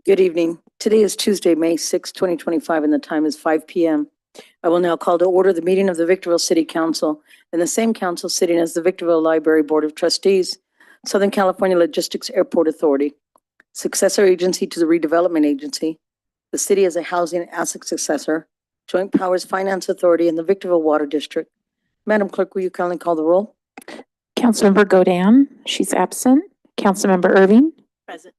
Good evening. Today is Tuesday, May 6, 2025, and the time is 5 p.m. I will now call to order the meeting of the Victorville City Council and the same council sitting as the Victorville Library Board of Trustees, Southern California Logistics Airport Authority, successor agency to the redevelopment agency, the city as a housing asset successor, Joint Powers Finance Authority, and the Victorville Water District. Madam Clerk, will you kindly call the roll? Councilmember Godin, she's absent. Councilmember Irving, Present.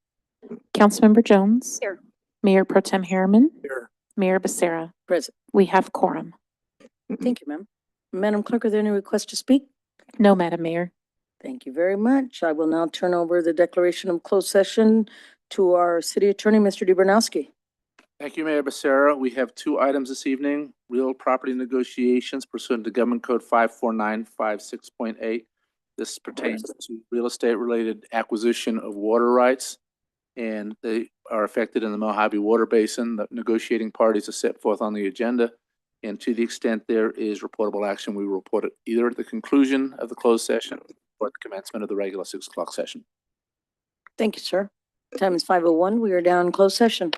Councilmember Jones. Here. Mayor Pro Tem Harriman. Here. Mayor Becerra. Present. We have quorum. Thank you, ma'am. Madam Clerk, are there any requests to speak? No, Madam Mayor. Thank you very much. I will now turn over the declaration of closed session to our city attorney, Mr. DeBernowski. Thank you, Mayor Becerra. We have two items this evening: real property negotiations pursuant to Government Code 54956.8. This pertains to real estate-related acquisition of water rights, and they are affected in the Mojave Water Basin. The negotiating parties are set forth on the agenda, and to the extent there is reportable action, we will report it either at the conclusion of the closed session or at the commencement of the regular 6 o'clock session. Thank you, sir. Time is 5:01. We are down in closed session.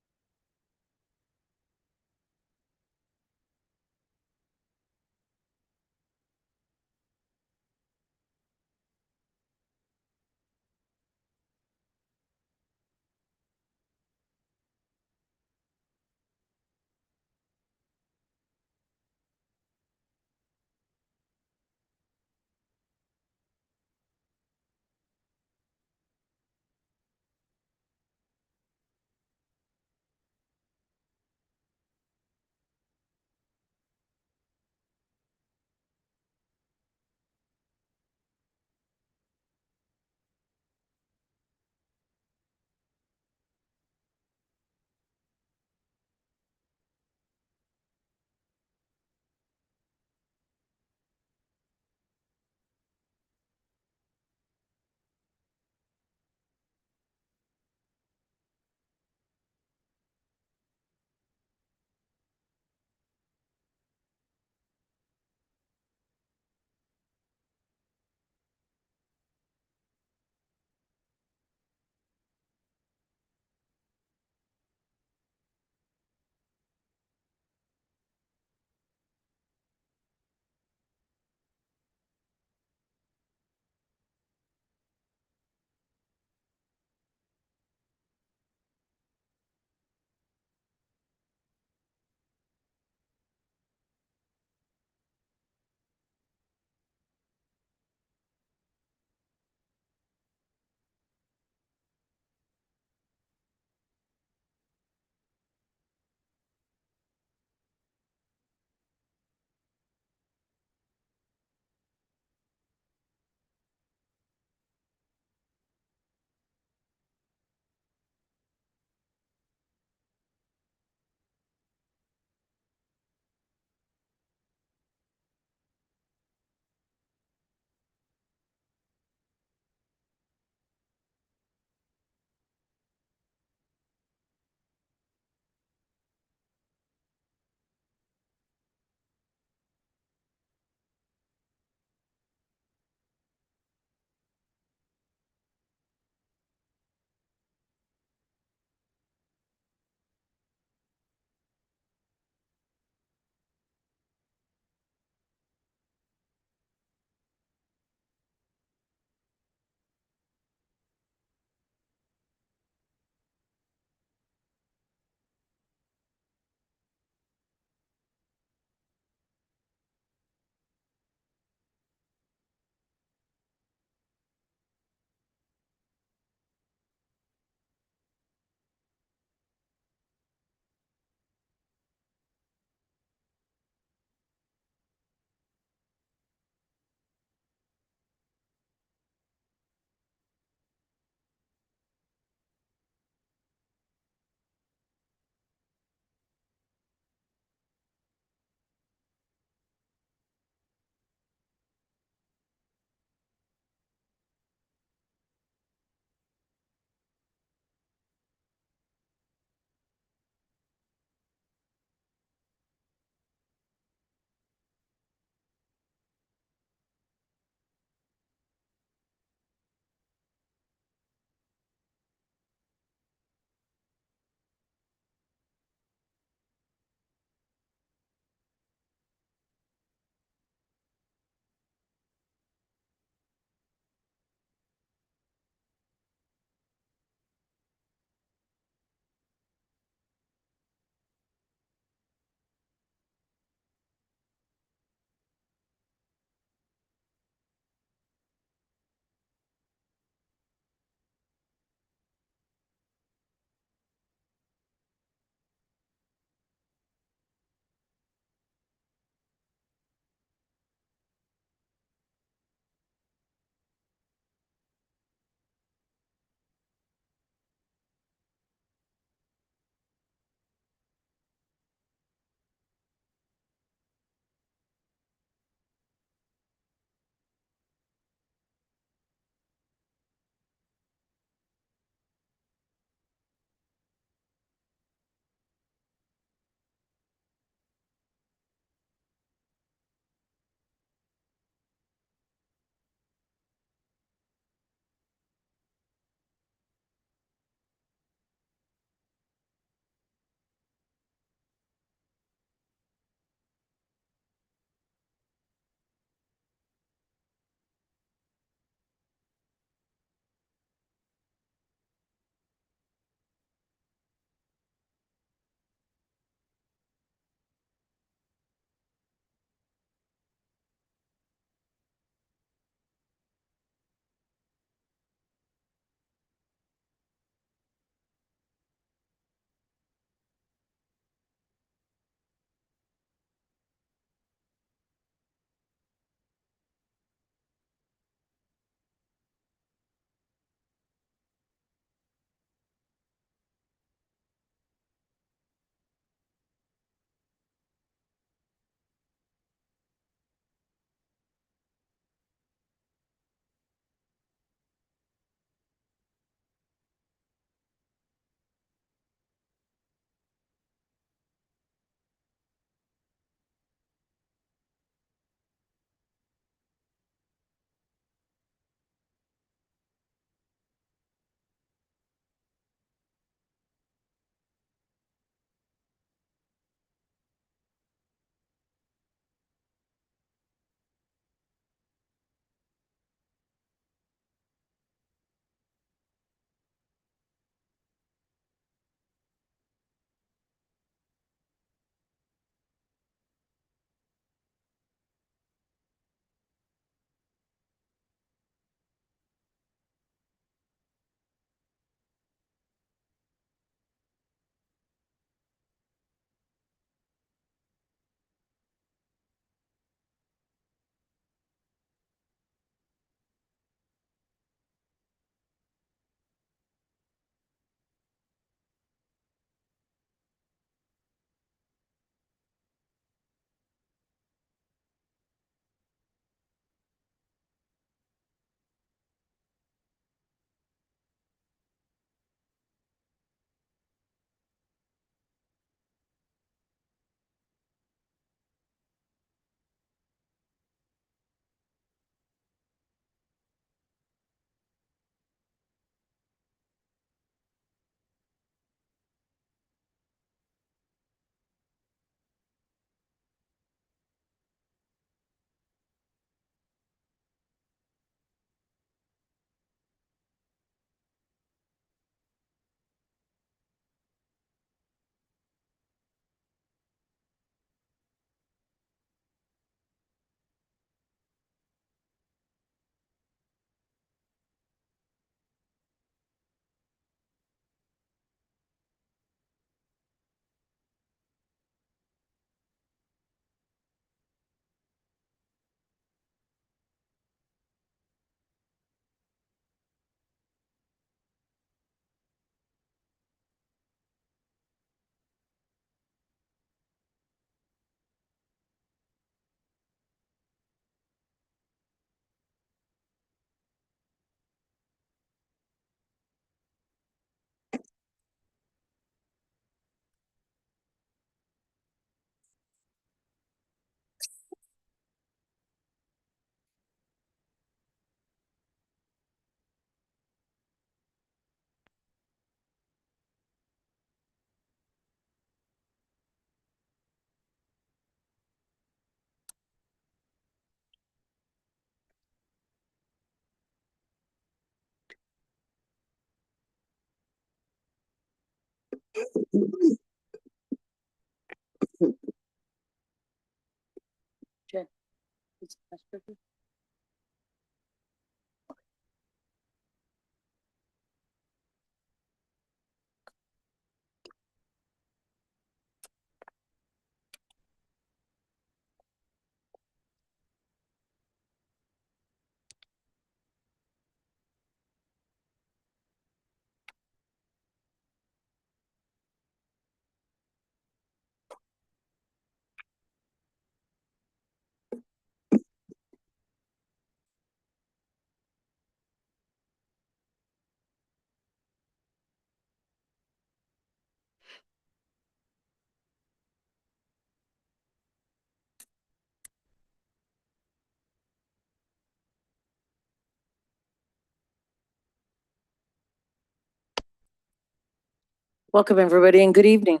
Welcome, everybody, and good evening.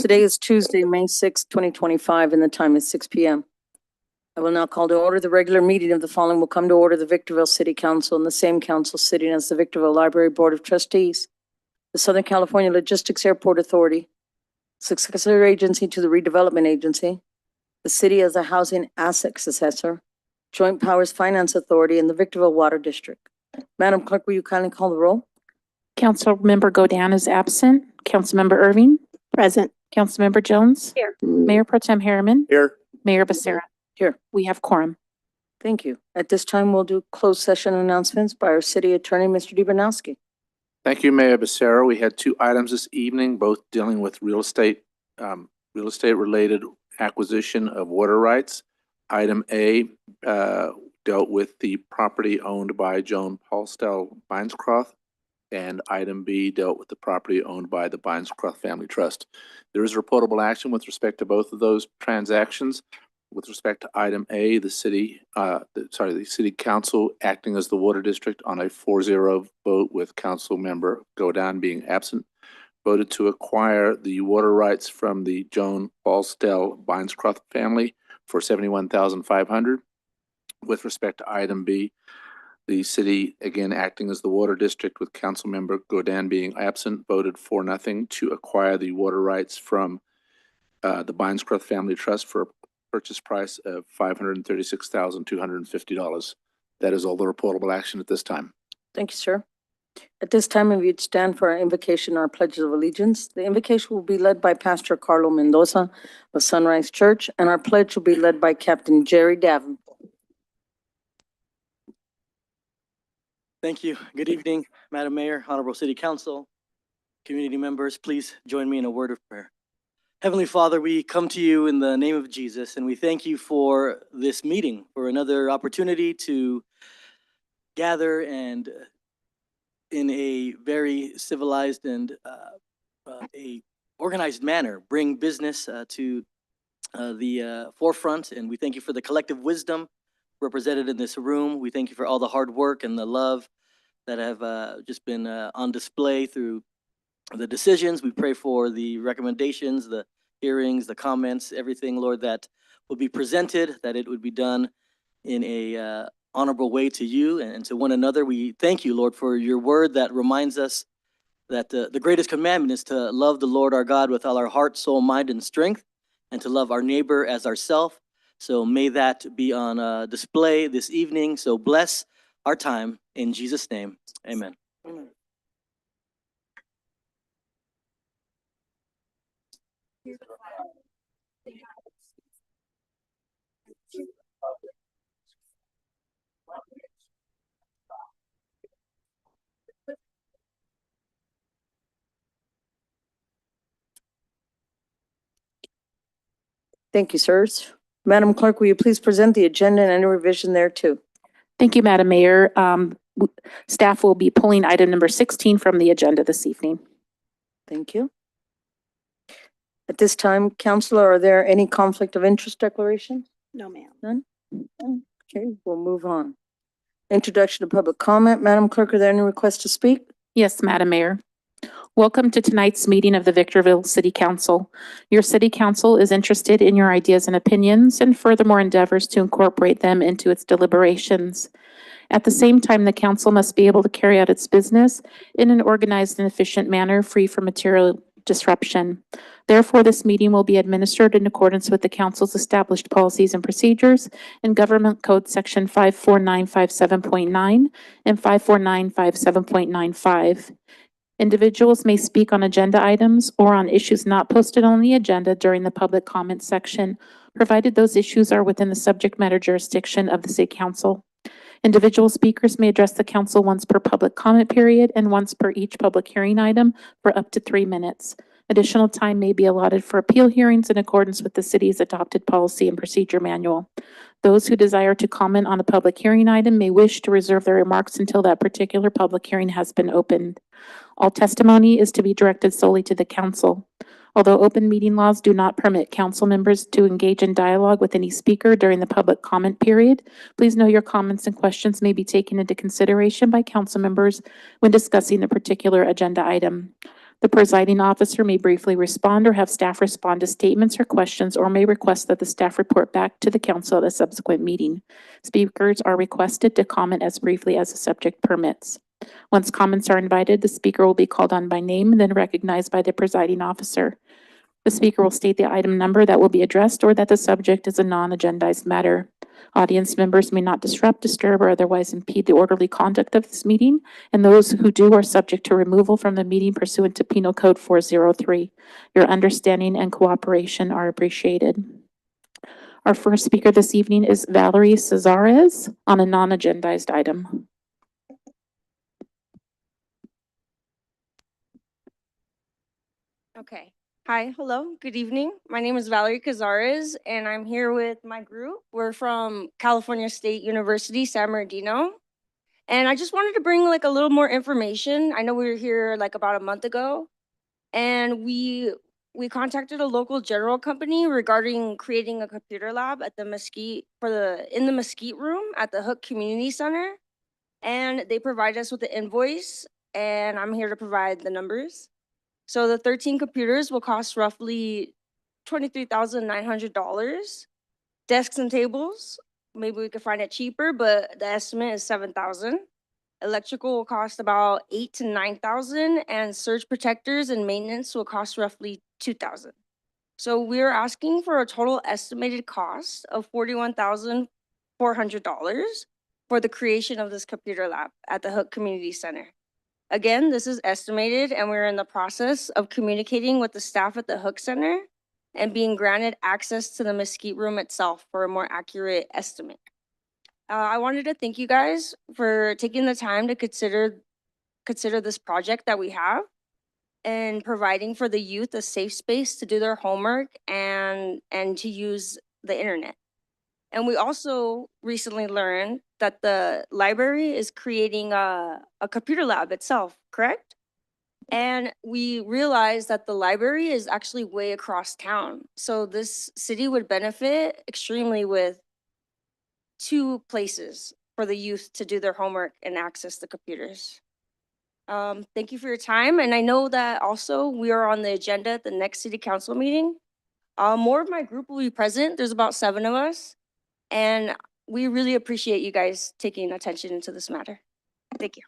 Today is Tuesday, May 6, 2025, and the time is 6 p.m. I will now call to order the regular meeting of the following will come to order: the Victorville City Council and the same council sitting as the Victorville Library Board of Trustees, the Southern California Logistics Airport Authority, successor agency to the Redevelopment Agency, the city as a housing asset successor, Joint Powers Finance Authority, and the Victorville Water District. Madam Clerk, will you kindly call the roll? Councilmember Godin is absent. Councilmember Irving? Present. Councilmember Jones? Here. Mayor Pro Tem Harriman? Here. Mayor Becerra? Here. We have quorum. Thank you. At this time, we'll do closed session announcements by our city attorney, Mr. DeBernowski. Thank you, Mayor Becerra. We had two items this evening, both dealing with real estate related acquisition of water rights. Item A dealt with the property owned by Joan Paulstell Binescroft, and item B dealt with the property owned by the Binescroft Family Trust. There is reportable action with respect to both of those transactions. With respect to item A, the city council acting as the water district on a 4-0 vote with council member Godin being absent, voted to acquire the water rights from the Joan Paulstell Binescroft family for $71,500. With respect to item B, the city, again acting as the water district with council member Godin being absent, voted 4-0 to acquire the water rights from the Binescroft Family Trust for a purchase price of $536,250. That is all the reportable action at this time. Thank you, sir. At this time, if you'd stand for our invocation, our pledges of allegiance. The invocation will be led by Pastor Carlo Mendoza of Sunrise Church, and our pledge will be led by Captain Jerry Davenport. Thank you. Good evening, Madam Mayor, Honorable City Council, community members. Please join me in a word of prayer. Heavenly Father, we come to you in the name of Jesus, and we thank you for this meeting, for another opportunity to gather and in a very civilized and a organized manner, bring business to the forefront. And we thank you for the collective wisdom represented in this room. We thank you for all the hard work and the love that have just been on display through the decisions. We pray for the recommendations, the hearings, the comments, everything, Lord, that will be presented, that it would be done in a honorable way to you and to one another. We thank you, Lord, for your word that reminds us that the greatest commandment is to love the Lord our God with all our heart, soul, mind, and strength, and to love our neighbor as ourself. So may that be on display this evening. So bless our time in Jesus' name. Amen. Amen. Thank you, sirs. Madam Clerk, will you please present the agenda and any revision thereto? Thank you, Madam Mayor. Staff will be pulling item number 16 from the agenda this evening. Thank you. At this time, Councilor, are there any conflict of interest declarations? No, ma'am. None? Okay, we'll move on. Introduction to public comment. Madam Clerk, are there any requests to speak? Yes, Madam Mayor. Welcome to tonight's meeting of the Victorville City Council. Your City Council is interested in your ideas and opinions and furthermore endeavors to incorporate them into its deliberations. At the same time, the council must be able to carry out its business in an organized and efficient manner, free from material disruption. Therefore, this meeting will be administered in accordance with the council's established policies and procedures and Government Code Section 54957.9 and 54957.95. Individuals may speak on agenda items or on issues not posted on the agenda during the public comment section, provided those issues are within the subject matter jurisdiction of the city council. Individual speakers may address the council once per public comment period and once per each public hearing item for up to 3 minutes. Additional time may be allotted for appeal hearings in accordance with the city's adopted policy and procedure manual. Those who desire to comment on a public hearing item may wish to reserve their remarks until that particular public hearing has been opened. All testimony is to be directed solely to the council. Although open meeting laws do not permit council members to engage in dialogue with any speaker during the public comment period, please know your comments and questions may be taken into consideration by council members when discussing the particular agenda item. The presiding officer may briefly respond or have staff respond to statements or questions, or may request that the staff report back to the council at a subsequent meeting. Speakers are requested to comment as briefly as the subject permits. Once comments are invited, the speaker will be called on by name and then recognized by the presiding officer. The speaker will state the item number that will be addressed or that the subject is a non-agendized matter. Audience members may not disrupt, disturb, or otherwise impede the orderly conduct of this meeting, and those who do are subject to removal from the meeting pursuant to Penal Code 403. Your understanding and cooperation are appreciated. Our first speaker this evening is Valerie Cazares on a non-agendized item. Okay. Hi, hello, good evening. My name is Valerie Cazares, and I'm here with my group. We're from California State University, San Bernardino. And I just wanted to bring like a little more information. I know we were here like about a month ago, and we contacted a local general company regarding creating a computer lab at the Mesquite in the Mesquite room at the Hook Community Center. And they provide us with the invoice, and I'm here to provide the numbers. So the 13 computers will cost roughly $23,900. Desks and tables, maybe we could find it cheaper, but the estimate is $7,000. Electrical will cost about $8,000 to $9,000, and surge protectors and maintenance will cost roughly $2,000. So we're asking for a total estimated cost of $41,400 for the creation of this computer lab at the Hook Community Center. Again, this is estimated, and we're in the process of communicating with the staff at the Hook Center and being granted access to the Mesquite room itself for a more accurate estimate. I wanted to thank you guys for taking the time to consider this project that we have and providing for the youth a safe space to do their homework and to use the internet. And we also recently learned that the library is creating a computer lab itself, correct? And we realized that the library is actually way across town. So this city would benefit extremely with 2 places for the youth to do their homework and access the computers. Thank you for your time. And I know that also we are on the agenda at the next city council meeting. More of my group will be present. There's about 7 of us. And we really appreciate you guys taking attention into this matter. Thank you.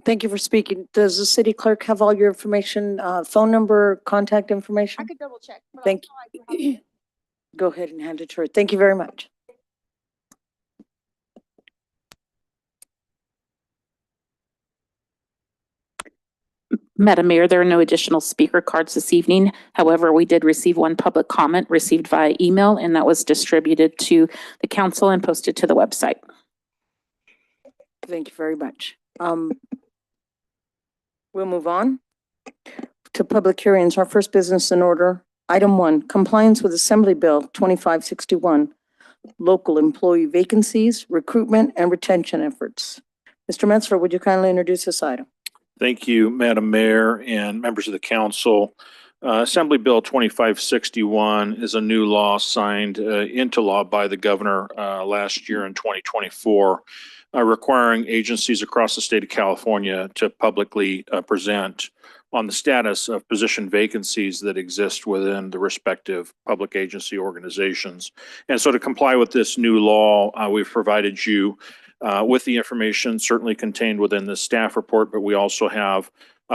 Thank you for speaking. Does the city clerk have all your information, phone number, contact I information? could double check. But Thank also I do have it. Go ahead and hand it to her. Thank you very much. Madam Mayor, there are no additional speaker cards this evening. However, we did receive one public comment received via email, and that was distributed to the council and posted to the website. Thank you very much. We'll move on to public hearings. Our first business in order. Item 1, compliance with Assembly Bill 2561, local employee vacancies, recruitment and retention efforts. Mr. Metzler, would you kindly introduce this item? Thank you, Madam Mayor and members of the council. Assembly Bill 2561 is a new law signed into law by the governor last year in 2024, requiring agencies across the state of California to publicly present on the status of position vacancies that exist within the respective public agency organizations. And so to comply with this new law, we've provided you with the information certainly contained within the staff report, but we also have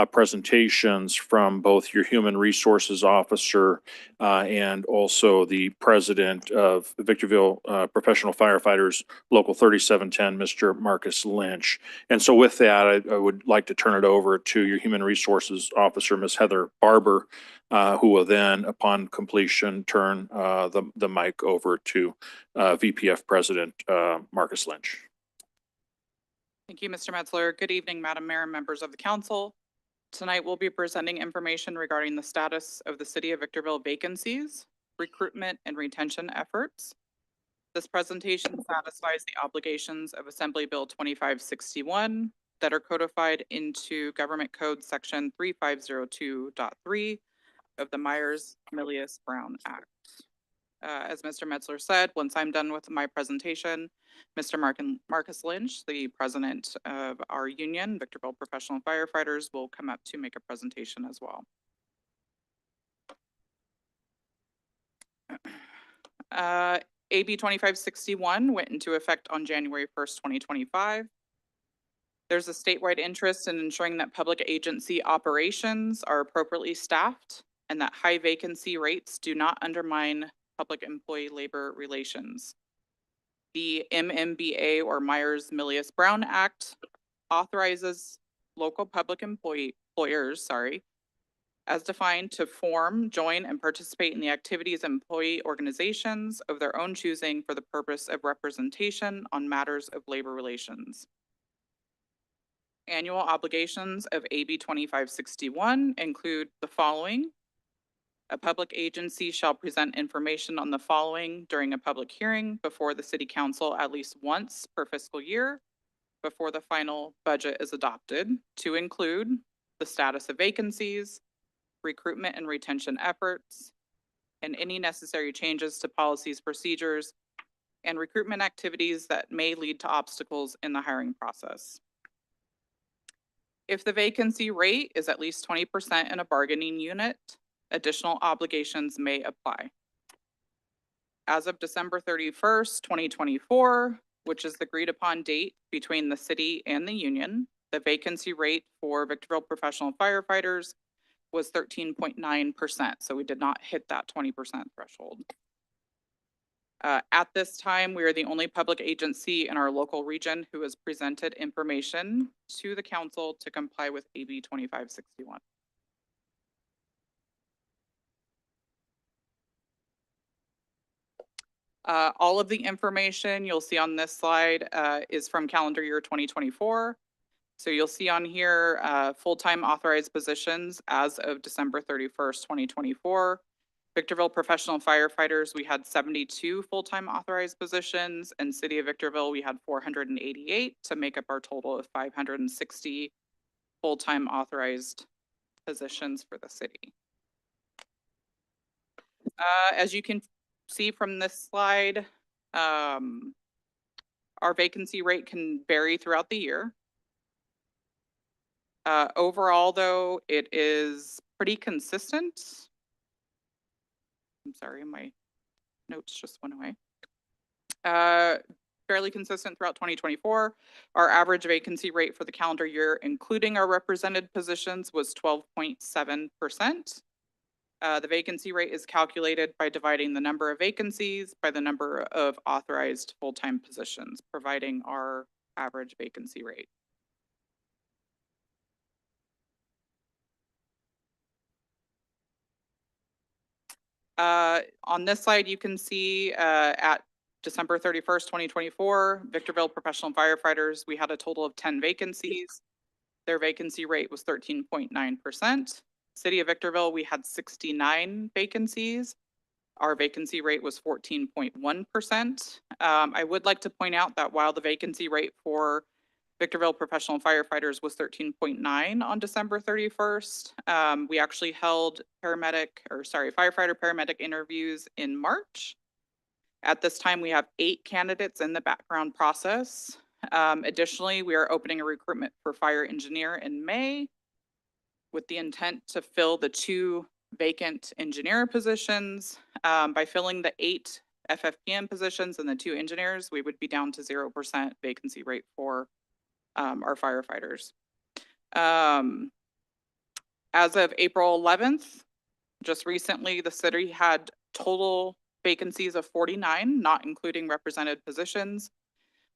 presentations from both your Human Resources Officer and also the President of Victorville Professional Firefighters, Local 3710, Mr. Marcus Lynch. And so with that, I would like to turn it over to your Human Resources Officer, Ms. Heather Barber, who will then, upon completion, turn the mic over to VPF President Marcus Lynch. Thank you, Mr. Metzler. Good evening, Madam Mayor and members of the council. Tonight, we'll be presenting information regarding the status of the City of Victorville vacancies, recruitment, and retention efforts. This presentation satisfies the obligations of Assembly Bill 2561 that are codified into Government Code Section 3502.3 of the Myers-Milius-Brown Act. As Mr. Metzler said, once I'm done with my presentation, Mr. Marcus Lynch, the president of our union, Victorville Professional Firefighters, will come up to make a presentation as well. AB 2561 went into effect on January 1st, 2025. There's a statewide interest in ensuring that public agency operations are appropriately staffed and that high vacancy rates do not undermine public employee labor relations. The MMBA, or Myers-Milius-Brown Act, authorizes local public employers, as defined, to form, join, and participate in the activities of employee organizations of their own choosing for the purpose of representation on matters of labor relations. Annual obligations of AB 2561 include the following. A public agency shall present information on the following during a public hearing before the City Council at least once per fiscal year before the final budget is adopted, to include the status of vacancies, recruitment and retention efforts, and any necessary changes to policies, procedures, and recruitment activities that may lead to obstacles in the hiring process. If the vacancy rate is at least 20% in a bargaining unit, additional obligations may apply. As of December 31st, 2024, which is the agreed upon date between the city and the union, the vacancy rate for Victorville Professional Firefighters was 13.9%. So we did not hit that 20% threshold. At this time, we are the only public agency in our local region who has presented information to the council to comply with AB 2561. All of the information you'll see on this slide is from calendar year 2024. So you'll see on here full-time authorized positions as of December 31st, 2024. Victorville Professional Firefighters, we had 72 full-time authorized positions, and City of Victorville, we had 488 to make up our total of 560 full-time authorized positions for the city. As you can see from this slide, our vacancy rate can vary throughout the year. Overall, though, it is pretty consistent. I'm sorry, my notes just went away. Fairly consistent throughout 2024. Our average vacancy rate for the calendar year, including our represented positions, was 12.7%. The vacancy rate is calculated by dividing the number of vacancies by the number of authorized full-time positions, providing our average vacancy rate. On this slide, you can see at December 31st, 2024, Victorville Professional Firefighters, we had a total of 10 vacancies. Their vacancy rate was 13.9%. City of Victorville, we had 69 vacancies. Our vacancy rate was 14.1%. I would like to point out that while the vacancy rate for Victorville Professional Firefighters was 13.9 on December 31st, we actually held firefighter paramedic interviews in March. At this time, we have 8 candidates in the background process. Additionally, we are opening a recruitment for fire engineer in May with the intent to fill the 2 vacant engineer positions. By filling the 8 FFPM positions and the 2 engineers, we would be down to 0% vacancy rate for our firefighters. As of April 11th, just recently, the city had total vacancies of 49, not including represented positions,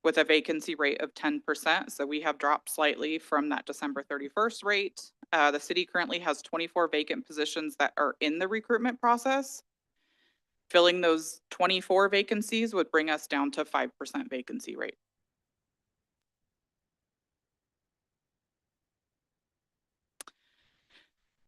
with a vacancy rate of 10%. So we have dropped slightly from that December 31st rate. The city currently has 24 vacant positions that are in the recruitment process. Filling those 24 vacancies would bring us down to 5% vacancy rate.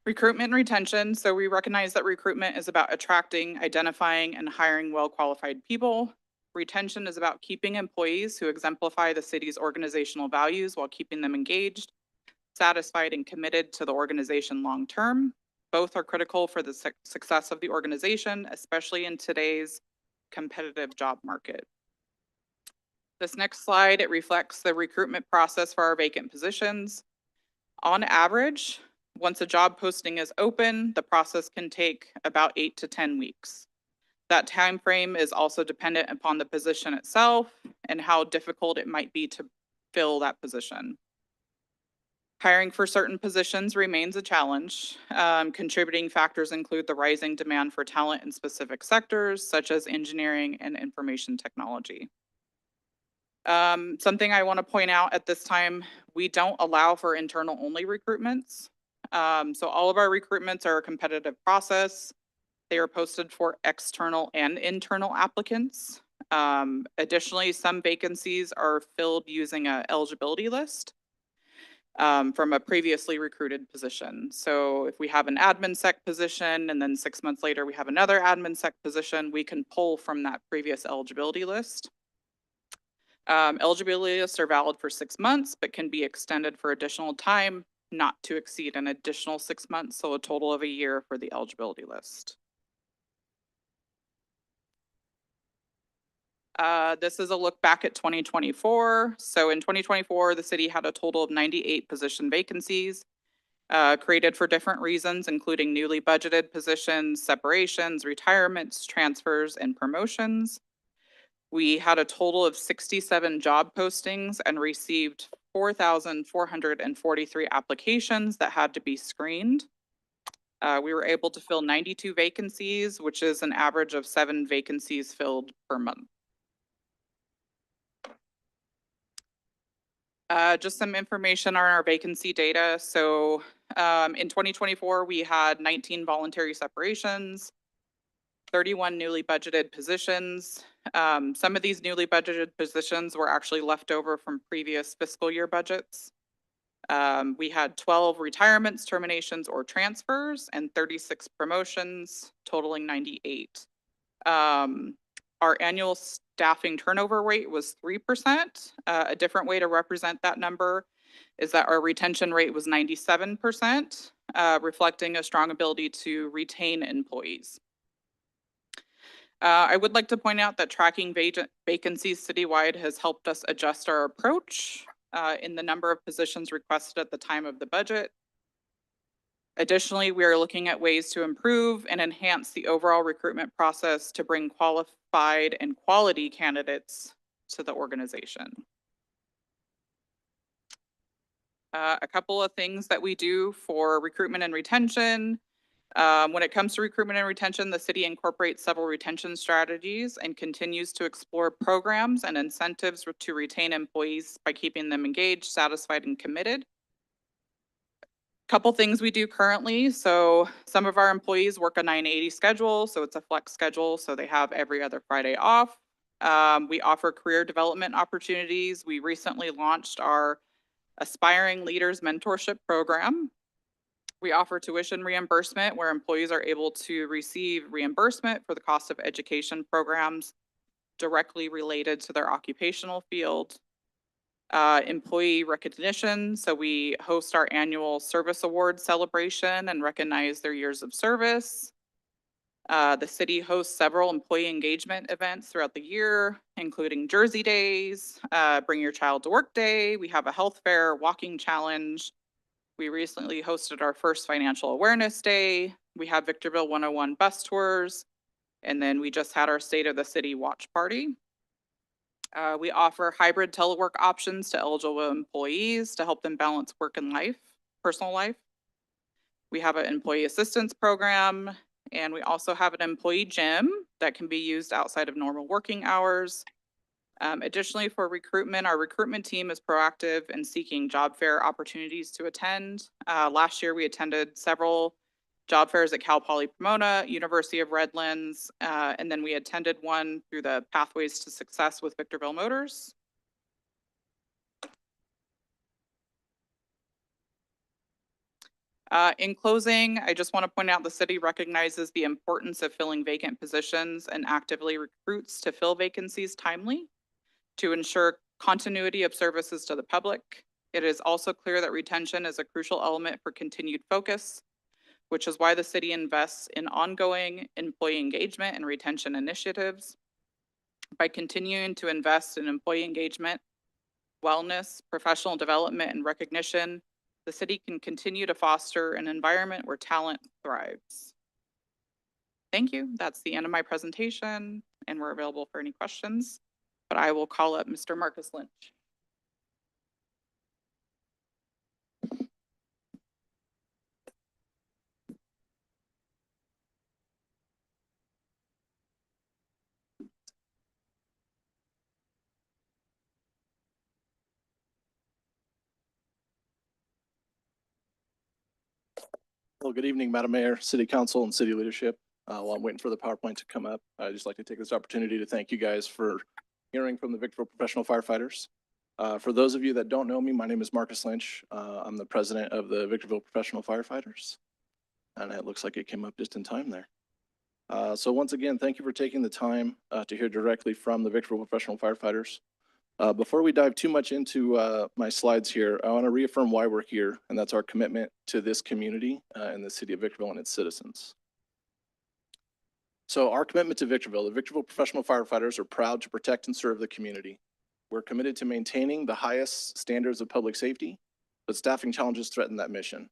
Recruitment and retention. So we recognize that recruitment is about attracting, identifying, and hiring well-qualified people. Retention is about keeping employees who exemplify the city's organizational values while keeping them engaged, satisfied, and committed to the organization long-term. Both are critical for the success of the organization, especially in today's competitive job market. This next slide, it reflects the recruitment process for our vacant positions. On average, once a job posting is open, the process can take about 8 to 10 weeks. That time frame is also dependent upon the position itself and how difficult it might be to fill that position. Hiring for certain positions remains a challenge. Contributing factors include the rising demand for talent in specific sectors, such as engineering and information technology. Something I want to point out at this time, we don't allow for internal only recruitments. So all of our recruitments are a competitive process. They are posted for external and internal applicants. Additionally, some vacancies are filled using an eligibility list from a previously recruited position. So if we have an admin sec position and then 6 months later we have another admin sec position, we can pull from that previous eligibility list. Eligibility lists are valid for 6 months, but can be extended for additional time, not to exceed an additional 6 months, so a total of a year for the eligibility list. This is a look back at 2024. So in 2024, the city had a total of 98 position vacancies created for different reasons, including newly budgeted positions, separations, retirements, transfers, and promotions. We had a total of 67 job postings and received 4,443 applications that had to be screened. We were able to fill 92 vacancies, which is an average of 7 vacancies filled per month. Just some information on our vacancy data. So in 2024, we had 19 voluntary separations, 31 newly budgeted positions. Some of these newly budgeted positions were actually left over from previous fiscal year budgets. We had 12 retirements, terminations, or transfers, and 36 promotions, totaling 98. Our annual staffing turnover rate was 3%. A different way to represent that number is that our retention rate was 97%, reflecting a strong ability to retain employees. I would like to point out that tracking vacancies citywide has helped us adjust our approach in the number of positions requested at the time of the budget. Additionally, we are looking at ways to improve and enhance the overall recruitment process to bring qualified and quality candidates to the organization. A couple of things that we do for recruitment and retention. When it comes to recruitment and retention, the city incorporates several retention strategies and continues to explore programs and incentives to retain employees by keeping them engaged, satisfied, and committed. Couple things we do currently. So some of our employees work a 980 schedule, so it's a flex schedule, so they have every other Friday off. We offer career development opportunities. We recently launched our Aspiring Leaders Mentorship Program. We offer tuition reimbursement where employees are able to receive reimbursement for the cost of education programs directly related to their occupational field. Employee recognition. So we host our annual service award celebration and recognize their years of service. The city hosts several employee engagement events throughout the year, including Jersey Days, Bring Your Child to Work Day. We have a health fair, walking challenge. We recently hosted our first financial awareness day. We have Victorville 101 bus tours. And then we just had our State of the City watch party. We offer hybrid telework options to eligible employees to help them balance work and life, personal life. We have an employee assistance program, and we also have an employee gym that can be used outside of normal working hours. Additionally, for recruitment, our recruitment team is proactive in seeking job fair opportunities to attend. Last year, we attended several job fairs at Cal Poly Pomona, University of Redlands, and then we attended one through the Pathways to Success with Victorville Motors. In closing, I just want to point out the city recognizes the importance of filling vacant positions and actively recruits to fill vacancies timely to ensure continuity of services to the public. It is also clear that retention is a crucial element for continued focus, which is why the city invests in ongoing employee engagement and retention initiatives. By continuing to invest in employee engagement, wellness, professional development, and recognition, the city can continue to foster an environment where talent thrives. Thank you. That's the end of my presentation, and we're available for any questions. But I will call up Mr. Marcus Lynch. Well, good evening, Madam Mayor, City Council, and City Leadership. While I'm waiting for the PowerPoint to come up, I'd just like to take this opportunity to thank you guys for hearing from the Victorville Professional Firefighters. For those of you that don't know me, my name is Marcus Lynch. I'm the president of the Victorville Professional Firefighters. And it looks like it came up just in time there. So once again, thank you for taking the time to hear directly from the Victorville Professional Firefighters. Before we dive too much into my slides here, I want to reaffirm why we're here, and that's our commitment to this community and the city of Victorville and its citizens. So our commitment to Victorville, the Victorville Professional Firefighters are proud to protect and serve the community. We're committed to maintaining the highest standards of public safety, but staffing challenges threaten that mission.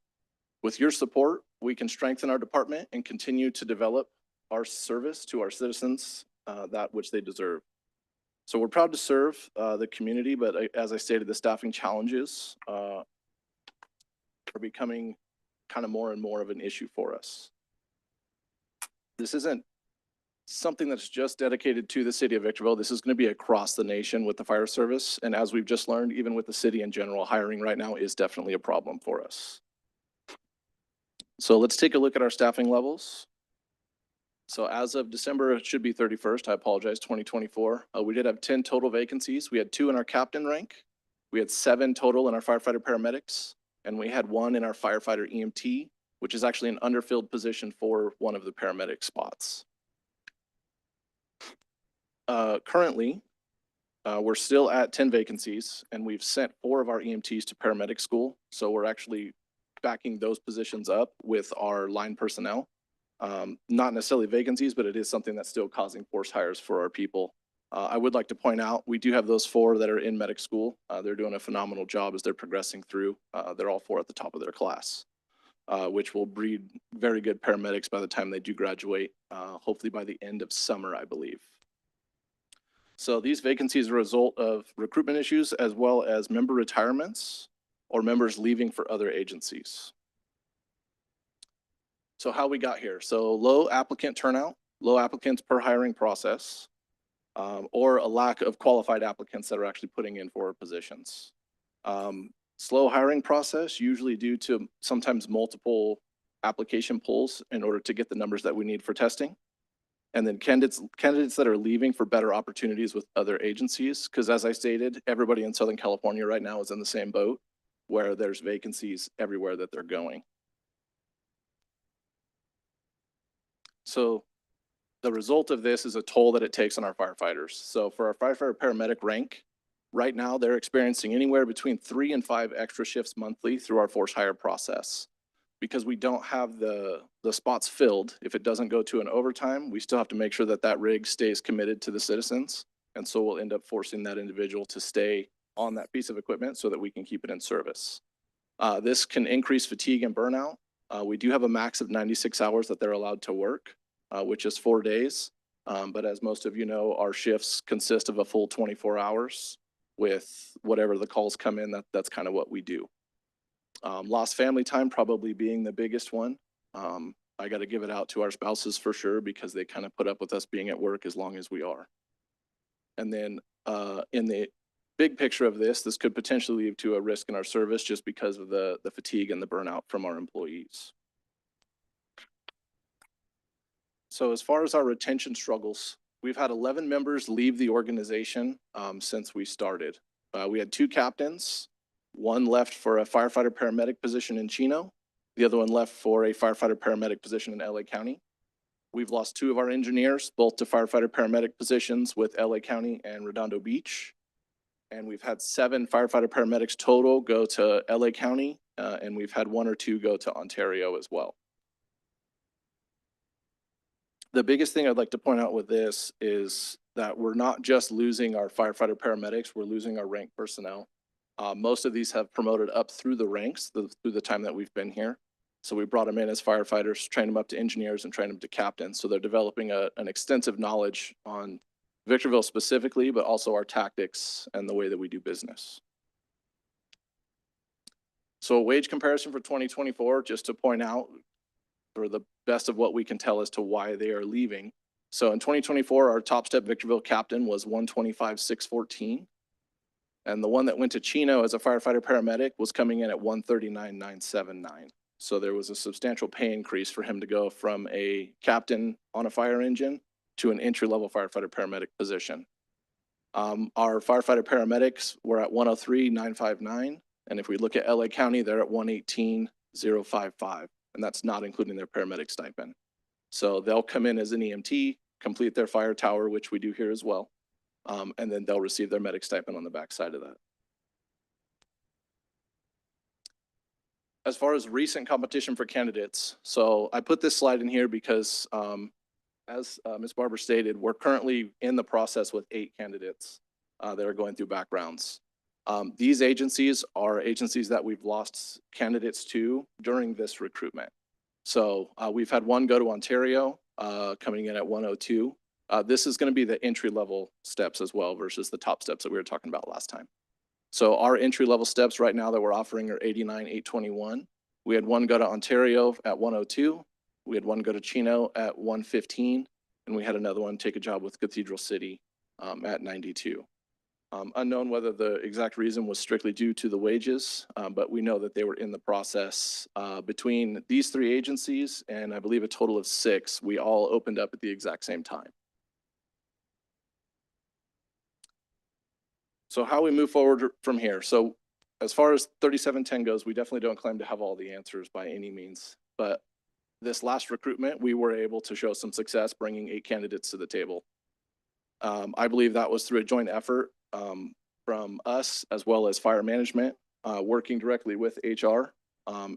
With your support, we can strengthen our department and continue to develop our service to our citizens, that which they deserve. So we're proud to serve the community, but as I stated, the staffing challenges are becoming kind of more and more of an issue for us. This isn't something that's just dedicated to the city of Victorville. This is going to be across the nation with the fire service. And as we've just learned, even with the city in general, hiring right now is definitely a problem for us. So let's take a look at our staffing levels. So as of December, it should be 31st, I apologize, 2024. We did have 10 total vacancies. We had 2 in our captain rank. We had 7 total in our firefighter paramedics, and we had 1 in our firefighter EMT, which is actually an underfilled position for one of the paramedic spots. Currently, we're still at 10 vacancies, and we've sent 4 of our EMTs to paramedic school. So we're actually backing those positions up with our line personnel. Not necessarily vacancies, but it is something that's still causing force hires for our people. I would like to point out, we do have those 4 that are in medic school. They're doing a phenomenal job as they're progressing through. They're all 4 at the top of their class, which will breed very good paramedics by the time they do graduate, hopefully by the end of summer, I believe. So these vacancies are a result of recruitment issues as well as member retirements or members leaving for other agencies. So how we got here. So low applicant turnout, low applicants per hiring process, or a lack of qualified applicants that are actually putting in for positions. Slow hiring process, usually due to sometimes multiple application pulls in order to get the numbers that we need for testing. And then candidates that are leaving for better opportunities with other agencies. Because as I stated, everybody in Southern California right now is in the same boat where there's vacancies everywhere that they're going. So the result of this is a toll that it takes on our firefighters. So for our firefighter paramedic rank, right now they're experiencing anywhere between 3 and 5 extra shifts monthly through our force hire process. Because we don't have the spots filled, if it doesn't go to an overtime, we still have to make sure that that rig stays committed to the citizens. And so we'll end up forcing that individual to stay on that piece of equipment so that we can keep it in service. This can increase fatigue and burnout. We do have a max of 96 hours that they're allowed to work, which is 4 days. But as most of you know, our shifts consist of a full 24 hours with whatever the calls come in, that's kind of what we do. Lost family time probably being the biggest one. I got to give it out to our spouses for sure because they kind of put up with us being at work as long as we are. And then in the big picture of this could potentially lead to a risk in our service just because of the fatigue and the burnout from our employees. So as far as our retention struggles, we've had 11 members leave the organization since we started. We had 2 captains. One left for a firefighter paramedic position in Chino. The other one left for a firefighter paramedic position in LA County. We've lost 2 of our engineers, both to firefighter paramedic positions with LA County and Redondo Beach. And we've had 7 firefighter paramedics total go to LA County, and we've had 1 or 2 go to Ontario as well. The biggest thing I'd like to point out with this is that we're not just losing our firefighter paramedics, we're losing our rank personnel. Most of these have promoted up through the ranks through the time that we've been here. So we brought them in as firefighters, trained them up to engineers, and trained them to captains. So they're developing an extensive knowledge on Victorville specifically, but also our tactics and the way that we do business. So a wage comparison for 2024, just to point out, for the best of what we can tell as to why they are leaving. So in 2024, our top step Victorville captain was $125,614. And the one that went to Chino as a firefighter paramedic was coming in at $139,979. So there was a substantial pay increase for him to go from a captain on a fire engine to an entry-level firefighter paramedic position. Our firefighter paramedics were at $103,959. And if we look at LA County, they're at $118,055. And that's not including their paramedic stipend. So they'll come in as an EMT, complete their fire tower, which we do here as well. And then they'll receive their medic stipend on the backside of that. As far as recent competition for candidates, so I put this slide in here because as Ms. Barber stated, we're currently in the process with 8 candidates that are going through backgrounds. These agencies are agencies that we've lost candidates to during this recruitment. So we've had one go to Ontario coming in at 102. This is going to be the entry level steps as well versus the top steps that we were talking about last time. So our entry level steps right now that we're offering are 89,821. We had one go to Ontario at 102. We had one go to Chino at 115. And we had another one take a job with Cathedral City at 92. Unknown whether the exact reason was strictly due to the wages, but we know that they were in the process between these 3 agencies, and I believe a total of 6, we all opened up at the exact same time. So how we move forward from here. So as far as 3710 goes, we definitely don't claim to have all the answers by any means, but this last recruitment, we were able to show some success bringing 8 candidates to the table. I believe that was through a joint effort from us as well as fire management, working directly with HR,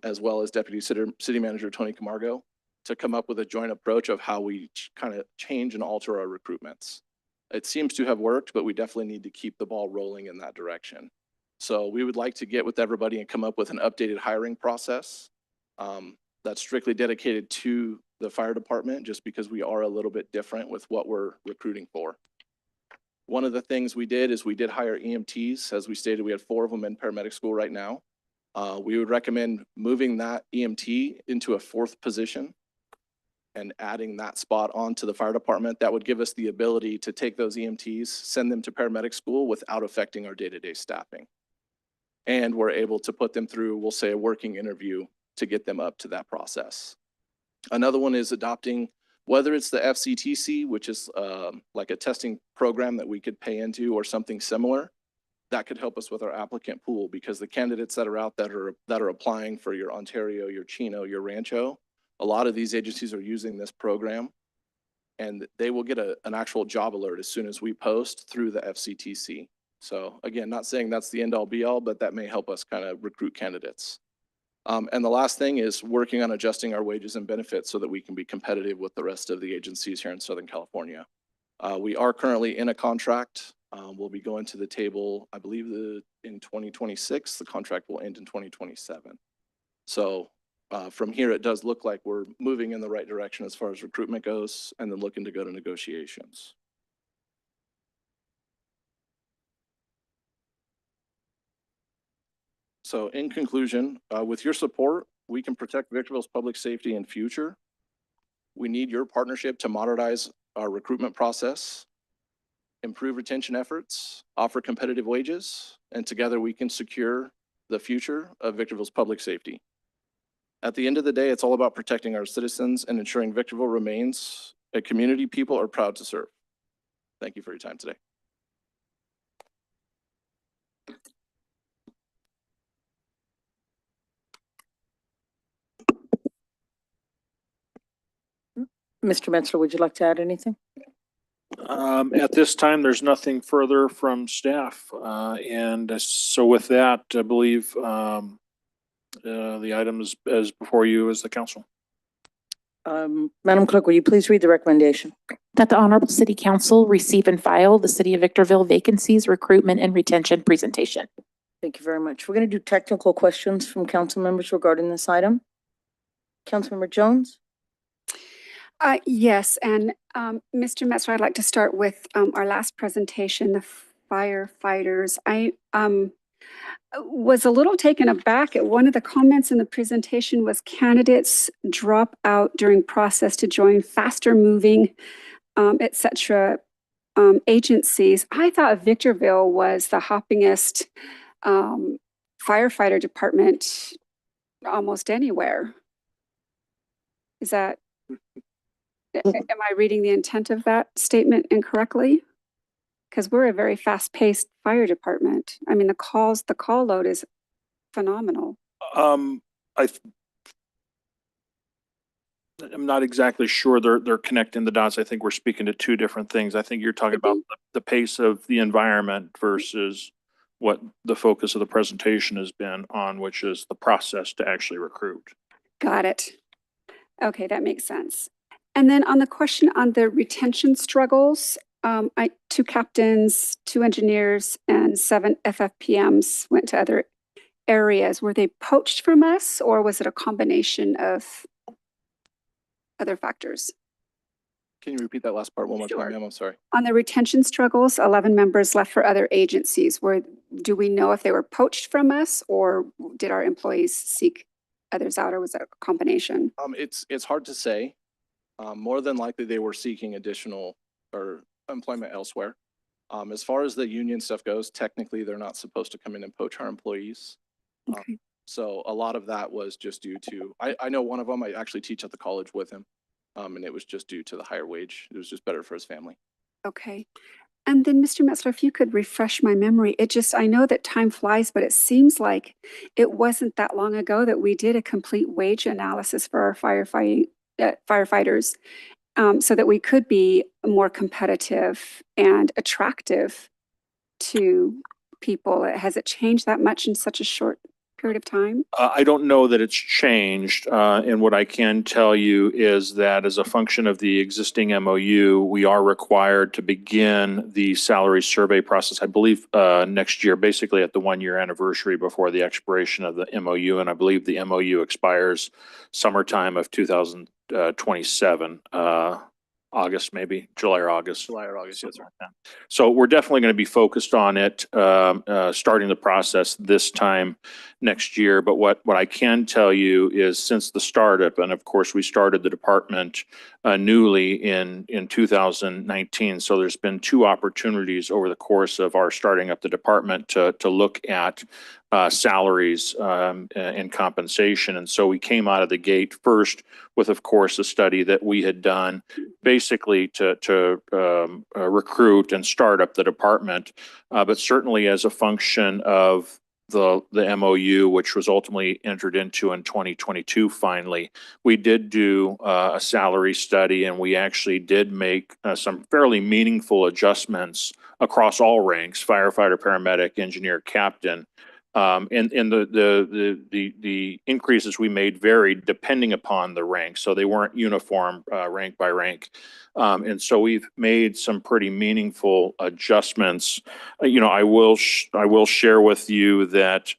as well as Deputy City Manager Tony Camargo to come up with a joint approach of how we kind of change and alter our recruitments. It seems to have worked, but we definitely need to keep the ball rolling in that direction. So we would like to get with everybody and come up with an updated hiring process that's strictly dedicated to the fire department, just because we are a little bit different with what we're recruiting for. One of the things we did is we did hire EMTs. As we stated, we had 4 of them in paramedic school right now. We would recommend moving that EMT into a 4th position and adding that spot onto the fire department. That would give us the ability to take those EMTs, send them to paramedic school without affecting our day-to-day staffing. And we're able to put them through, we'll say, a working interview to get them up to that process. Another one is adopting, whether it's the FCTC, which is like a testing program that we could pay into or something similar, that could help us with our applicant pool, because the candidates that are out that are applying for your Ontario, your Chino, your Rancho, a lot of these agencies are using this program, and they will get an actual job alert as soon as we post through the FCTC. So again, not saying that's the end all be all, but that may help us kind of recruit candidates. And the last thing is working on adjusting our wages and benefits so that we can be competitive with the rest of the agencies here in Southern California. We are currently in a contract. We'll be going to the table, I believe in 2026, the contract will end in 2027. So from here, it does look like we're moving in the right direction as far as recruitment goes, and then looking to go to negotiations. So in conclusion, with your support, we can protect Victorville's public safety in future. We need your partnership to modernize our recruitment process, improve retention efforts, offer competitive wages, and together we can secure the future of Victorville's public safety. At the end of the day, it's all about protecting our citizens and ensuring Victorville remains a community people are proud to serve. Thank you for your time today. Mr. Metzler, would you like to add anything? At this time, there's nothing further from staff. And so with that, I believe the item is before you as the council. Madam Clerk, will you please read the recommendation? That the Honorable City Council receive and file the City of Victorville vacancies, recruitment, and retention presentation. Thank you very much. We're going to do technical questions from council members regarding this item. Councilmember Jones? Yes, and Mr. Metzler, I'd like to start with our last presentation, the firefighters. I was a little taken aback at one of the comments in the presentation was candidates drop out during process to join faster moving, et cetera, agencies. I thought Victorville was the hoppingest firefighter department almost anywhere. Is that? Am I reading the intent of that statement incorrectly? Because we're a very fast-paced fire department. I mean, the call load is phenomenal. I'm not exactly sure they're connecting the dots. I think we're speaking to two different things. I think you're talking about the pace of the environment versus what the focus of the presentation has been on, which is the process to actually recruit. Got it. Okay, that makes sense. And then on the question on the retention struggles, 2 captains, 2 engineers, and 7 FFPMs went to other areas. Were they poached from us, or was it a combination of other factors? Can you repeat that last part one more time, ma'am? I'm sorry. On the retention struggles, 11 members left for other agencies. Do we know if they were poached from us, or did our employees seek others out, or was it a combination? It's hard to say. More than likely, they were seeking additional or employment elsewhere. As far as the union stuff goes, technically, they're not supposed to come in and poach our employees. Okay. So a lot of that was just due to, I know one of them, I actually teach at the college with him. And it was just due to the higher wage. It was just better for his family. Okay. And then, Mr. Metzler, if you could refresh my memory, I know that time flies, but it seems like it wasn't that long ago that we did a complete wage analysis for our firefighters, so that we could be more competitive and attractive to people. Has it changed that much in such a short period of time? I don't know that it's changed. And what I can tell you is that as a function of the existing MOU, we are required to begin the salary survey process, I believe, next year, basically at the 1-year anniversary before the expiration of the MOU. And I believe the MOU expires summertime of 2027. August, maybe July or August. July or August, yes, sir. So we're definitely going to be focused on it, starting the process this time next year. But what I can tell you is since the startup, and of course we started the department newly in 2019. So there's been 2 opportunities over the course of our starting up the department to look at salaries and compensation. And so we came out of the gate first with, of course, a study that we had done basically to recruit and start up the department, but certainly as a function of the MOU, which was ultimately entered into in 2022 finally, we did do a salary study, and we actually did make some fairly meaningful adjustments across all ranks: firefighter, paramedic, engineer, captain. And the increases we made varied depending upon the rank, so they weren't uniform rank by rank. And so we've made some pretty meaningful adjustments. I will share with you that,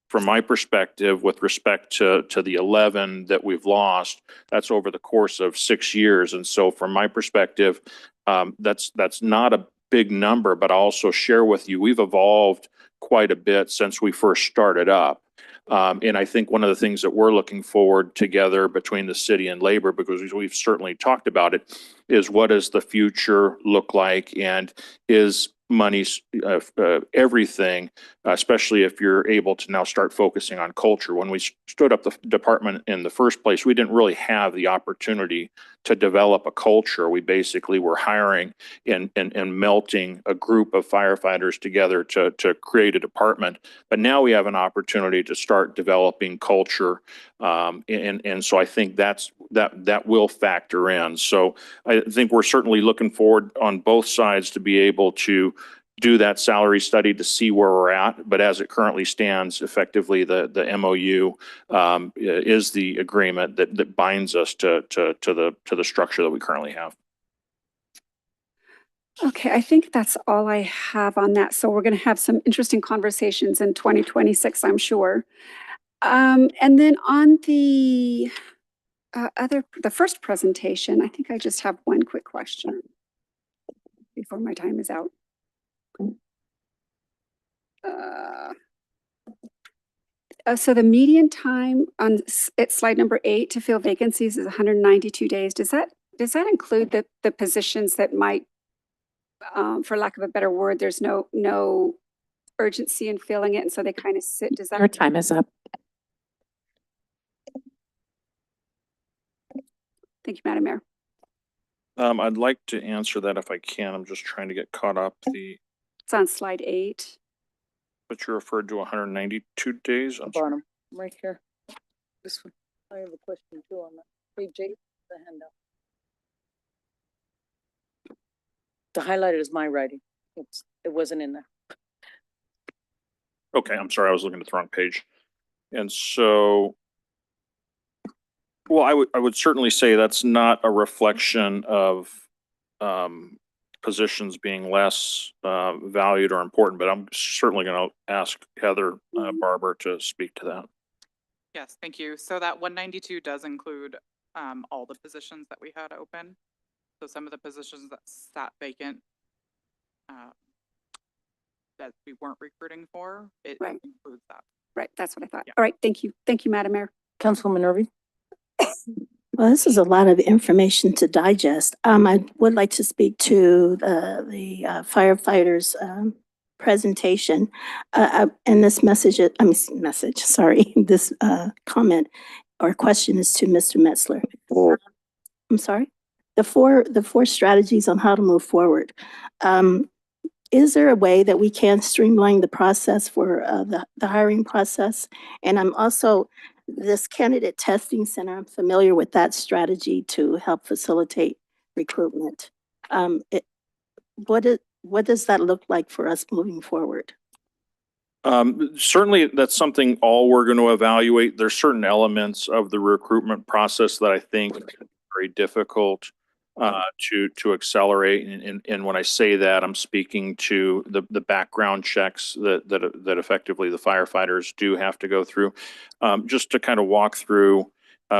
from my perspective, with respect to the 11 that we've lost, that's over the course of 6 years. And so from my perspective, that's not a big number, but I'll also share with you, we've evolved quite a bit since we first started up. And I think one of the things that we're looking forward together between the city and labor, because we've certainly talked about it, is what does the future look like, and is money's everything, especially if you're able to now start focusing on culture. When we stood up the department in the first place, we didn't really have the opportunity to develop a culture. We basically were hiring and melting a group of firefighters together to create a department. But now we have an opportunity to start developing culture. And so I think that will factor in. So I think we're certainly looking forward on both sides to be able to do that salary study to see where we're at. But as it currently stands, effectively, the MOU is the agreement that binds us to the structure that we currently have. Okay, I think that's all I have on that. So we're going to have some interesting conversations in 2026, I'm sure. And then on the the first presentation, I think I just have one quick question before my time is out. So the median time on at slide number 8 to fill vacancies is 192 days. Does that include the positions that might, for lack of a better word, there's no urgency in filling it, and so they kind of sit? Does that? Your time is up. Thank you, Madam Mayor. I'd like to answer that if I can. I'm just trying to get caught up. It's on slide 8. But you referred to 192 days. The bottom, right here. This one. I have a question too on that. Page 8, the handout. The highlighted is my writing. It wasn't in there. Okay, I'm sorry, I was looking at the wrong page. And so, well, I would certainly say that's not a reflection of positions being less valued or important, but I'm certainly going to ask Heather Barber to speak to that. Yes, thank you. So that 192 does include all the positions that we had open. So some of the positions that sat vacant that we weren't recruiting for, it Right. includes that. Right, that's what I thought. Yeah. All right, thank you. Thank you, Madam Mayor. Councilwoman Irving? Well, this is a lot of information to digest. I would like to speak to the firefighters presentation. And this this comment or question is to Mr. Metzler. I'm sorry? The four strategies on how to move forward. Is there a way that we can streamline the process for the hiring process? And I'm also, this candidate testing center, I'm familiar with that strategy to help facilitate recruitment. What does that look like for us moving forward? Certainly, that's something all we're going to evaluate. There's certain elements of the recruitment process that I think are very difficult to accelerate. And when I say that, I'm speaking to the background checks that effectively the firefighters do have to go through. Just to kind of walk through,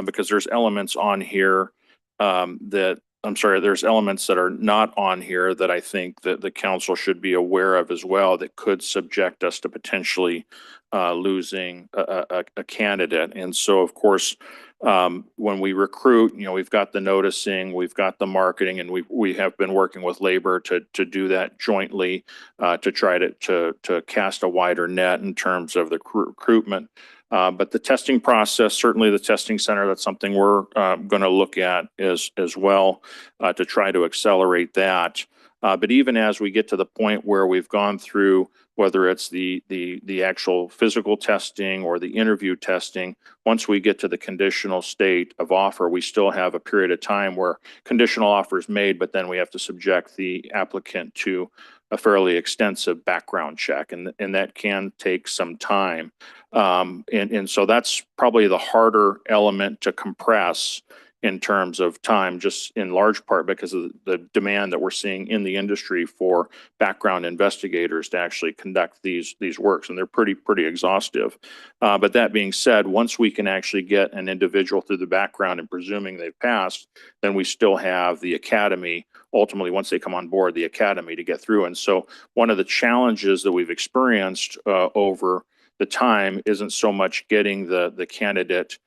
because there's elements on here there's elements that are not on here that I think that the council should be aware of as well that could subject us to potentially losing a candidate. And so, of course, when we recruit, we've got the noticing, we've got the marketing, and we have been working with labor to do that jointly to try to cast a wider net in terms of the recruitment. But the testing process, certainly the testing center, that's something we're going to look at as well to try to accelerate that. But even as we get to the point where we've gone through, whether it's the actual physical testing or the interview testing, once we get to the conditional state of offer, we still have a period of time where conditional offer is made, but then we have to subject the applicant to a fairly extensive background check, and that can take some time. And so that's probably the harder element to compress in terms of time, just in large part because of the demand that we're seeing in the industry for background investigators to actually conduct these works, and they're pretty exhaustive. But that being said, once we can actually get an individual through the background and presuming they've passed, then we still have the academy, ultimately, once they come on board, the academy to get through. And so one of the challenges that we've experienced over the time isn't so much getting the candidate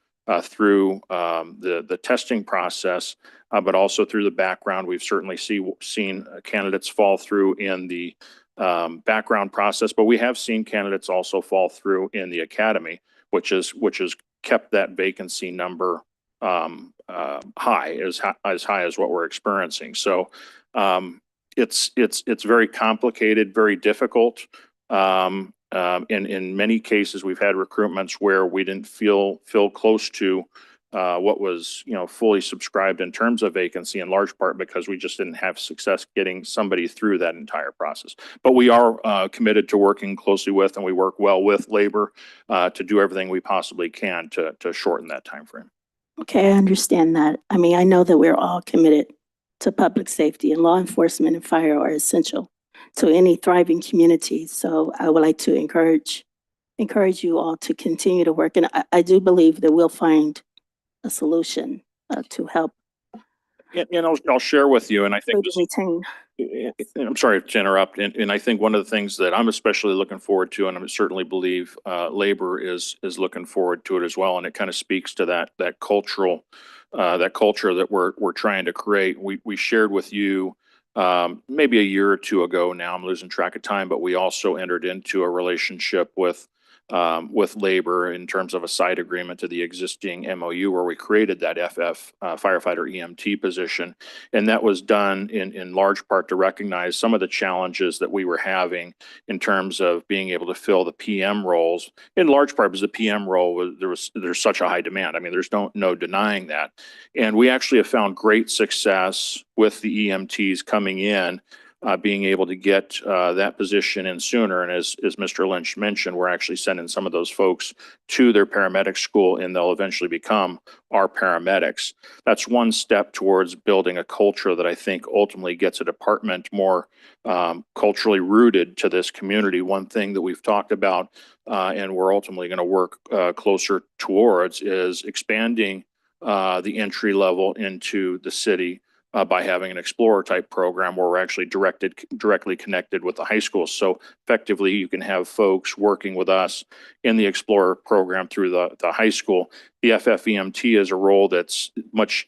through the testing process, but also through the background. We've certainly seen candidates fall through in the background process, but we have seen candidates also fall through in the academy, which has kept that vacancy number high as what we're experiencing. So it's very complicated, very difficult. In many cases, we've had recruitments where we didn't feel close to what was, fully subscribed in terms of vacancy, in large part because we just didn't have success getting somebody through that entire process. But we are committed to working closely with, and we work well with labor to do everything we possibly can to shorten that timeframe. Okay, I understand that. I mean, I know that we're all committed to public safety, and law enforcement and fire are essential to any thriving community. So I would like to encourage you all to continue to work. And I do believe that we'll find a solution to help And I'll share with you, and I think this, retain. I'm sorry to interrupt, and I think one of the things that I'm especially looking forward to, and I certainly believe labor is looking forward to it as well, and it kind of speaks to that culture that we're trying to create. We shared with you maybe a year or two ago now, I'm losing track of time, but we also entered into a relationship with labor in terms of a side agreement to the existing MOU where we created that FF firefighter EMT position. And that was done in large part to recognize some of the challenges that we were having in terms of being able to fill the PM roles, in large part because the PM role there's such a high demand. I mean, there's no denying that. And we actually have found great success with the EMTs coming in, being able to get that position in sooner. And as Mr. Lynch mentioned, we're actually sending some of those folks to their paramedic school, and they'll eventually become our paramedics. That's one step towards building a culture that I think ultimately gets a department more culturally rooted to this community. One thing that we've talked about and we're ultimately going to work closer towards is expanding the entry level into the city by having an Explorer type program where we're actually directly connected with the high school. So effectively, you can have folks working with us in the Explorer program through the high school. The FFEMT is a role that's much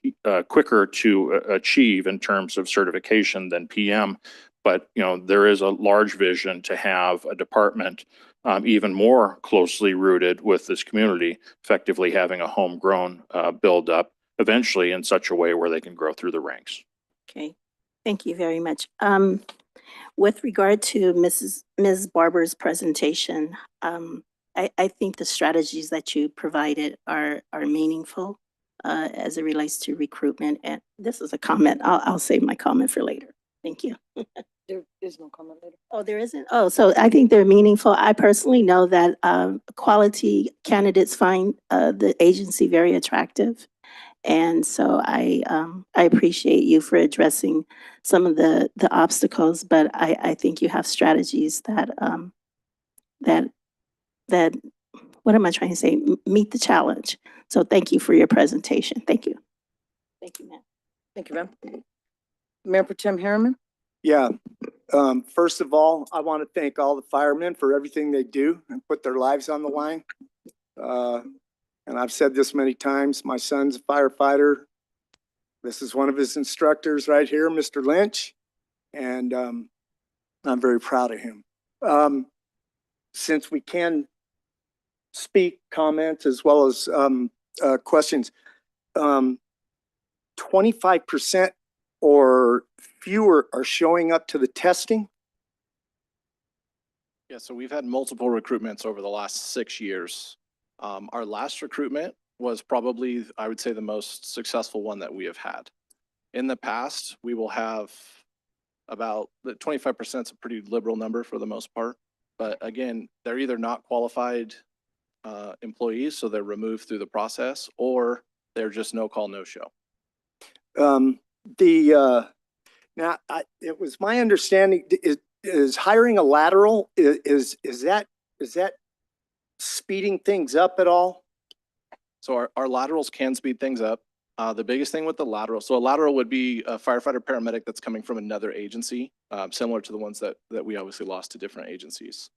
quicker to achieve in terms of certification than PM. But there is a large vision to have a department even more closely rooted with this community, effectively having a homegrown build-up eventually in such a way where they can grow through the ranks. Okay, thank you very much. With regard to Ms. Barber's presentation, I think the strategies that you provided are meaningful as it relates to recruitment. And this is a comment. I'll save my comment for later. Thank you. There is no comment later. Oh, there isn't? Oh, so I think they're meaningful. I personally know that quality candidates find the agency very attractive. And so I appreciate you for addressing some of the obstacles, but I think you have strategies that what am I trying to say? Meet the challenge. So thank you for your presentation. Thank you. Thank you, ma'am. Thank you, ma'am. Mayor Pro Tem Harriman? Yeah. First of all, I want to thank all the firemen for everything they do and put their lives on the line. And I've said this many times, my son's a firefighter. This is one of his instructors right here, Mr. Lynch. And I'm very proud of him. Since we can speak, comments, as well as questions, 25% or fewer are showing up to the testing? Yeah, so we've had multiple recruitments over the last 6 years. Our last recruitment was probably, I would say, the most successful one that we have had. In the past, we will have about 25% is a pretty liberal number for the most part. But again, they're either not qualified employees, so they're removed through the process, or they're just no call, no show. Now, it was my understanding, is hiring a lateral, is that speeding things up at all? So our laterals can speed things up. The biggest thing with the lateral, so a lateral would be a firefighter paramedic that's coming from another agency, similar to the ones that we obviously lost to different agencies.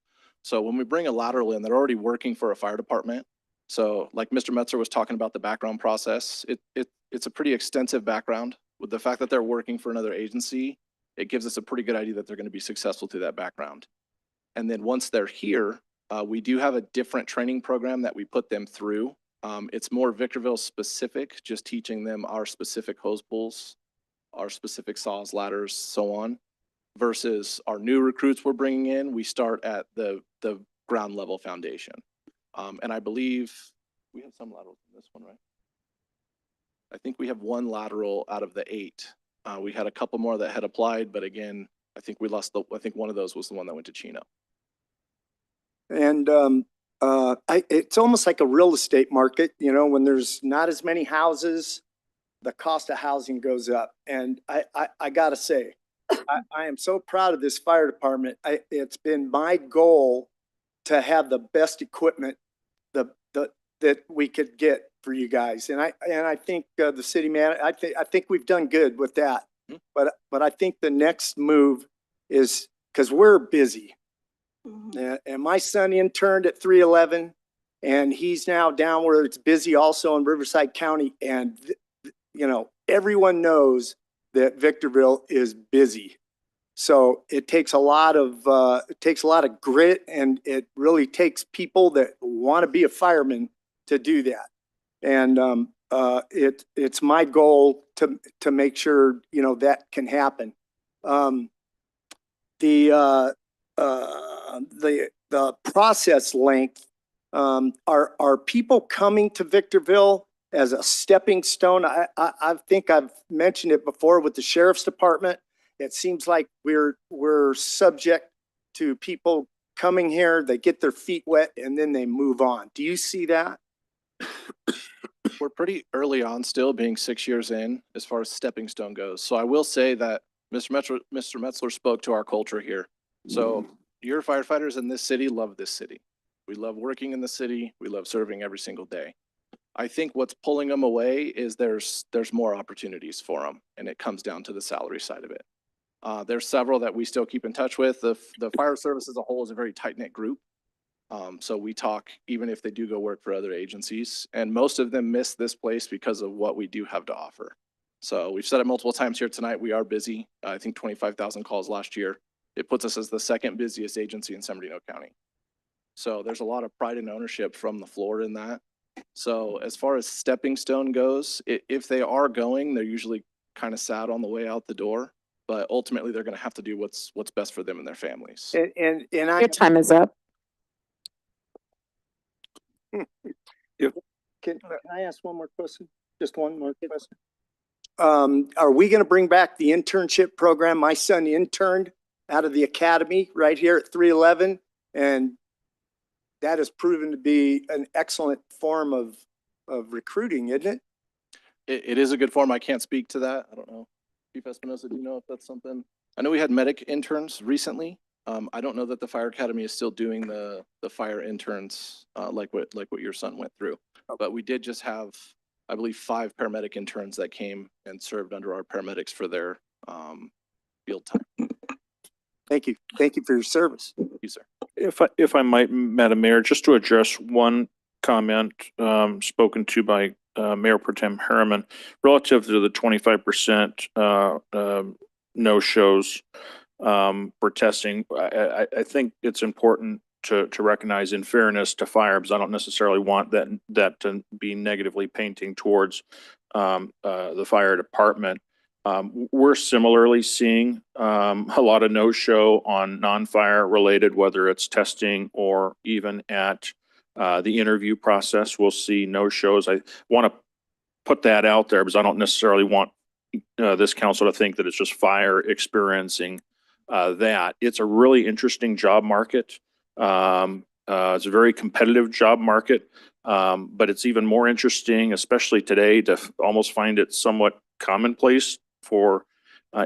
So when we bring a lateral in, they're already working for a fire department. So like Mr. Metzler was talking about the background process, it's a pretty extensive background. With the fact that they're working for another agency, it gives us a pretty good idea that they're going to be successful through that background. And then once they're here, we do have a different training program that we put them through. It's more Victorville specific, just teaching them our specific hose pulls, our specific saws, ladders, so on, versus our new recruits we're bringing in. We start at the ground level foundation. And I believe we have some laterals in this one, right? I think we have one lateral out of the 8. We had a couple more that had applied, but again, I think we lost I think one of those was the one that went to Chino. And it's almost like a real estate market, you know, when there's not as many houses, the cost of housing goes up. And I gotta say, I am so proud of this fire department. It's been my goal to have the best equipment that we could get for you guys. And I think the city man, I think we've done good with that. But I think the next move is, because we're busy. And my son interned at 311, and he's now down where it's busy also in Riverside County. And, you know, everyone knows that Victorville is busy. So it takes a lot of grit, and it really takes people that want to be a fireman to do that. And it's my goal to make sure, you know, that can happen. The process length, are people coming to Victorville as a stepping stone? I think I've mentioned it before with the sheriff's department. It seems like we're subject to people coming here, they get their feet wet, and then they move on. Do you see that? We're pretty early on still, being 6 years in as far as stepping stone goes. So I will say that Mr. Metzler spoke to our culture here. So your firefighters in this city love this city. We love working in the city. We love serving every single day. I think what's pulling them away is there's more opportunities for them, and it comes down to the salary side of it. There's several that we still keep in touch with. The fire service as a whole is a very tight-knit group. So we talk even if they do go work for other agencies, and most of them miss this place because of what we do have to offer. So we've said it multiple times here tonight. We are busy. I think 25,000 calls last year. It puts us as the second busiest agency in San Bernardino County. So there's a lot of pride and ownership from the floor in that. So as far as stepping stone goes, if they are going, they're usually kind of sad on the way out the door, but ultimately they're going to have to do what's best for them and their families. And Your time is up. Can I ask one more question? Just one more question. Are we going to bring back the internship program? My son interned out of the academy right here at 311, and that has proven to be an excellent form of recruiting, isn't it? It is a good form. I can't speak to that. I don't know. Chief Espinosa, do you know if that's something? I know we had medic interns recently. I don't know that the fire academy is still doing the fire interns like what your son went through. But we did just have, I believe, 5 paramedic interns that came and served under our paramedics for their field time. Thank you. Thank you for your service. Thank you, sir. If I might, Madam Mayor, just to address one comment spoken to by Mayor Pro Tem Harriman relative to the 25% no-shows for testing. I think it's important to recognize, in fairness to fire, because I don't necessarily want that to be negatively painting towards the fire department. We're similarly seeing a lot of no-show on non-fire related, whether it's testing or even at the interview process. We'll see no-shows. I want to put that out there because I don't necessarily want this council to think that it's just fire experiencing that. It's a really interesting job market. It's a very competitive job market, but it's even more interesting, especially today, to almost find it somewhat commonplace for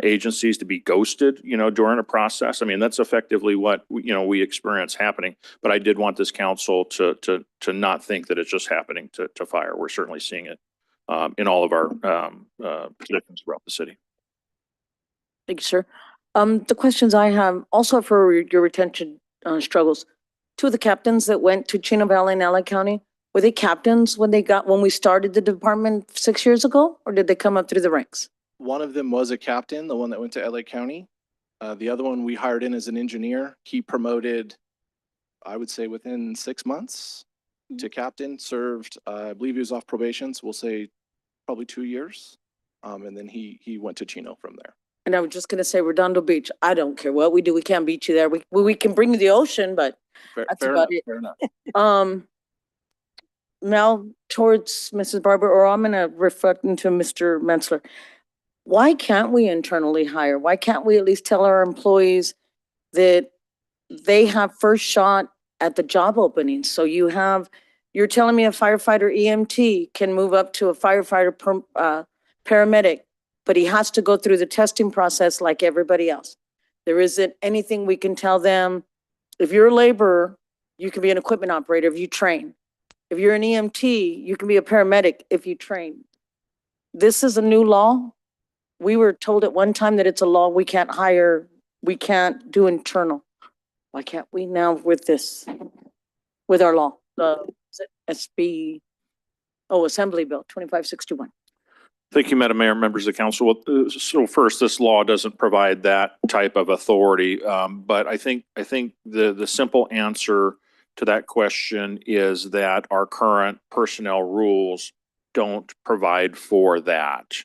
agencies to be ghosted, during a process. I mean, that's effectively what, we experience happening. But I did want this council to not think that it's just happening to fire. We're certainly seeing it in all of our positions throughout the city. Thank you, sir. The questions I have also for your retention struggles. Two of the captains that went to Chino Valley and LA County, were they captains when we started the department 6 years ago, or did they come up through the ranks? One of them was a captain, the one that went to LA County. The other one we hired in as an engineer. He promoted, I would say within 6 months to captain, served, I believe he was off probation, so we'll say probably 2 years. And then he went to Chino from there. And I was just gonna say Redondo Beach. I don't care what we do. We can't beat you there. We can bring you the ocean, but that's Fair about enough, it. fair enough. Mel, towards Mrs. Barber, or I'm gonna reflect into Mr. Metzler. Why can't we internally hire? Why can't we at least tell our employees that they have first shot at the job openings? So you're telling me a firefighter EMT can move up to a firefighter paramedic, but he has to go through the testing process like everybody else. There isn't anything we can tell them. If you're a laborer, you can be an equipment operator if you train. If you're an EMT, you can be a paramedic if you train. This is a new law. We were told at one time that it's a law we can't hire, we can't do internal. Why can't we now with this, with our law, the Assembly Bill 2561? Thank you, Madam Mayor, members of the council. Well, so first, this law doesn't provide that type of authority, but I think the simple answer to that question is that our current personnel rules don't provide for that.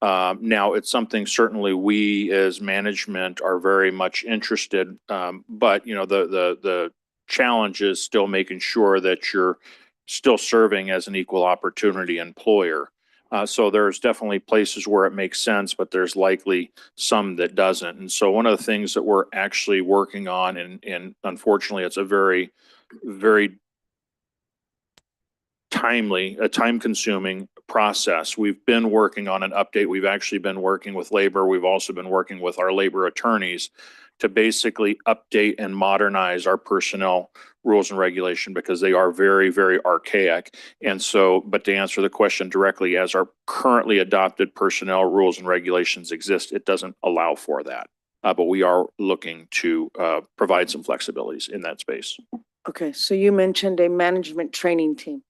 Now, it's something certainly we as management are very much interested, but the challenge is still making sure that you're still serving as an equal opportunity employer. So there's definitely places where it makes sense, but there's likely some that doesn't. And so one of the things that we're actually working on, and unfortunately, it's a very, very time-consuming process. We've been working on an update. We've actually been working with labor. We've also been working with our labor attorneys to basically update and modernize our personnel rules and regulation because they are very, very archaic. And so, but to answer the question directly, as our currently adopted personnel rules and regulations exist, it doesn't allow for that. But we are looking to provide some flexibilities in that space. Okay, so you mentioned a management training team.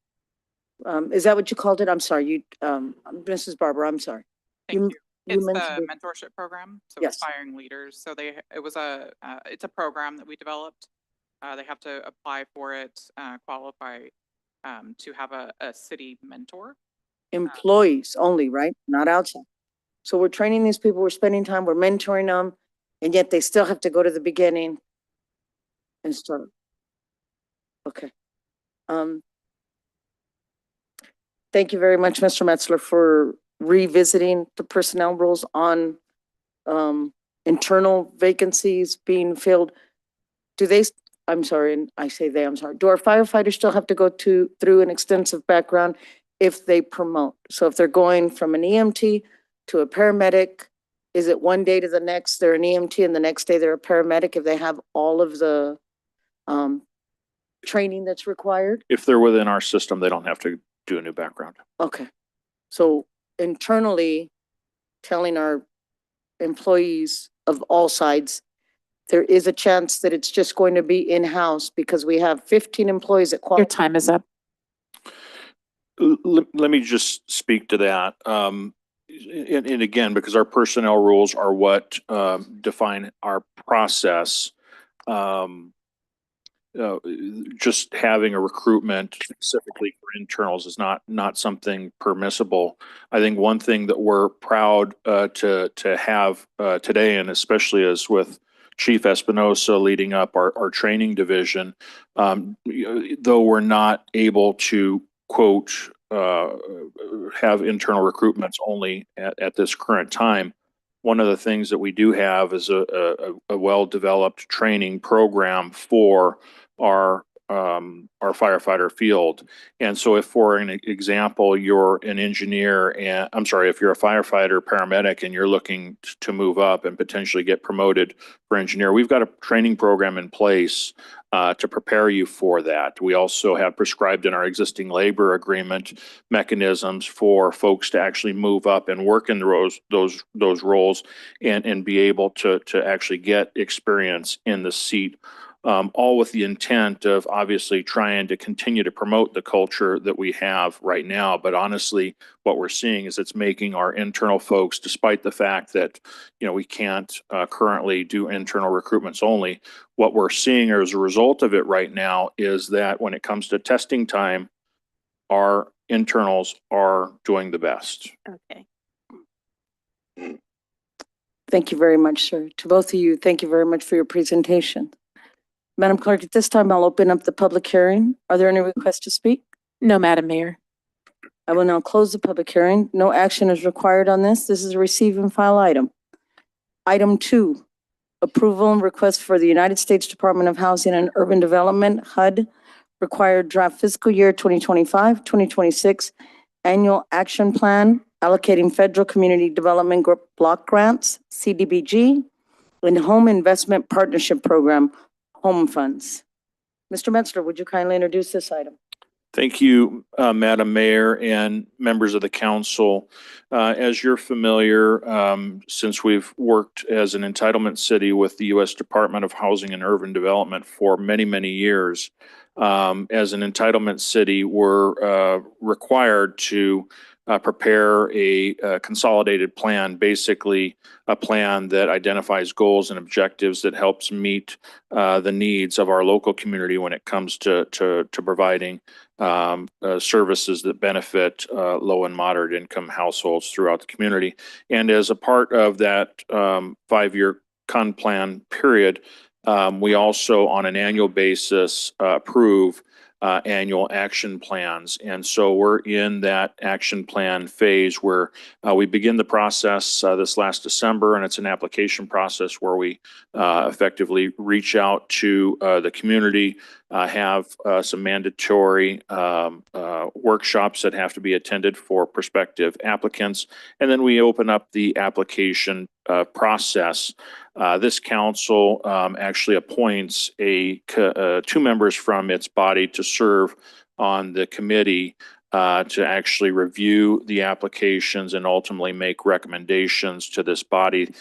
Is that what you called it? I'm sorry, Mrs. Barber, I'm sorry. Thank you. It's the mentioned it. mentorship program, so Yes. aspiring leaders. So it's a program that we developed. They have to apply for it, qualify to have a city mentor. Employees only, right? Not outside. So we're training these people, we're spending time, we're mentoring them, and yet they still have to go to the beginning and start. Okay. Thank you very much, Mr. Metzler, for revisiting the personnel rules on internal vacancies being filled. I'm sorry, and I say they, I'm sorry. Do our firefighters still have to go through an extensive background if they promote? So if they're going from an EMT to a paramedic, is it one day to the next, they're an EMT and the next day they're a paramedic if they have all of the training that's required? If they're within our system, they don't have to do a new background. Okay. So internally, telling our employees of all sides, there is a chance that it's just going to be in-house because we have 15 employees that Your qualify. time is up. Let me just speak to that. And again, because our personnel rules are what define our process, just having a recruitment specifically for internals is not something permissible. I think one thing that we're proud to have today, and especially as with Chief Espinosa leading up our training division, though we're not able to quote have internal recruitments only at this current time. One of the things that we do have is a well-developed training program for our our firefighter field. And so if, for an example, you're an engineer and, I'm sorry, if you're a firefighter, paramedic, and you're looking to move up and potentially get promoted for engineer, we've got a training program in place to prepare you for that. We also have prescribed in our existing labor agreement mechanisms for folks to actually move up and work in those roles and be able to actually get experience in the seat. All with the intent of obviously trying to continue to promote the culture that we have right now. But honestly, what we're seeing is it's making our internal folks, despite the fact that, we can't currently do internal recruitments only, what we're seeing as a result of it right now is that when it comes to testing time, our internals are doing the best. Okay. Thank you very much, sir. To both of you, thank you very much for your presentation. Madam Clerk, at this time, I'll open up the public hearing. Are there any requests to speak? No, Madam Mayor. I will now close the public hearing. No action is required on this. This is a receive and file item. Item 2, approval and request for the United States Department of Housing and Urban Development, HUD, required draft fiscal year 2025-2026 annual action plan allocating federal community development block grants, CDBG, and home investment partnership program, home funds. Mr. Metzler, would you kindly introduce this item? Thank you, Madam Mayor and members of the council. As you're familiar, since we've worked as an entitlement city with the U.S. Department of Housing and Urban Development for many, many years, as an entitlement city, we're required to prepare a consolidated plan, basically a plan that identifies goals and objectives that helps meet the needs of our local community when it comes to providing services that benefit low and moderate income households throughout the community. And as a part of that 5-year con plan period, we also on an annual basis approve annual action plans. And so we're in that action plan phase where we begin the process this last December, and it's an application process where we effectively reach out to the community, have some mandatory workshops that have to be attended for prospective applicants, and then we open up the application process. This council actually appoints 2 members from its body to serve on the committee to actually review the applications and ultimately make recommendations to this body.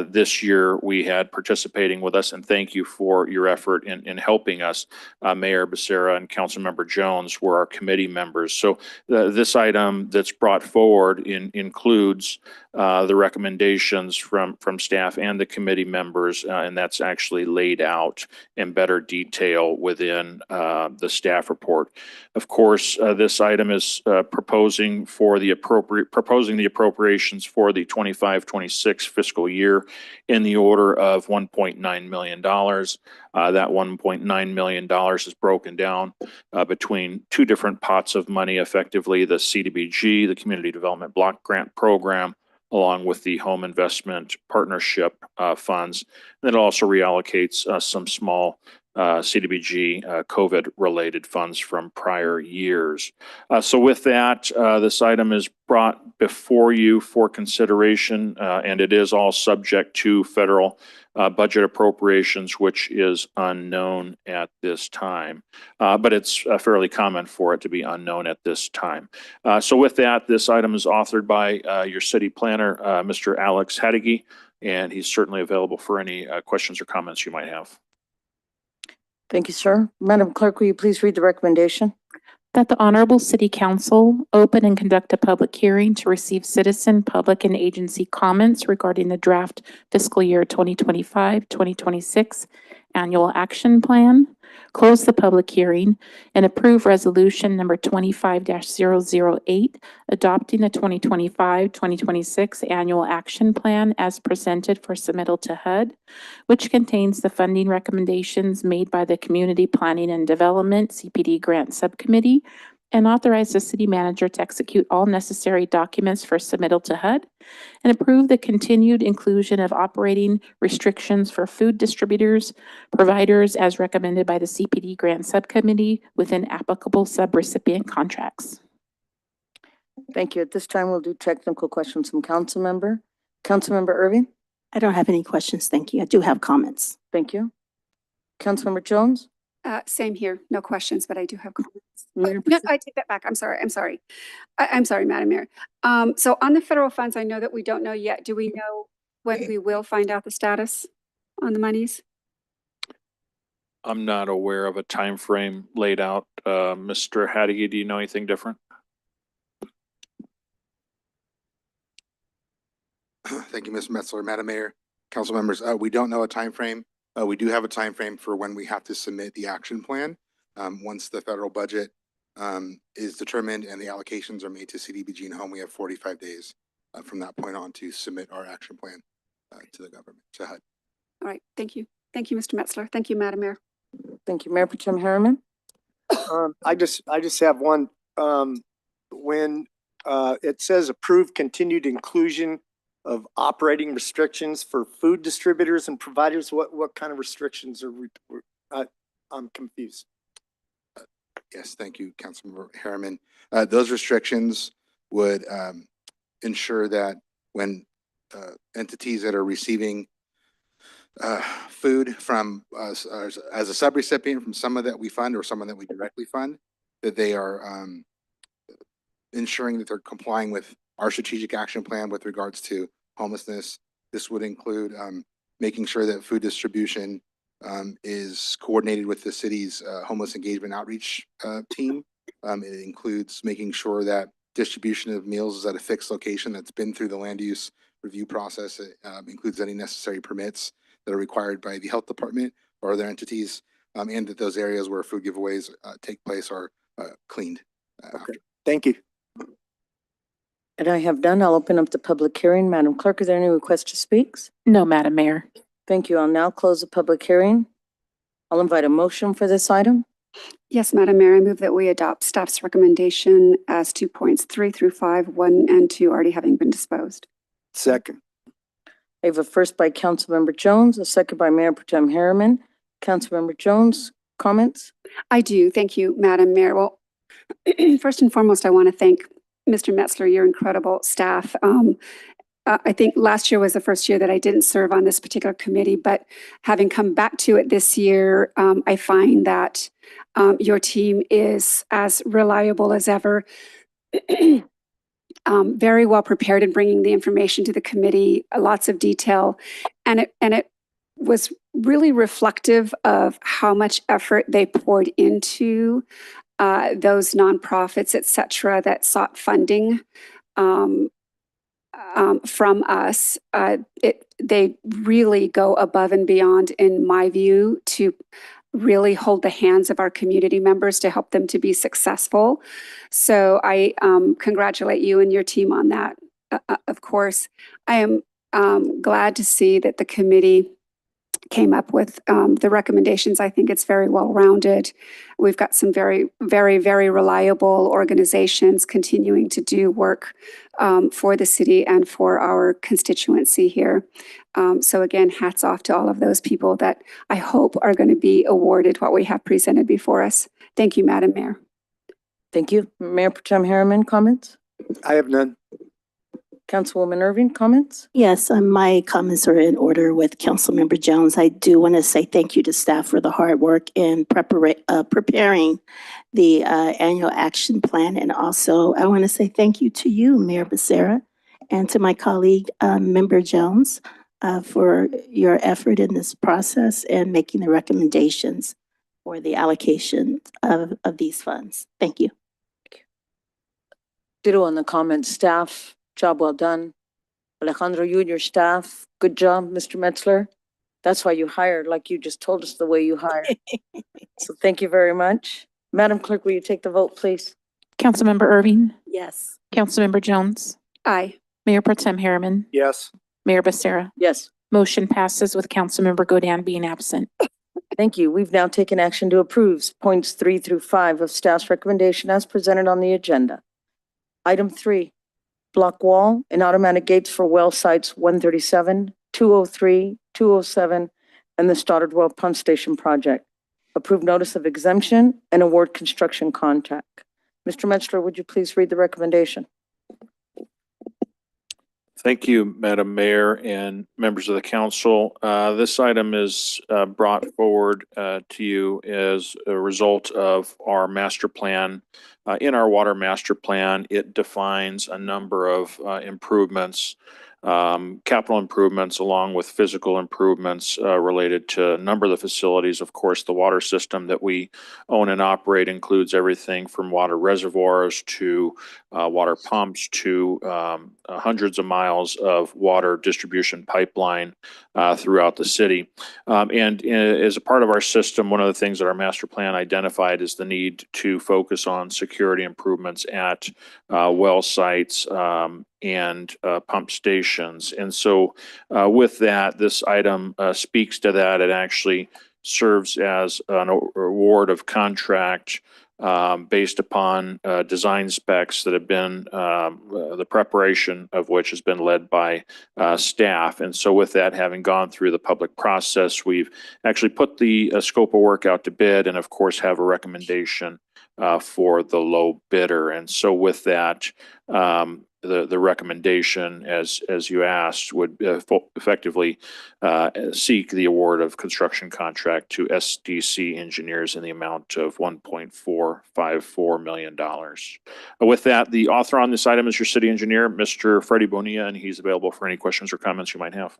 This year, we had participating with us, and thank you for your effort in helping us. Mayor Becerra and Councilmember Jones were our committee members. So this item that's brought forward includes the recommendations from staff and the committee members, and that's actually laid out in better detail within the staff report. Of course, this item is proposing the appropriations for the 25-26 fiscal year in the order of $1.9 million. That $1.9 million is broken down between 2 different pots of money, effectively the CDBG, the Community Development Block Grant Program, along with the Home Investment Partnership funds. And it also reallocates some small CDBG COVID-related funds from prior years. So with that, this item is brought before you for consideration, and it is all subject to federal budget appropriations, which is unknown at this time. But it's fairly common for it to be unknown at this time. So with that, this item is authored by your city planner, Mr. Alex Hadigi, and he's certainly available for any questions or comments you might have. Thank you, sir. Madam Clerk, will you please read the recommendation? That the Honorable City Council open and conduct a public hearing to receive citizen, public, and agency comments regarding the draft fiscal year 2025-2026 annual action plan, close the public hearing, and approve resolution number 25-008, adopting the 2025-2026 annual action plan as presented for submittal to HUD, which contains the funding recommendations made by the Community Planning and Development CPD Grant Subcommittee and authorize the city manager to execute all necessary documents for submittal to HUD, and approve the continued inclusion of operating restrictions for food distributors, providers as recommended by the CPD Grant Subcommittee within applicable subrecipient contracts. Thank you. At this time, we'll do technical questions from council member. Councilmember Irving? I don't have any questions, thank you. I do have comments. Thank you. Councilmember Jones? Same here. No questions, but I do have comments. Mayor No, Becerra? I take that back. I'm sorry. I'm sorry, Madam Mayor. So on the federal funds, I know that we don't know yet. Do we know when we will find out the status on the monies? I'm not aware of a time frame laid out. Mr. Hattie, do you know anything different? Thank you, Ms. Metzler. Madam Mayor, council members, we don't know a time frame. We do have a time frame for when we have to submit the action plan. Once the federal budget is determined and the allocations are made to CDBG and Home, we have 45 days from that point on to submit our action plan to the government, to HUD. All right. Thank you. Thank you, Mr. Metzler. Thank you, Madam Mayor. Thank you. Mayor Protem Harriman? I just have one, when, it says approve continued inclusion of operating restrictions for food distributors and providers, what kind of restrictions are we, I'm confused. Yes, thank you, Councilmember Harriman. Those restrictions would ensure that when entities that are receiving food from us as a subrecipient from someone that we fund or someone that we directly fund, that they are ensuring that they're complying with our strategic action plan with regards to homelessness. This would include making sure that food distribution is coordinated with the city's homeless engagement outreach team. It includes making sure that distribution of meals is at a fixed location that's been through the land use review process. It includes any necessary permits that are required by the health department or other entities, and that those areas where food giveaways take place are cleaned. After. Thank you. And I have done. I'll open up the public hearing. Madam Clerk, are there any requests to speak? No, Madam Mayor. Thank you. I'll now close the public hearing. I'll invite a motion for this item. Yes, Madam Mayor, I move that we adopt staff's recommendation as 2 points 3 through 5, 1 and 2 already having been disposed. Second. I have a first by Councilmember Jones, a second by Mayor Protem Harriman. Councilmember Jones, comments? I do. Thank you, Madam Mayor. Well, first and foremost, I want to thank Mr. Metzler, your incredible staff. I think last year was the first year that I didn't serve on this particular committee, but having come back to it this year, I find that your team is as reliable as ever. Very well prepared in bringing the information to the committee, lots of detail, and it was really reflective of how much effort they poured into those nonprofits, et cetera, that sought funding from us. They really go above and beyond, in my view, to really hold the hands of our community members to help them to be successful. So I congratulate you and your team on that. Of course, I am glad to see that the committee came up with the recommendations. I think it's very well-rounded. We've got some very, very, very reliable organizations continuing to do work for the city and for our constituency here. So again, hats off to all of those people that I hope are going to be awarded what we have presented before us. Thank you, Madam Mayor. Thank you. Mayor Protem Harriman, comments? I have none. Councilwoman Irving, comments? Yes, my comments are in order with Councilmember Jones. I do want to say thank you to staff for the hard work in preparing the annual action plan. And also, I want to say thank you to you, Mayor Becerra, and to my colleague, Member Jones, for your effort in this process and making the recommendations for the allocation of these funds. Thank you. Ditto on the comments. Staff, job well done. Alejandro, you and your staff, good job, Mr. Metzler. That's why you hired, like you just told us the way you hired. So thank you very much. Madam Clerk, will you take the vote, please? Councilmember Irving, Yes. Councilmember Jones, Aye. Mayor Protem Harriman, Yes. Mayor Becerra. Yes. Motion passes with Councilmember Godin being absent. Thank you. We've now taken action to approve points 3 through 5 of staff's recommendation as presented on the agenda. Item 3, block wall and automatic gates for well sites 137, 203, 207, and the Stoddard Well Pump Station project. Approve notice of exemption and award construction contract. Mr. Metzler, would you please read the recommendation? Thank you, Madam Mayor and members of the council. This item is brought forward to you as a result of our master plan. In our water master plan, it defines a number of improvements, capital improvements, along with physical improvements related to a number of the facilities. Of course, the water system that we own and operate includes everything from water reservoirs to water pumps to hundreds of miles of water distribution pipeline throughout the city. And as a part of our system, one of the things that our master plan identified is the need to focus on security improvements at well sites and pump stations. And so with that, this item speaks to that. It actually serves as an award of contract based upon design specs that have been, the preparation of which has been led by staff. And so with that having gone through the public process, we've actually put the scope of work out to bid and of course have a recommendation for the low bidder. And so with that, the recommendation, as you asked, would effectively seek the award of construction contract to SDC Engineers in the amount of $1.454 million. With that, the author on this item is your city engineer, Mr. Freddie Bonilla, and he's available for any questions or comments you might have.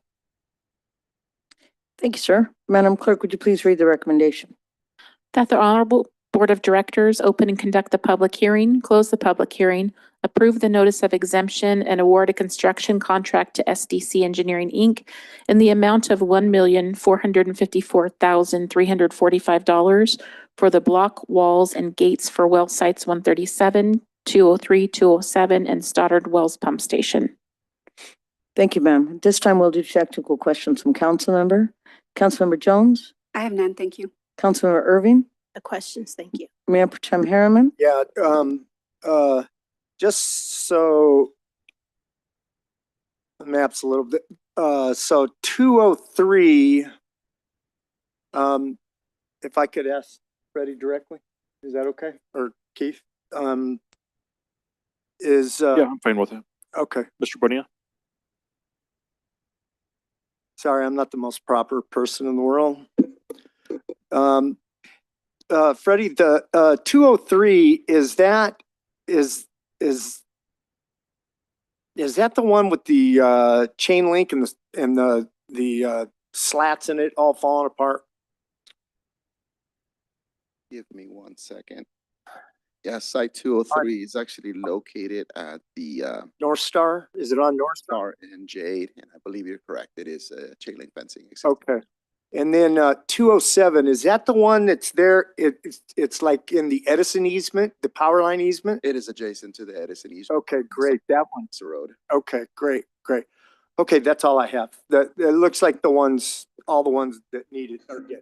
Thank you, sir. Madam Clerk, would you please read the recommendation? That the Honorable Board of Directors open and conduct the public hearing, close the public hearing, approve the notice of exemption, and award a construction contract to SDC Engineering, Inc. in the amount of $1,454,345 for the block walls and gates for well sites 137, 203, 207, and Stoddard Wells Pump Station. Thank you, ma'am. At this time, we'll do technical questions from Councilmember Jones, I have none, thank you. Councilmember Irving, The questions, thank you. Mayor Pro Tem Harriman. Yeah, just so the map's a little bit, so 203, if I could ask Freddie directly, is that okay? Or Keith? Yeah, I'm fine with it. Okay, Mr. Bonilla? sorry, I'm not the most proper person in the world. Freddie, the 203, is that the one with the chain link and the slats in it all falling apart? Give me 1 second. Yeah, Site 203 is actually located at the North Star? Is it on North Star? Star and Jade, and I believe you're correct. It is chain link fencing. Exactly. Okay. And then 207, is that the one that's there? It's like in the Edison easement, the power line easement? It is adjacent to the Edison easement. Okay, great. That one. It's a road. Okay, great. Okay, that's all I have. It looks like all the ones that need it are good.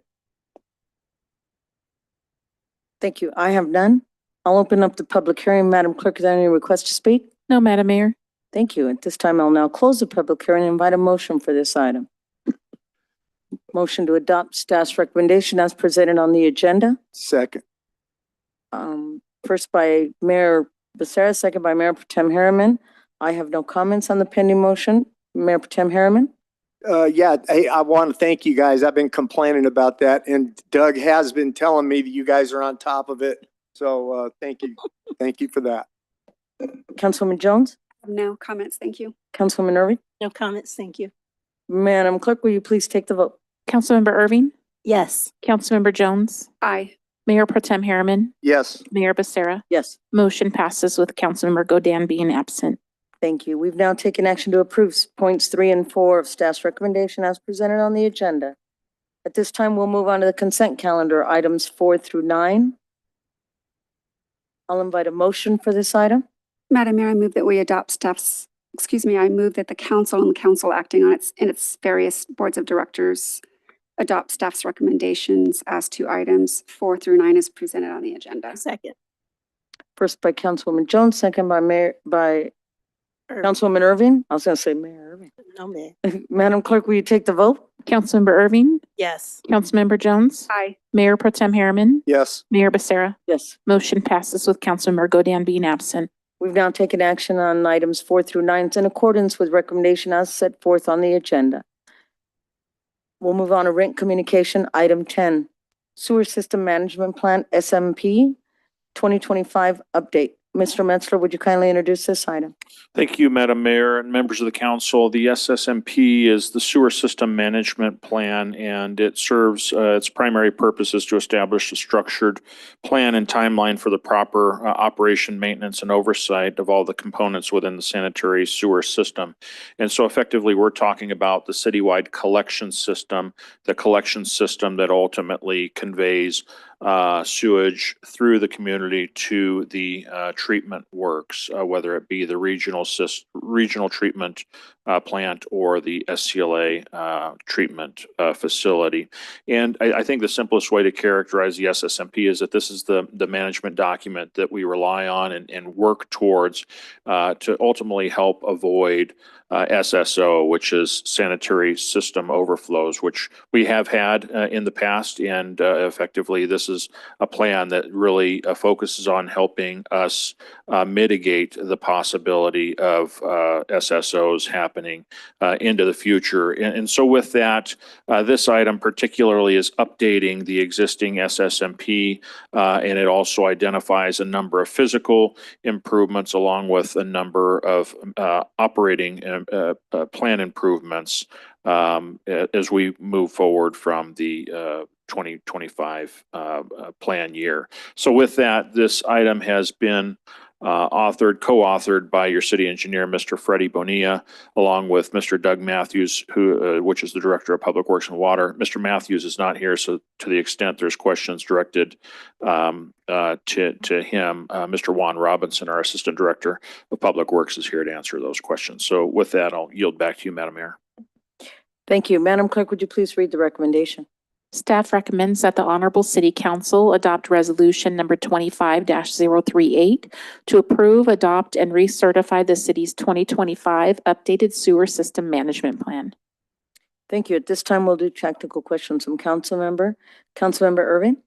Thank you. I have none. I'll open up the public hearing. Madam Clerk, is there any request to speak? No, Madam Mayor. Thank you. At this time, I'll now close the public hearing and invite a motion for this item. Motion to adopt staff's recommendation as presented on the agenda. Second. First by Mayor Becerra, second by Mayor Pro Tem Harriman. I have no comments on the pending motion. Mayor Pro Tem Harriman? Yeah, I want to thank you guys. I've been complaining about that, and Doug has been telling me that you guys are on top of it. So thank you. Thank you for that. Councilwoman Jones? No comments, thank you. Councilwoman Irving? No comments, thank you. Madam Clerk, will you please take the vote? Councilmember Irving, Yes. Councilmember Jones, Aye. Mayor Pro Tem Harriman, Yes. Mayor Becerra. Yes. Motion passes with Councilmember Godin being absent. Thank you. We've now taken action to approve points 3 and 4 of staff's recommendation as presented on the agenda. At this time, we'll move on to the consent calendar, items 4 through 9. I'll invite a motion for this item. Madam Mayor, I move that we adopt I move that the council and the council acting on in its various boards of directors adopt staff's recommendations as to items 4 through 9 is presented on the agenda. Second. First by Councilwoman Jones, second by Councilwoman Irving. I was gonna say Mayor Irving. No, man. Madam Clerk, will you take the vote? Councilmember Irving, Yes. Councilmember Jones, Aye. Mayor Pro Tem Harriman, Yes. Mayor Becerra. Yes. Motion passes with Councilmember Godin being absent. We've now taken action on items 4 through 9 in accordance with recommendation as set forth on the agenda. We'll move on to rent communication, item 10, Sewer System Management Plan, SMP 2025 update. Mr. Metzler, would you kindly introduce this item? Thank you, Madam Mayor and members of the council. The SSMP is the Sewer System Management Plan, and it serves, its primary purpose is to establish a structured plan and timeline for the proper operation, maintenance, and oversight of all the components within the sanitary sewer system. And so effectively, we're talking about the citywide collection system, the collection system that ultimately conveys sewage through the community to the treatment works, whether it be the regional treatment plant or the SCLA treatment facility. And I think the simplest way to characterize the SSMP is that this is the management document that we rely on and work towards to ultimately help avoid SSO, which is sanitary system overflows, which we have had in the past. And effectively, this is a plan that really focuses on helping us mitigate the possibility of SSOs happening into the future. And so with that, this item particularly is updating the existing SSMP, and it also identifies a number of physical improvements along with a number of operating plan improvements as we move forward from the 2025 plan year. So with that, this item has been co-authored by your city engineer, Mr. Freddie Bonilla, along with Mr. Doug Matthews, which is the Director of Public Works and Water. Mr. Matthews is not here, so to the extent there's questions directed to him, Mr. Juan Robinson, our Assistant Director of Public Works, is here to answer those questions. So with that, I'll yield back to you, Madam Mayor. Thank you. Madam Clerk, would you please read the recommendation? Staff recommends that the Honorable City Council adopt Resolution number 25-038 to approve, adopt, and recertify the city's 2025 updated sewer system management plan. Thank you. At this time, we'll do technical questions from Councilmember Irving.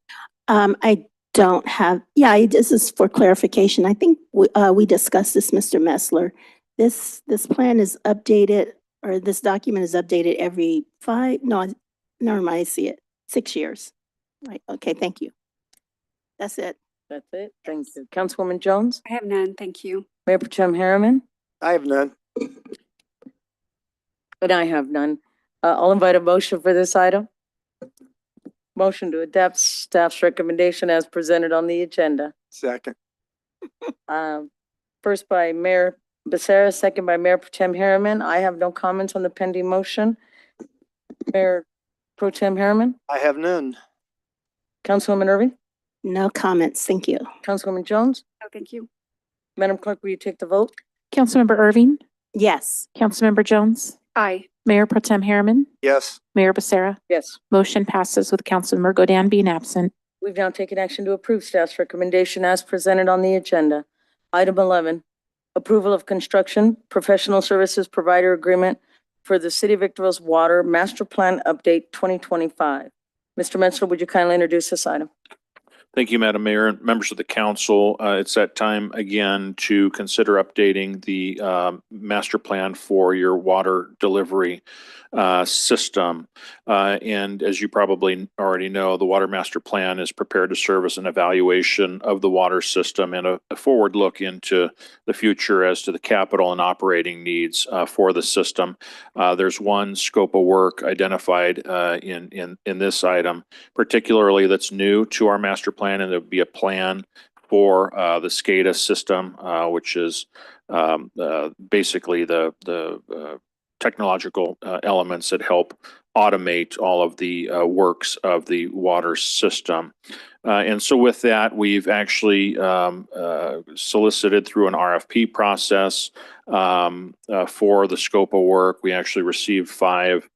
I don't have, this is for clarification. I think we discussed this, Mr. Metzler. This plan is updated, or this document is updated every never mind, I see it. 6 years. Right, okay, thank you. That's it. That's it. Thank you. Councilwoman Jones? I have none, thank you. Mayor Pro Tem Harriman? I have none. And I have none. I'll invite a motion for this item. Motion to adopt staff's recommendation as presented on the agenda. Second. First by Mayor Becerra, second by Mayor Pro Tem Harriman. I have no comments on the pending motion. Mayor Pro Tem Harriman? I have none. Councilwoman Irving? No comments, thank you. Councilwoman Jones? No, thank you. Madam Clerk, will you take the vote? Councilmember Irving, Yes. Councilmember Jones, Aye. Mayor Pro Tem Harriman, Yes. Mayor Becerra. Yes. Motion passes with Councilmember Godin being absent. We've now taken action to approve staff's recommendation as presented on the agenda. Item 11, approval of construction professional services provider agreement for the City of Victorville's Water Master Plan Update 2025. Mr. Metzler, would you kindly introduce this item? Thank you, Madam Mayor and members of the council. It's that time again to consider updating the master plan for your water delivery system. And as you probably already know, the Water Master Plan is prepared to serve as an evaluation of the water system and a forward look into the future as to the capital and operating needs for the system. There's one scope of work identified in this item, particularly that's new to our master plan, and there'll be a plan for the SCADA system, which is basically the technological elements that help automate all of the works of the water system. And so with that, we've actually solicited through an RFP process for the scope of work. We actually received 5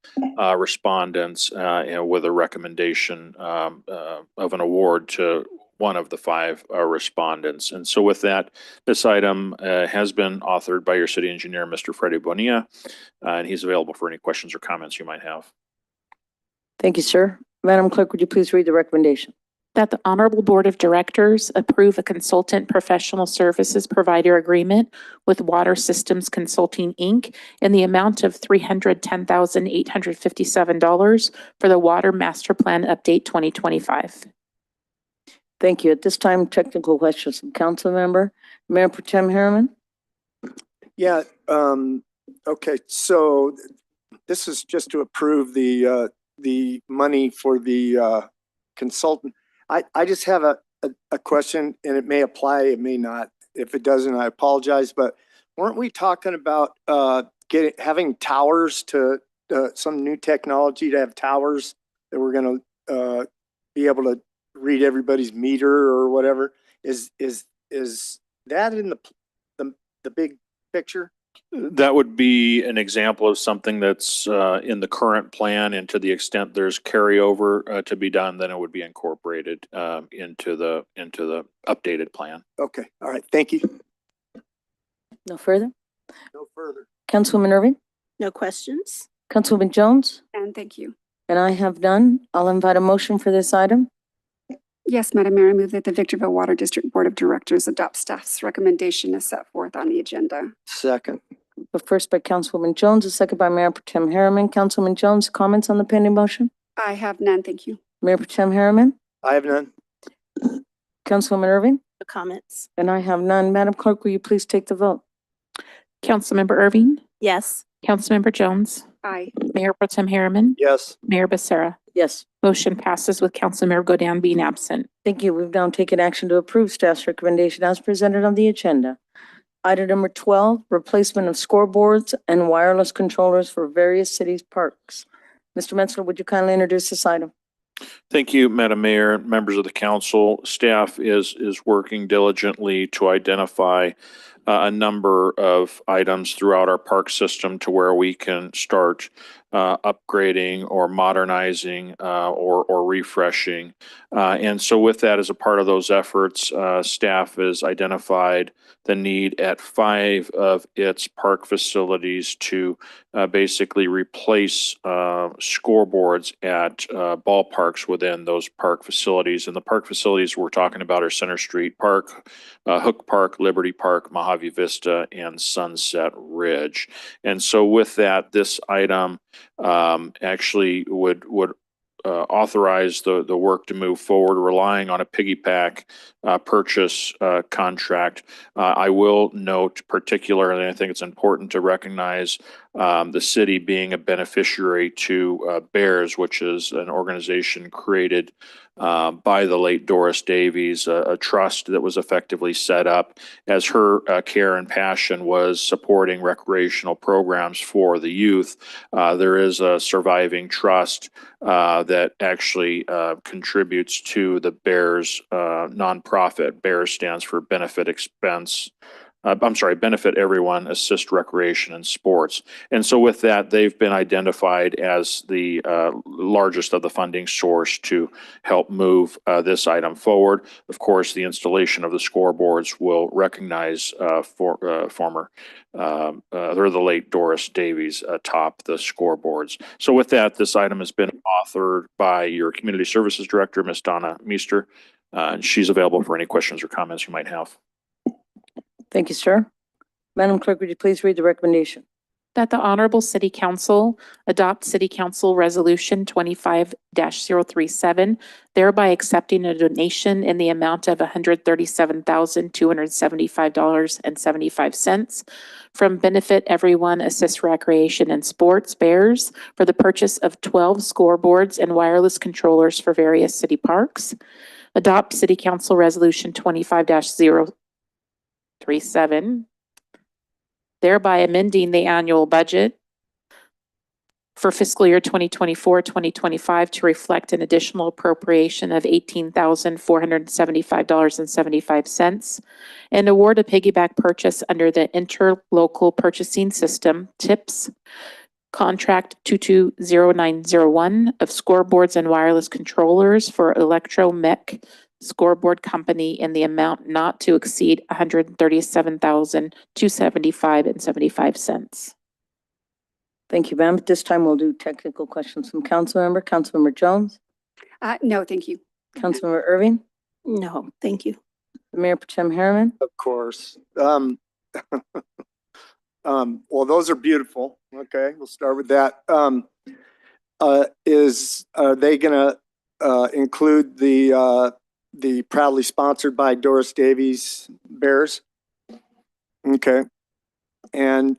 respondents with a recommendation of an award to one of the 5 respondents. And so with that, this item has been authored by your city engineer, Mr. Freddie Bonilla, and he's available for any questions or comments you might have. Thank you, sir. Madam Clerk, would you please read the recommendation? That the Honorable Board of Directors approve a consultant professional services provider agreement with Water Systems Consulting, Inc. in the amount of $310,857 for the Water Master Plan Update 2025. Thank you. At this time, technical questions from council member. Mayor Pro Tem Harriman? Yeah, okay, so this is just to approve the money for the consultant. I just have a question, and it may apply, it may not. If it doesn't, I apologize, but weren't we talking about having towers to some new technology to have towers that we're gonna be able to read everybody's meter or whatever? Is that in the big picture? That would be an example of something that's in the current plan, and to the extent there's carryover to be done, then it would be incorporated into the updated plan. Okay, all right, thank you. No further? No further. Councilwoman Irving? No questions? Councilwoman Jones? And thank you. And I have none. I'll invite a motion for this item. Yes, Madam Mayor, I move that the Victorville Water District Board of Directors adopt staff's recommendation as set forth on the agenda. Second. But first by Councilwoman Jones, a second by Mayor Pro Tem Harriman. Councilwoman Jones, comments on the pending motion? I have none, thank you. Mayor Pro Tem Harriman? I have none. Councilwoman Irving? No comments? And I have none. Madam Clerk, will you please take the vote? Councilmember Irving, Yes. Councilmember Jones, Aye. Mayor Pro Tem Harriman, Yes. Mayor Becerra. Yes. Motion passes with Councilmember Godan being absent. Thank you. We've now taken action to approve staff's recommendation as presented on the agenda. Item number 12, replacement of scoreboards and wireless controllers for various cities' parks. Mr. Metzler, would you kindly introduce this item? Thank you, Madam Mayor, members of the council. Staff is working diligently to identify a number of items throughout our park system to where we can start upgrading or modernizing or refreshing. And so with that, as a part of those efforts, staff has identified the need at 5 of its park facilities to basically replace scoreboards at ballparks within those park facilities. And the park facilities we're talking about are Center Street Park, Hook Park, Liberty Park, Mojave Vista, and Sunset Ridge. And so with that, this item actually would authorize the work to move forward, relying on a piggyback purchase contract. I will note particularly, I think it's important to recognize the city being a beneficiary to BEARS, which is an organization created by the late Doris Davies, a trust that was effectively set up as her care and passion was supporting recreational programs for the youth. There is a surviving trust that actually contributes to the BEARS nonprofit. BEARS stands for Benefit Everyone, Assist Recreation and Sports. And so with that, they've been identified as the largest of the funding source to help move this item forward. Of course, the installation of the scoreboards will recognize the late Doris Davies atop the scoreboards. So with that, this item has been authored by your Community Services Director, Ms. Donna Meester, and she's available for any questions or comments you might have. Thank you, sir. Madam Clerk, would you please read the recommendation? That the Honorable City Council adopt City Council Resolution 25-037, thereby accepting a donation in the amount of $137,275.75 from Benefit Everyone Assist Recreation and Sports, BEARS, for the purchase of 12 scoreboards and wireless controllers for various city parks. Adopt City Council Resolution 25-037, thereby amending the annual budget for fiscal year 2024-2025 to reflect an additional appropriation of $18,475.75 and award a piggyback purchase under the Interlocal Purchasing System, TIPS, Contract 220901 of scoreboards and wireless controllers for Electromech Scoreboard Company in the amount not to exceed $137,275.75. Thank you, ma'am. At this time, we'll do technical questions from Councilmember. Councilmember Jones, No, thank you. Councilmember Irving, No, thank you. Mayor Protem Harriman. Of course. Well, those are beautiful. Okay, we'll start with that. Are they gonna, include the proudly sponsored by Doris Davies Bears? Okay. And,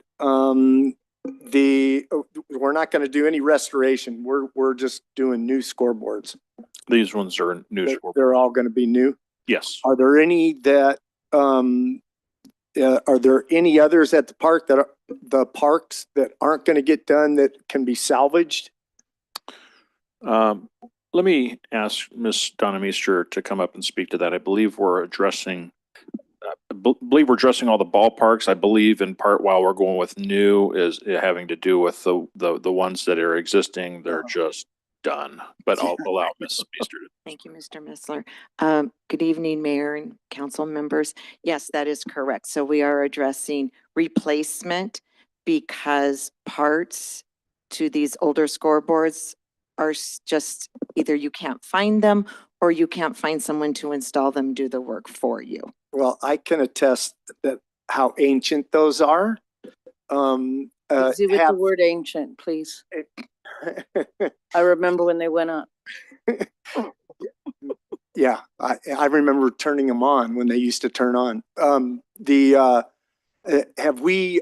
we're not gonna do any restoration. We're just doing new scoreboards. These ones are new. They're all gonna be new. Yes. Are there any that, are there any others at the park that are the parks that aren't going to get done that can be salvaged? Let me ask Ms. Donna Meester to come up and speak to that. I believe we're addressing all the ballparks. I believe in part while we're going with new is having to do with the ones that are existing. They're just done, but I'll allow Ms. Meester to. Thank you, Mr. Missler. Good evening, Mayor and council members. Yes, that is correct. So we are addressing replacement because parts to these older scoreboards are just either you can't find them or you can't find someone to install them, do the work for you. Well, I can attest that how ancient those are. Easy with the word ancient, please. I remember when they went up. Yeah, I remember turning them on when they used to turn on. Do we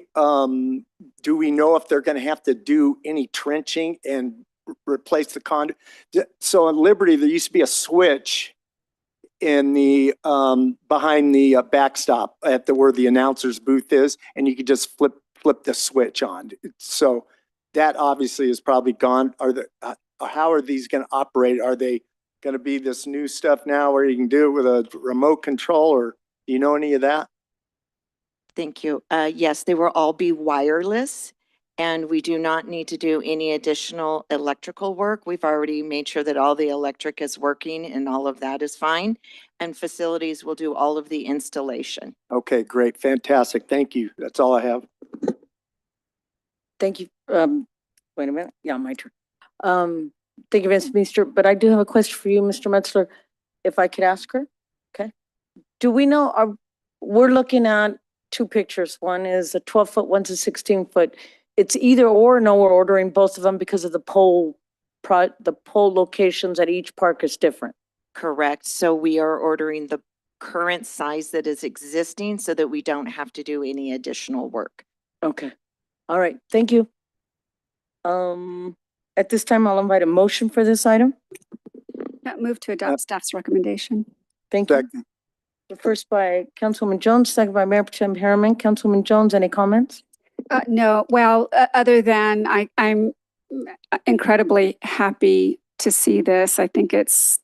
know if they're going to have to do any trenching and replace the conduit? So in Liberty, there used to be a switch in the behind the backstop at where the announcer's booth is, and you could just flip the switch on. So that obviously is probably gone. How are these going to operate? Are they going to be this new stuff now where you can do it with a remote control, or do you know any of that? Thank you. Yes, they will all be wireless and we do not need to do any additional electrical work. We've already made sure that all the electric is working and all of that is fine. And facilities will do all of the installation. Okay, great. Fantastic. Thank you. That's all I have. Thank you. Wait a minute. Yeah, my turn. Thank you, Ms. Meester, but I do have a question for you, Mr. Metzler, if I could ask her. Okay. Do we know, we're looking at two pictures. One is a 12-foot, one's a 16-foot. It's either or. No, we're ordering both of them because of the pole locations at each park is different. Correct. So we are ordering the current size that is existing so that we don't have to do any additional work. Okay. All right. Thank you. At this time, I'll invite a motion for this item. Move to adopt staff's recommendation. Thank you. First by Councilwoman Jones, second by Mayor Protem Harriman. Councilwoman Jones, any comments? No, well, other than I'm incredibly happy to see this. I think it's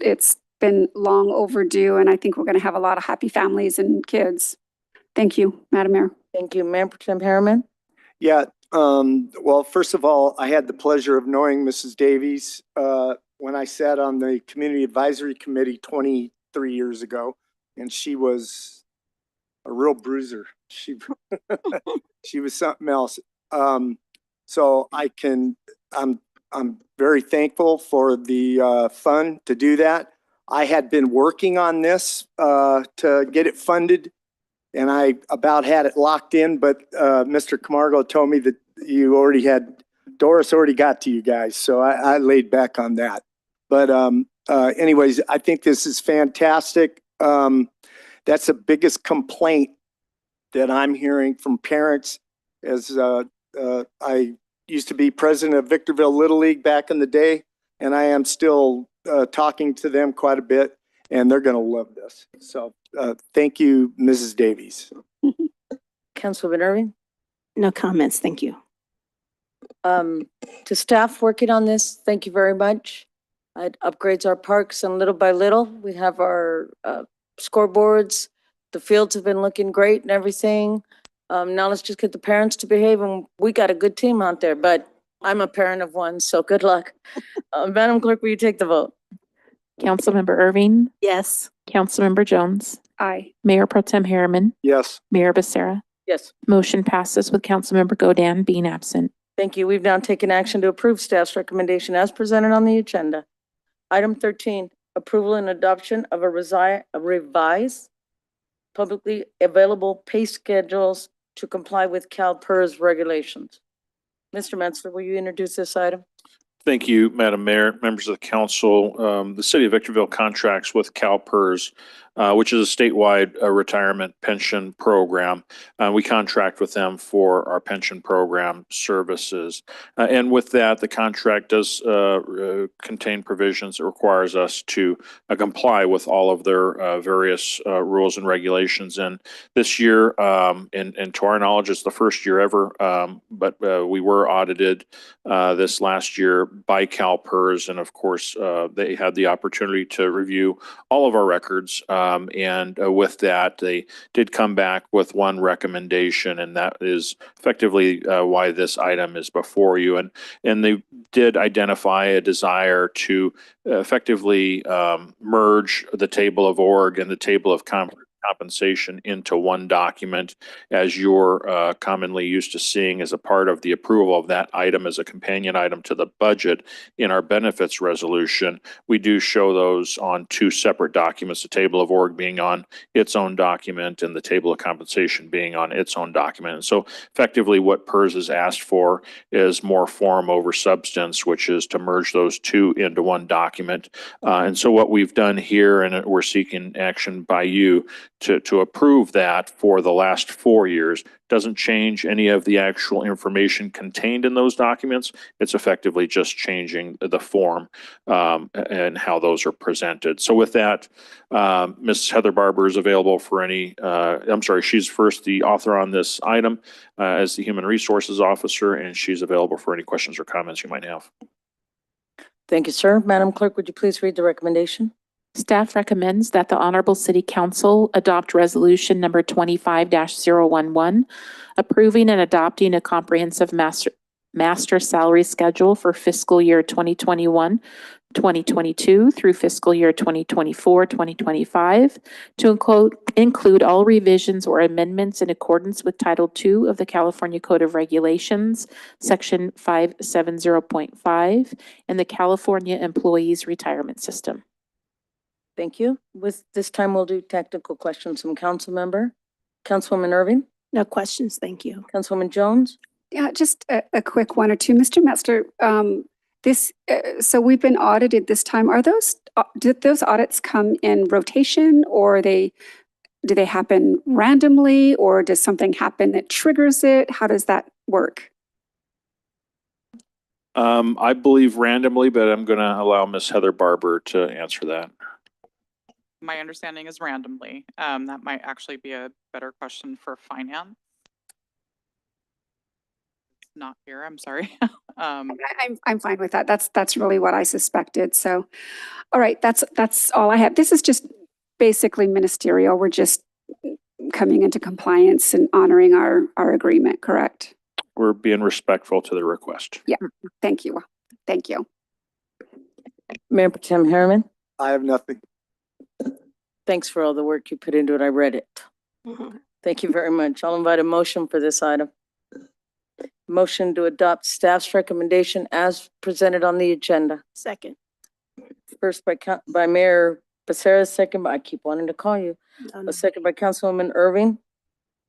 been long overdue, and I think we're going to have a lot of happy families and kids. Thank you, Madam Mayor. Thank you, Mayor Protem Harriman. Yeah. Well, first of all, I had the pleasure of knowing Mrs. Davies when I sat on the Community Advisory Committee 23 years ago, and she was a real bruiser. She was something else. So I'm very thankful for the fund to do that. I had been working on this to get it funded, and I about had it locked in, but Mr. Camargo told me that Doris already got to you guys, so I laid back on that. But anyways, I think this is fantastic. That's the biggest complaint that I'm hearing from parents, as I used to be president of Victorville Little League back in the day, and I am still talking to them quite a bit, and they're going to love this. So thank you, Mrs. Davies. Councilwoman Irving? No comments, thank you. To staff working on this, thank you very much. It upgrades our parks, and little by little, we have our scoreboards. The fields have been looking great and everything. Now let's just get the parents to behave, and we got a good team out there, but I'm a parent of one, so good luck. Madam Clerk, will you take the vote? Councilmember Irving, Yes. Councilmember Jones, Aye. Mayor Pro Tem Harriman, Yes. Mayor Becerra. Yes. Motion passes with Councilmember Godin being absent. Thank you. We've now taken action to approve staff's recommendation as presented on the agenda. Item 13, approval and adoption of a revised publicly available pay schedules to comply with CalPERS regulations. Mr. Metzler, will you introduce this item? Thank you, Madam Mayor, members of the council. The city of Victorville contracts with CalPERS, which is a statewide retirement pension program. We contract with them for our pension program services. And with that, the contract does contain provisions that requires us to comply with all of their various rules and regulations. And this year, and to our knowledge, it's the first year ever, but we were audited this last year by CalPERS. And of course, they had the opportunity to review all of our records. And with that, they did come back with one recommendation, and that is effectively why this item is before you. And they did identify a desire to effectively merge the table of org and the table of compensation into one document, as you're commonly used to seeing as a part of the approval of that item as a companion item to the budget in our benefits resolution. We do show those on two separate documents, the table of org being on its own document and the table of compensation being on its own document. And so effectively what PERS has asked for is more form over substance, which is to merge those two into one document. And so what we've done here, and we're seeking action by you to approve that for the last 4 years, doesn't change any of the actual information contained in those documents. It's effectively just changing the form and how those are presented. So with that, Ms. Heather Barber is available for any, she's first the author on this item as the Human Resources Officer, and she's available for any questions or comments you might have. Thank you, sir. Madam Clerk, would you please read the recommendation? Staff recommends that the Honorable City Council adopt Resolution number 25-011, approving and adopting a comprehensive master salary schedule for fiscal year 2021-2022 through fiscal year 2024-2025 to include all revisions or amendments in accordance with Title II of the California Code of Regulations, Section 570.5, and the California Employees Retirement System. Thank you. With this time, we'll do technical questions from council member. Councilwoman Irving? No questions, thank you. Councilwoman Jones? Yeah, just a quick one or two. Mr. Metzler, so we've been audited this time. Did those audits come in rotation, or do they happen randomly, or does something happen that triggers it? How does that work? I believe randomly, but I'm going to allow Ms. Heather Barber to answer that. My understanding is randomly. That might actually be a better question for finance. Not here, I'm sorry. I'm fine with that. That's really what I suspected. So, all right, that's all I have. This is just basically ministerial. We're just coming into compliance and honoring our agreement, correct? We're being respectful to the request. Yeah, thank you. Thank you. Mayor Pro Tem Harriman? I have nothing. Thanks for all the work you put into it. I read it. Thank you very much. I'll invite a motion for this item. Motion to adopt staff's recommendation as presented on the agenda. Second. First by Mayor Becerra, second by, I keep wanting to call you. No A second by Councilwoman Irving.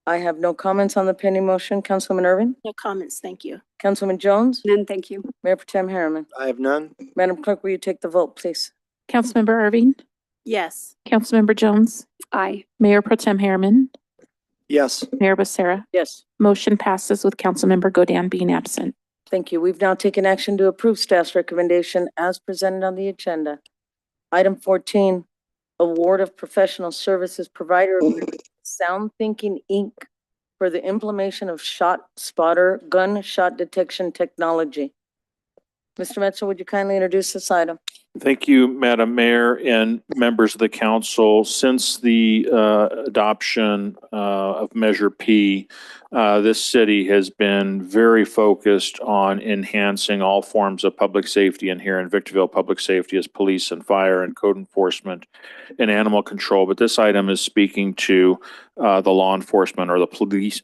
I have no comments on the pending motion. Councilwoman Irving? No comments, thank you. Councilwoman Jones? None, thank you. Mayor Pro Tem Harriman? I have none. Madam Clerk, will you take the vote, please? Councilmember Irving, Yes. Councilmember Jones, Aye. Mayor Pro Tem Harriman, Yes. Mayor Becerra. Yes. Motion passes with Councilmember Godin being absent. Thank you. We've now taken action to approve staff's recommendation as presented on the agenda. Item 14, award of professional services provider agreement, Sound Thinking Inc. for the implementation of ShotSpotter gunshot detection technology. Mr. Metzler, would you kindly introduce this item? Thank you, Madam Mayor and members of the council. Since the adoption of Measure P, this city has been very focused on enhancing all forms of public safety, and here in Victorville, public safety is police and fire and code enforcement and animal control. But this item is speaking to the law enforcement or the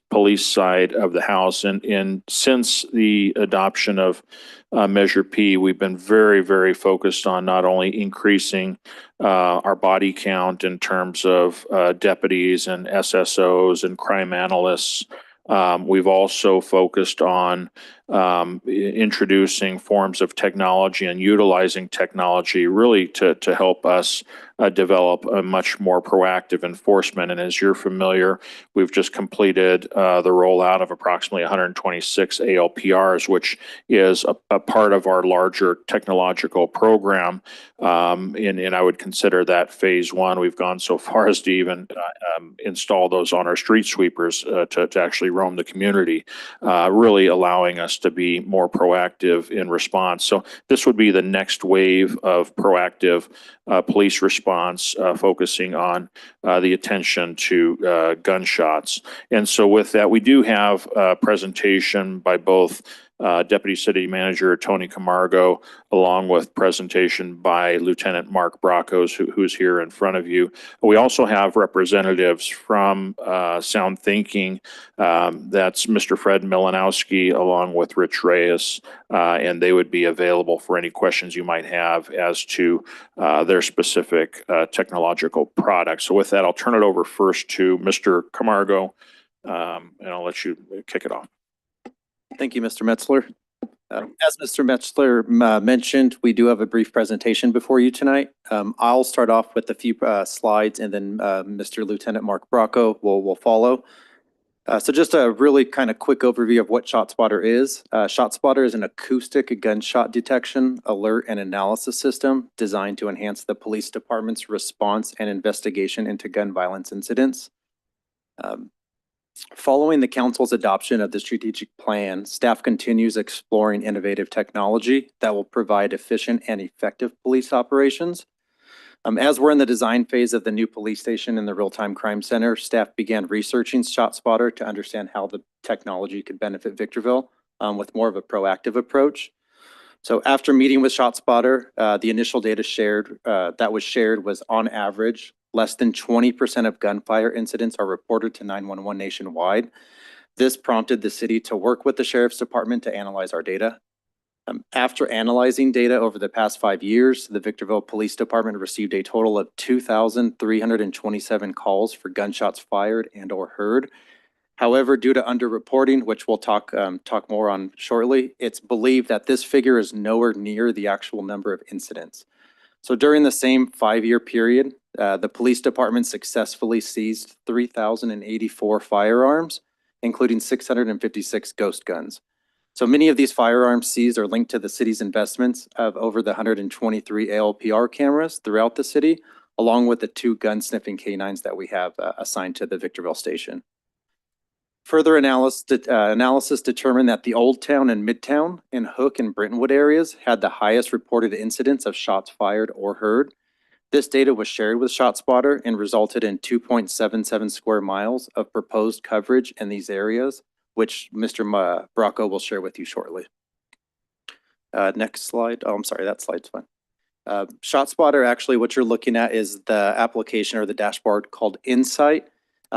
police side of the house. And since the adoption of Measure P, we've been very, very focused on not only increasing our body count in terms of deputies and SSOs and crime analysts. We've also focused on introducing forms of technology and utilizing technology really to help us develop a much more proactive enforcement. And as you're familiar, we've just completed the rollout of approximately 126 ALPRs, which is a part of our larger technological program. And I would consider that phase one. We've gone so far as to even install those on our street sweepers to actually roam the community, really allowing us to be more proactive in response. So this would be the next wave of proactive police response, focusing on the attention to gunshots. And so with that, we do have a presentation by both Deputy City Manager Tony Camargo, along with presentation by Lieutenant Mark Bracos, who's here in front of you. We also have representatives from Sound Thinking. That's Mr. Fred Milanowski, along with Rich Reyes, and they would be available for any questions you might have as to their specific technological products. So with that, I'll turn it over first to Mr. Camargo, and I'll let you kick it off. Thank you, Mr. Metzler. As Mr. Metzler mentioned, we do have a brief presentation before you tonight. I'll start off with a few slides, and then Mr. Lieutenant Mark Bracco will follow. So just a really kind of quick overview of what ShotSpotter is. ShotSpotter is an acoustic gunshot detection, alert, and analysis system designed to enhance the police department's response and investigation into gun violence incidents. Following the council's adoption of the strategic plan, staff continues exploring innovative technology that will provide efficient and effective police operations. As we're in the design phase of the new police station in the Real-Time Crime Center, staff began researching ShotSpotter to understand how the technology could benefit Victorville with more of a proactive approach. So after meeting with ShotSpotter, the initial data that was shared was on average, less than 20% of gunfire incidents are reported to 911 nationwide. This prompted the city to work with the Sheriff's Department to analyze our data. After analyzing data over the past 5 years, the Victorville Police Department received a total of 2,327 calls for gunshots fired and or heard. However, due to underreporting, which we'll talk more on shortly, it's believed that this figure is nowhere near the actual number of incidents. So during the same 5-year period, the police department successfully seized 3,084 firearms, including 656 ghost guns. So many of these firearms seized are linked to the city's investments of over the 123 ALPR cameras throughout the city, along with the 2 gun sniffing canines that we have assigned to the Victorville station. Further analysis determined that the Old Town and Midtown and Hook and Brentwood areas had the highest reported incidents of shots fired or heard. This data was shared with ShotSpotter and resulted in 2.77 square miles of proposed coverage in these areas, which Mr. Bracco will share with you shortly. Next slide. Oh, I'm sorry, that slide's fine. ShotSpotter, actually what you're looking at is the application or the dashboard called Insight.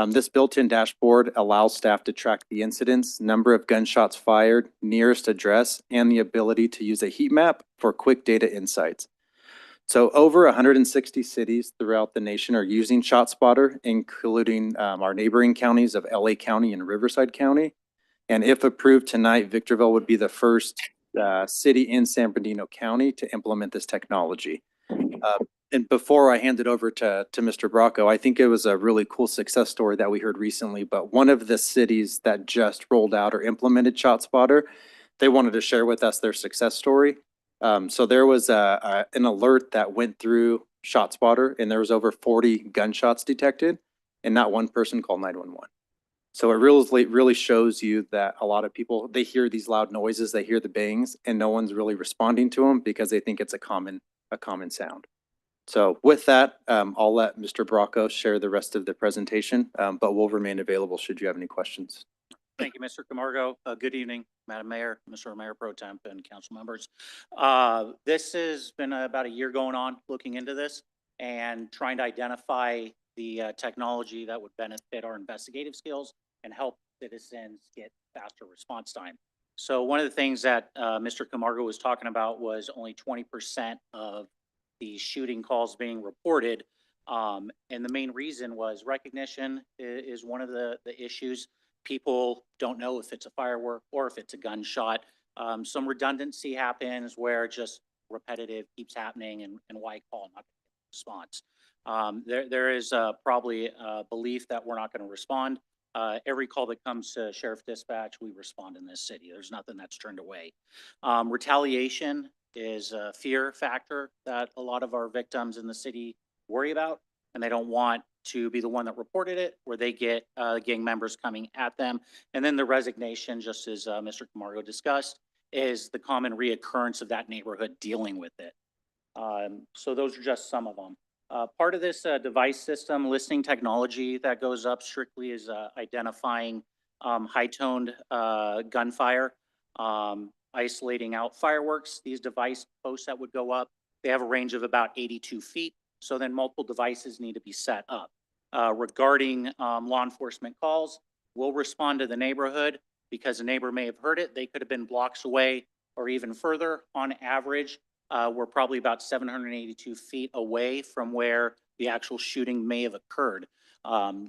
This built-in dashboard allows staff to track the incidents, number of gunshots fired, nearest address, and the ability to use a heat map for quick data insights. So over 160 cities throughout the nation are using ShotSpotter, including our neighboring counties of LA County and Riverside County. And if approved tonight, Victorville would be the first city in San Bernardino County to implement this technology. And before I hand it over to Mr. Bracco, I think it was a really cool success story that we heard recently, but one of the cities that just rolled out or implemented ShotSpotter, they wanted to share with us their success story. So there was an alert that went through ShotSpotter, and there was over 40 gunshots detected, and not one person called 911. So it really shows you that a lot of people, they hear these loud noises, they hear the bangs, and no one's really responding to them because they think it's a common sound. So with that, I'll let Mr. Bracco share the rest of the presentation, but we'll remain available should you have any questions. Thank you, Mr. Camargo. Good evening, Madam Mayor, Mr. Mayor Pro Temp, and council members. This has been about a year going on, looking into this and trying to identify the technology that would benefit our investigative skills and help citizens get faster response time. So one of the things that Mr. Camargo was talking about was only 20% of the shooting calls being reported. And the main reason was recognition is one of the issues. People don't know if it's a firework or if it's a gunshot. Some redundancy happens where just repetitive keeps happening and why call, not response. There is probably a belief that we're not going to respond. Every call that comes to Sheriff Dispatch, we respond in this city. There's nothing that's turned away. Retaliation is a fear factor that a lot of our victims in the city worry about, and they don't want to be the one that reported it, where they get gang members coming at them. And then the resignation, just as Mr. Camargo discussed, is the common reoccurrence of that neighborhood dealing with it. So those are just some of them. Part of this device system listening technology that goes up strictly is identifying high-toned gunfire, isolating out fireworks. These device posts that would go up, they have a range of about 82 feet. So then multiple devices need to be set up. Regarding law enforcement calls, we'll respond to the neighborhood because a neighbor may have heard it. They could have been blocks away or even further. On average, we're probably about 782 feet away from where the actual shooting may have occurred.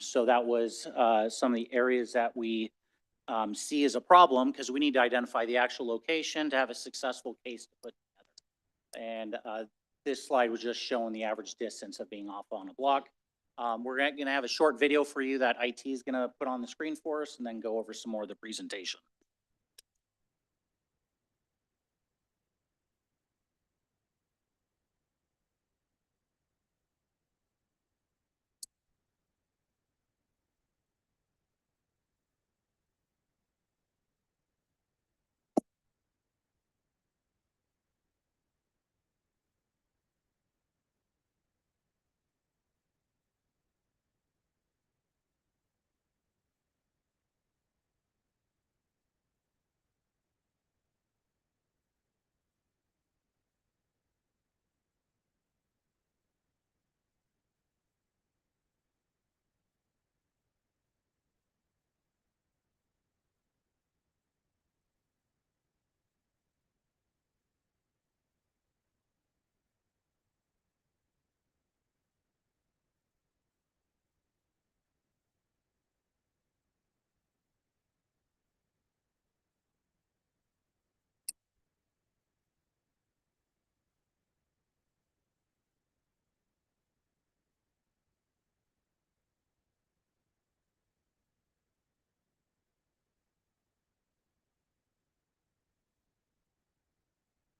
So that was some of the areas that we see as a problem because we need to identify the actual location to have a successful case to put together. And this slide was just showing the average distance of being off on a block. We're going to have a short video for you that IT is going to put on the screen for us and then go over some more of the presentation.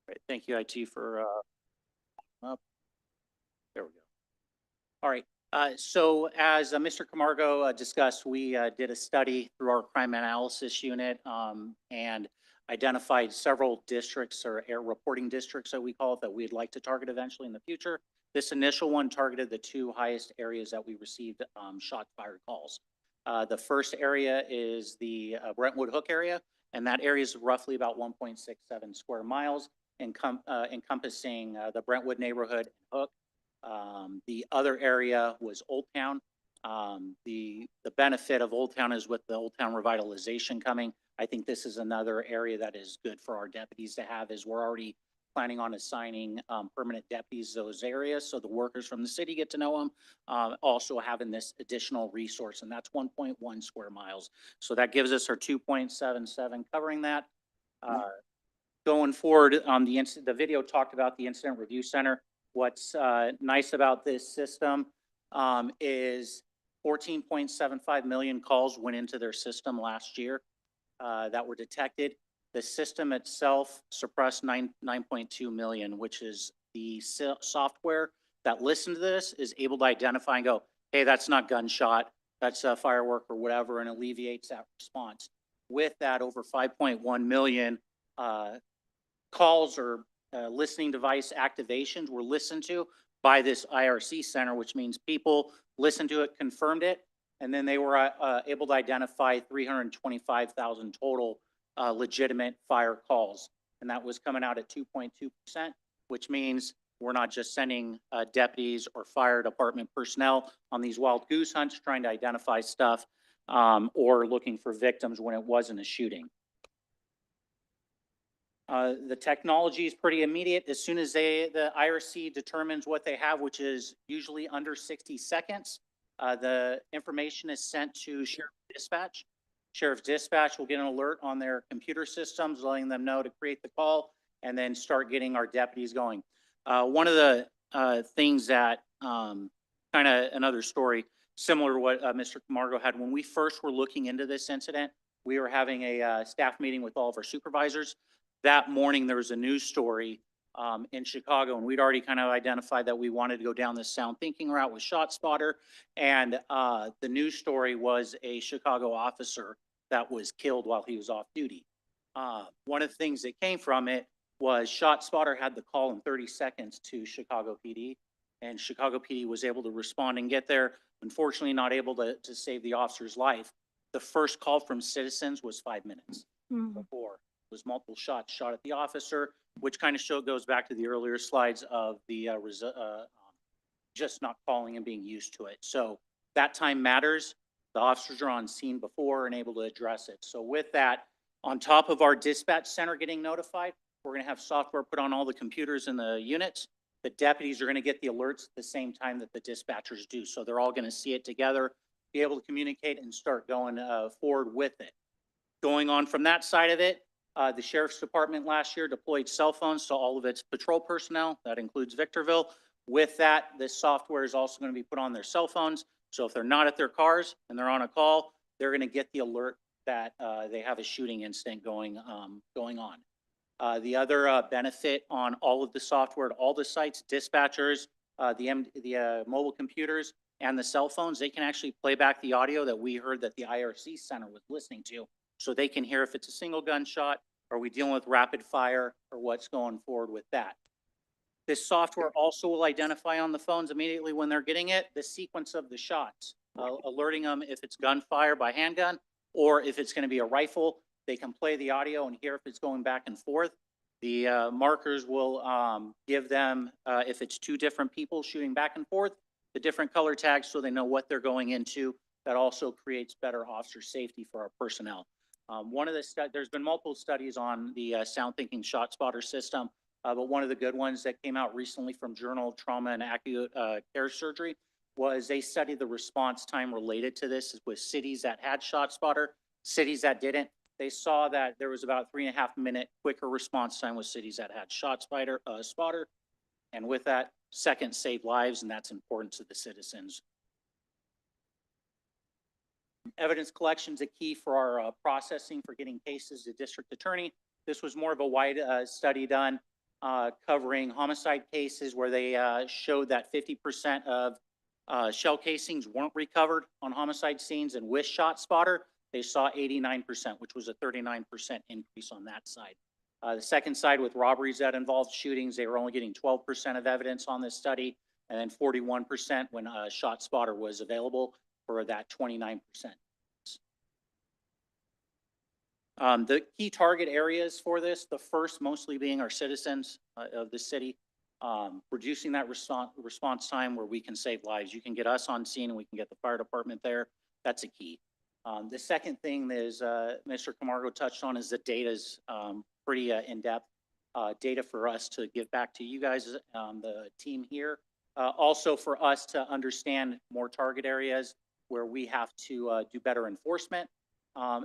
Great. Thank you, IT, for there we go. All right. So as Mr. Camargo discussed, we did a study through our crime analysis unit and identified several districts or air reporting districts that we call it that we'd like to target eventually in the future. This initial one targeted the two highest areas that we received shot fired calls. The first area is the Brentwood Hook area, and that area is roughly about 1.67 square miles, encompassing the Brentwood neighborhood and Hook. The other area was Old Town. The benefit of Old Town is with the Old Town revitalization coming. I think this is another area that is good for our deputies to have, is we're already planning on assigning permanent deputies to those areas, so the workers from the city get to know them. Also having this additional resource, and that's 1.1 square miles. So that gives us our 2.77 covering that. Going forward, the video talked about the Incident Review Center. What's nice about this system is 14.75 million calls went into their system last year that were detected. The system itself suppressed 9.2 million, which is the software that listened to this is able to identify and go, hey, that's not gunshot. that's a firework or whatever, and alleviates that response. With that, over 5.1 million calls or listening device activations were listened to by this IRC center, which means people listened to it, confirmed it, and then they were able to identify 325,000 total legitimate fire calls. And that was coming out at 2.2%, which means we're not just sending deputies or fire department personnel on these wild goose hunts trying to identify stuff or looking for victims when it wasn't a shooting. The technology is pretty immediate. As soon as the IRC determines what they have, which is usually under 60 seconds, the information is sent to Sheriff Dispatch. Sheriff's Dispatch will get an alert on their computer systems, letting them know to create the call and then start getting our deputies going. One of the things that kind of another story similar to what Mr. Camargo had, when we first were looking into this incident, we were having a staff meeting with all of our supervisors. That morning, there was a news story in Chicago, and we'd already kind of identified that we wanted to go down this sound thinking route with ShotSpotter. And the news story was a Chicago officer that was killed while he was off duty. One of the things that came from it was ShotSpotter had the call in 30 seconds to Chicago PD, and Chicago PD was able to respond and get there. Unfortunately, not able to save the officer's life. The first call from citizens was 5 minutes before. It was multiple shots shot at the officer, which kind of goes back to the earlier slides of the just not calling and being used to it. So that time matters. The officers are on scene before and able to address it. So with that, on top of our dispatch center getting notified, we're going to have software put on all the computers in the units. The deputies are going to get the alerts at the same time that the dispatchers do. So they're all going to see it together, be able to communicate and start going forward with it. Going on from that side of it, the Sheriff's Department last year deployed cell phones to all of its patrol personnel. That includes Victorville. With that, this software is also going to be put on their cell phones. So if they're not at their cars and they're on a call, they're going to get the alert that they have a shooting incident going on. The other benefit on all of the software, all the sites, dispatchers, the mobile computers, and the cell phones, they can actually play back the audio that we heard that the IRC center was listening to. So they can hear if it's a single gunshot, are we dealing with rapid fire, or what's going forward with that. This software also will identify on the phones immediately when they're getting it, the sequence of the shots, alerting them if it's gunfire by handgun, or if it's going to be a rifle. They can play the audio and hear if it's going back and forth. The markers will give them, if it's two different people shooting back and forth, the different color tags so they know what they're going into. That also creates better officer safety for our personnel. One of the there's been multiple studies on the sound thinking ShotSpotter system, but one of the good ones that came out recently from Journal of Trauma and Acute Care Surgery was they studied the response time related to this with cities that had ShotSpotter, cities that didn't. They saw that there was about 3.5 minute quicker response time with cities that had ShotSpotter, spotter, and with that, seconds save lives, and that's important to the citizens. Evidence collection is a key for our processing for getting cases to district attorney. This was more of a wide study done covering homicide cases where they showed that 50% of shell casings weren't recovered on homicide scenes, and with ShotSpotter, they saw 89%, which was a 39% increase on that side. The second side with robberies that involved shootings, they were only getting 12% of evidence on this study, and then 41% when ShotSpotter was available for that 29%. The key target areas for this, the first mostly being our citizens of the city, reducing that response time where we can save lives. You can get us on scene and we can get the fire department there. That's a key. The second thing is Mr. Camargo touched on is the data's pretty in-depth data for us to give back to you guys, the team here. Also for us to understand more target areas where we have to do better enforcement.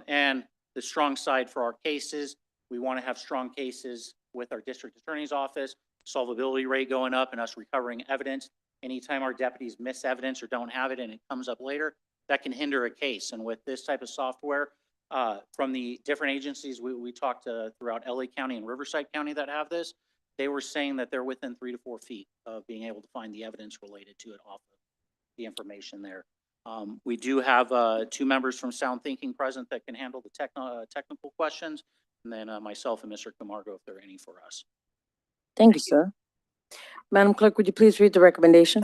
And the strong side for our cases, we want to have strong cases with our district attorney's office, solvability rate going up and us recovering evidence. Anytime our deputies miss evidence or don't have it and it comes up later, that can hinder a case. And with this type of software, from the different agencies we talked to throughout LA County and Riverside County that have this, they were saying that they're within 3 to 4 feet of being able to find the evidence related to it off of the information there. We do have two members from Sound Thinking present that can handle the technical questions, and then myself and Mr. Camargo if there are any for us. Thank you, sir. Madam Clerk, would you please read the recommendation?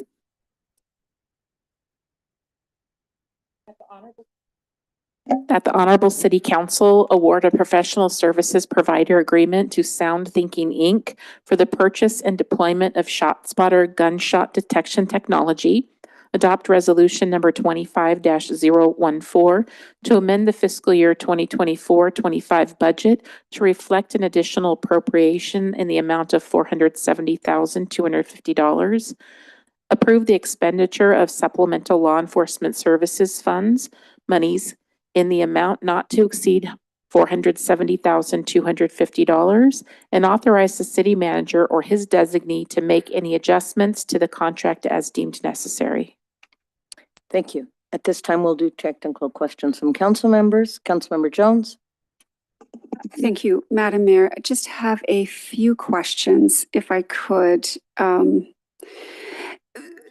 That the Honorable City Council award a professional services provider agreement to Sound Thinking, Inc. for the purchase and deployment of ShotSpotter gunshot detection technology. Adopt resolution number 25-014 to amend the fiscal year 2024-25 budget to reflect an additional appropriation in the amount of $470,250. Approve the expenditure of supplemental law enforcement services funds, monies in the amount not to exceed $470,250, and authorize the city manager or his designee to make any adjustments to the contract as deemed necessary. Thank you. At this time, we'll do technical questions from council members. Councilmember Jones? Thank you, Madam Mayor. I just have a few questions, if I could.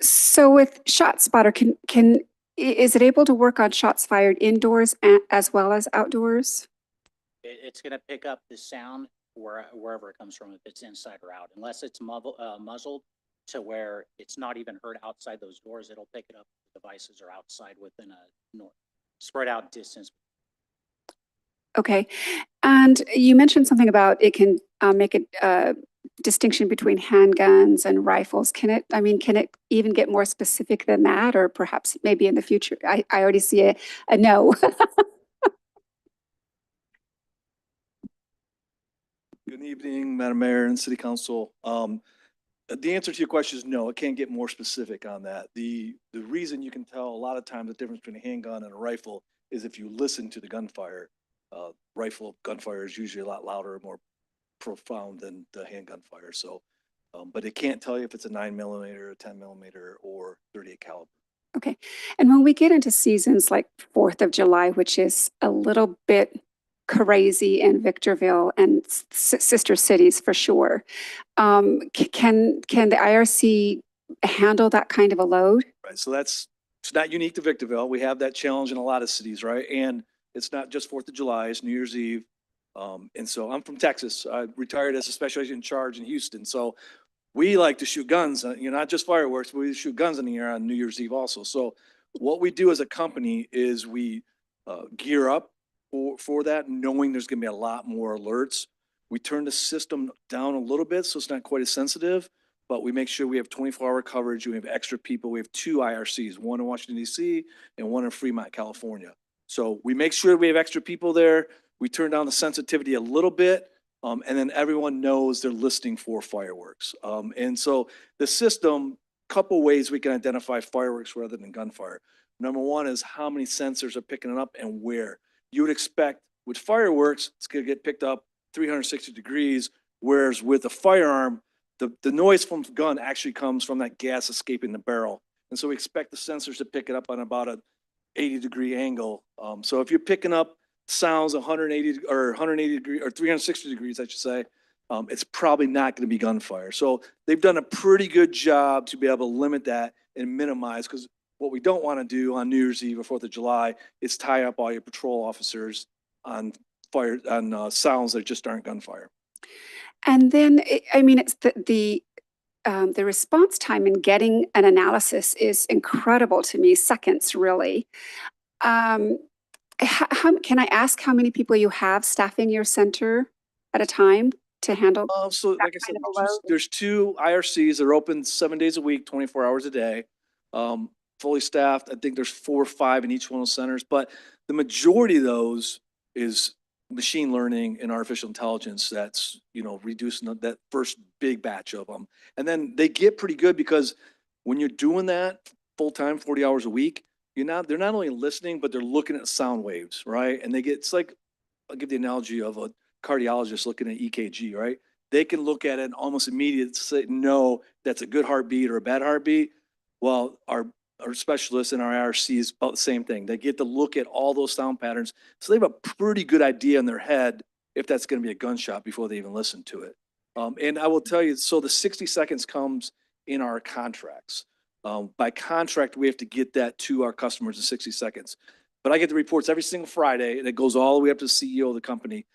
So with ShotSpotter, is it able to work on shots fired indoors as well as outdoors? It's going to pick up the sound wherever it comes from, if it's inside or out, unless it's muzzled to where it's not even heard outside those doors. It'll pick it up. If the devices are outside within a spread out distance. Okay. And you mentioned something about it can make a distinction between handguns and rifles. Can it even get more specific than that, or perhaps maybe in the future? I already see a no. Good evening, Madam Mayor and City Council. The answer to your question is no, it can't get more specific on that. The reason you can tell a lot of times the difference between a handgun and a rifle is if you listen to the gunfire. Rifle gunfire is usually a lot louder, more profound than the handgun fire. So, but it can't tell you if it's a 9mm, a 10mm, or 38 caliber. Okay. And when we get into seasons like 4th of July, which is a little bit crazy in Victorville and sister cities for sure, can the IRC handle that kind of a load? Right. So it's not unique to Victorville. We have that challenge in a lot of cities, right? And it's not just 4th of July, it's New Year's Eve. And so I'm from Texas. I retired as a special agent in charge in Houston. So we like to shoot guns, not just fireworks, but we shoot guns in the air on New Year's Eve also. So what we do as a company is we gear up for that, knowing there's going to be a lot more alerts. We turn the system down a little bit so it's not quite as sensitive, but we make sure we have 24-hour coverage. We have extra people. We have 2 IRCs, one in Washington, D.C. and one in Fremont, California. So we make sure we have extra people there. We turn down the sensitivity a little bit, and then everyone knows they're listening for fireworks. And so the system, couple ways we can identify fireworks rather than gunfire. Number one is how many sensors are picking it up and where. You would expect with fireworks, it's going to get picked up 360 degrees, whereas with a firearm, the noise from the gun actually comes from that gas escaping the barrel. And so we expect the sensors to pick it up on about a 80-degree angle. So if you're picking up sounds 180 or 180 degrees or 360 degrees, I should say, it's probably not going to be gunfire. So they've done a pretty good job to be able to limit that and minimize, because what we don't want to do on New Year's Eve or 4th of July is tie up all your patrol officers on sounds that just aren't gunfire. And then, it's the response time in getting an analysis is incredible to me, seconds really. Can I ask how many people you have staffing your center at a time to handle? So like I said, there's 2 IRCs that are open 7 days a week, 24 hours a day. Fully staffed. I think there's 4 or 5 in each one of those centers, but the majority of those is machine learning and artificial intelligence. That's, reducing that first big batch of them. And then they get pretty good because when you're doing that full time, 40 hours a week, they're not only listening, but they're looking at sound waves, right? And it's like, I'll give the analogy of a cardiologist looking at EKG, right? They can look at it and almost immediately say, no, that's a good heartbeat or a bad heartbeat. Well, our specialists in our IRC is about the same thing. They get to look at all those sound patterns. So they have a pretty good idea in their head if that's going to be a gunshot before they even listen to it. And I will tell you, so the 60 seconds comes in our contracts. By contract, we have to get that to our customers in 60 seconds. But I get the reports every single Friday, and it goes all the way up to the CEO of the company.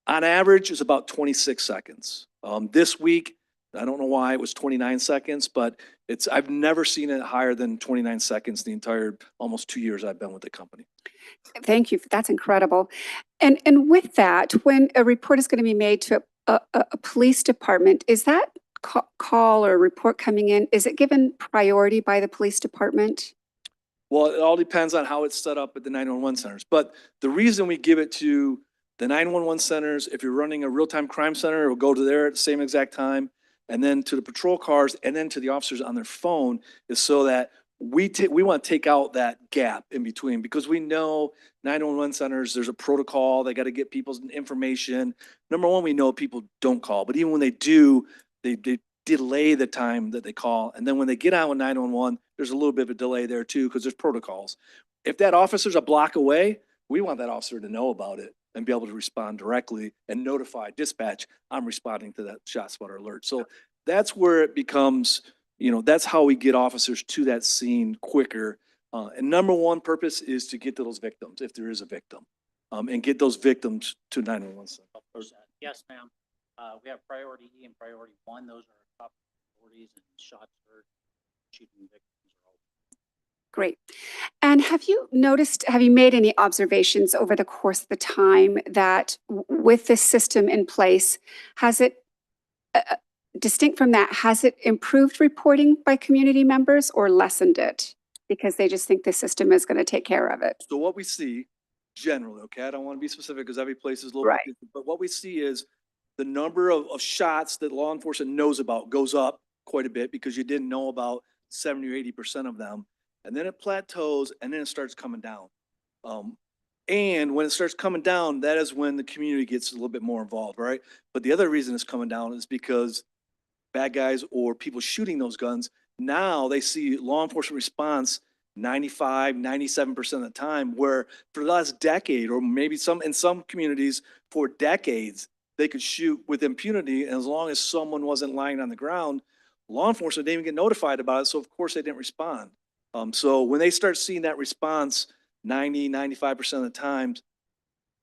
On average, it's about 26 seconds. This week, I don't know why it was 29 seconds, but I've never seen it higher than 29 seconds the entire almost 2 years I've been with the company. Thank you. That's incredible. And with that, when a report is going to be made to a police department, is that call or report coming in, is it given priority by the police department? Well, it all depends on how it's set up at the 911 centers. But the reason we give it to the 911 centers, if you're running a real-time crime center, it will go to there at the same exact time, and then to the patrol cars, and then to the officers on their phone, is so that we want to take out that gap in between, because we know 911 centers, there's a protocol, they got to get people's information. Number one, we know people don't call, but even when they do, they delay the time that they call. And then when they get on with 911, there's a little bit of a delay there too, because there's protocols. If that officer's a block away, we want that officer to know about it and be able to respond directly and notify dispatch, I'm responding to that shot spotter alert. So that's where it becomes, that's how we get officers to that scene quicker. And number one purpose is to get to those victims, if there is a victim, and get those victims to 911. Yes, ma'am. We have priority E and priority 1. Those are our top priorities, and shots heard, shooting victims are all. Great. And have you made any observations over the course of the time that with this system in place, has it, distinct from that, has it improved reporting by community members or lessened it? Because they just think the system is going to take care of it. So what we see generally, okay, I don't want to be specific because every place is a little Right. bit different, but what we see is the number of shots that law enforcement knows about goes up quite a bit, because you didn't know about 70 or 80% of them. And then it plateaus, and then it starts coming down. And when it starts coming down, that is when the community gets a little bit more involved, right? But the other reason it's coming down is because bad guys or people shooting those guns, now they see law enforcement response 95, 97% of the time, where for the last decade, or maybe in some communities for decades, they could shoot with impunity. And as long as someone wasn't lying on the ground, law enforcement didn't even get notified about it. So of course they didn't respond. So when they start seeing that response 90, 95% of the times,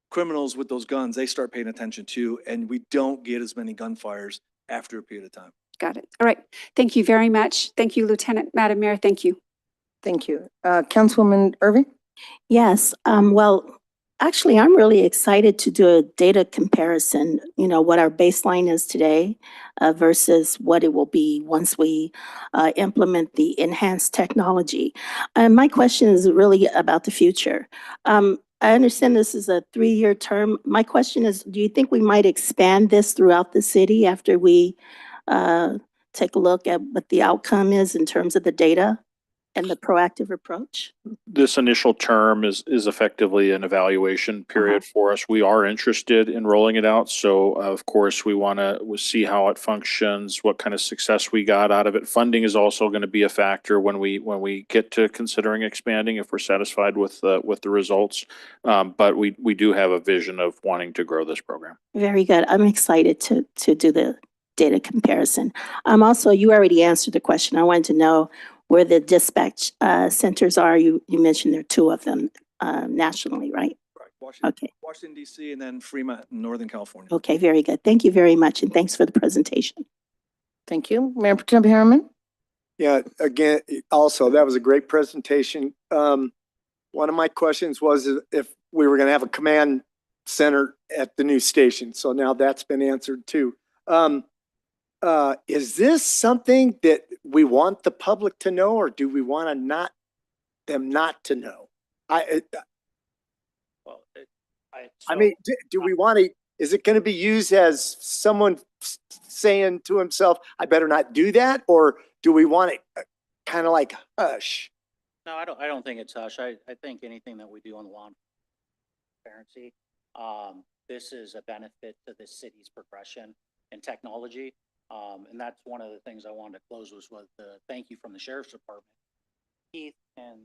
criminals with those guns, they start paying attention too. And we don't get as many gunfires after a period of time. Got it. All right. Thank you very much. Thank you, Lieutenant. Madam Mayor, thank you. Thank you. Councilwoman Irving? Yes, well, actually, I'm really excited to do a data comparison, what our baseline is today versus what it will be once we implement the enhanced technology. My question is really about the future. I understand this is a 3-year term. My question is, do you think we might expand this throughout the city after we take a look at what the outcome is in terms of the data and the proactive approach? This initial term is effectively an evaluation period for us. We are interested in rolling it out. So of course, we want to see how it functions, what kind of success we got out of it. Funding is also going to be a factor when we get to considering expanding, if we're satisfied with the results. But we do have a vision of wanting to grow this program. Very good. I'm excited to do the data comparison. Also, you already answered the question. I wanted to know where the dispatch centers are. You mentioned there are 2 of them nationally, right? Right. Okay. Washington, D.C., and then Fremont in Northern California. Okay, very good. Thank you very much, and thanks for the presentation. Thank you. Mayor Pro Tem Harriman? Yeah, again, also, that was a great presentation. One of my questions was if we were going to have a command center at the new station. So now that's been answered too. Is this something that we want the public to know, or do we want them not to know? I mean, do we want to, is it going to be used as someone saying to himself, I better not do that? Or do we want it kind of like hush? No, I don't think it's hush. I think anything that we do on the law transparency, this is a benefit to the city's progression in technology. And that's one of the things I wanted to close with the thank you from the Sheriff's Department. Keith and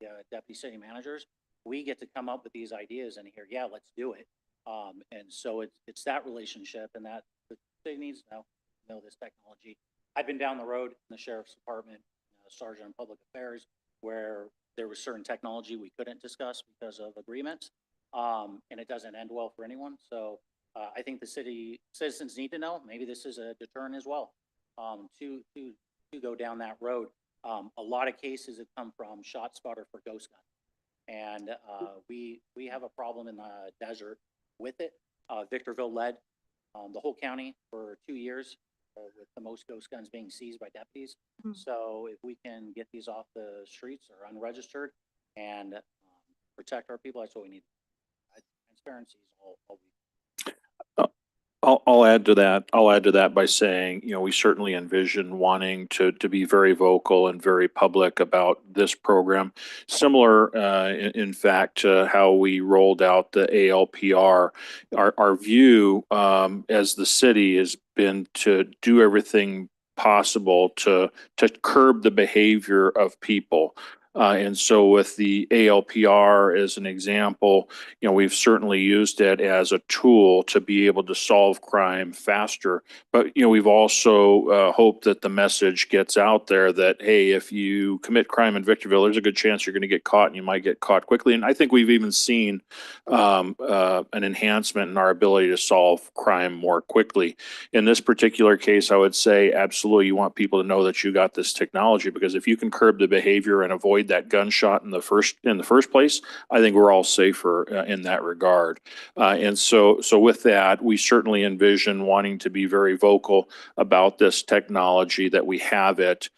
the deputy city managers, we get to come up with these ideas and hear, yeah, let's do it. And so it's that relationship, and that the city needs to know this technology. I've been down the road in the Sheriff's Department sergeant in public affairs, where there was certain technology we couldn't discuss because of agreements. And it doesn't end well for anyone. So I think the city citizens need to know, maybe this is a deterrent as well, to go down that road. A lot of cases have come from ShotSpotter for ghost guns. And we have a problem in the desert with it. Victorville led the whole county for 2 years with the most ghost guns being seized by deputies. So if we can get these off the streets or unregistered and protect our people, that's what we need. Transparency is all we. I'll add to that. I'll add to that by saying, we certainly envision wanting to be very vocal and very public about this program. Similar, in fact, to how we rolled out the ALPR. Our view as the city has been to do everything possible to curb the behavior of people. And so with the ALPR as an example, we've certainly used it as a tool to be able to solve crime faster. But, we've also hoped that the message gets out there that, hey, if you commit crime in Victorville, there's a good chance you're going to get caught and you might get caught quickly. And I think we've even seen an enhancement in our ability to solve crime more quickly. In this particular case, I would say absolutely you want people to know that you got this technology, because if you can curb the behavior and avoid that gunshot in the first place, I think we're all safer in that regard. And so with that, we certainly envision wanting to be very vocal about this technology, that we have it,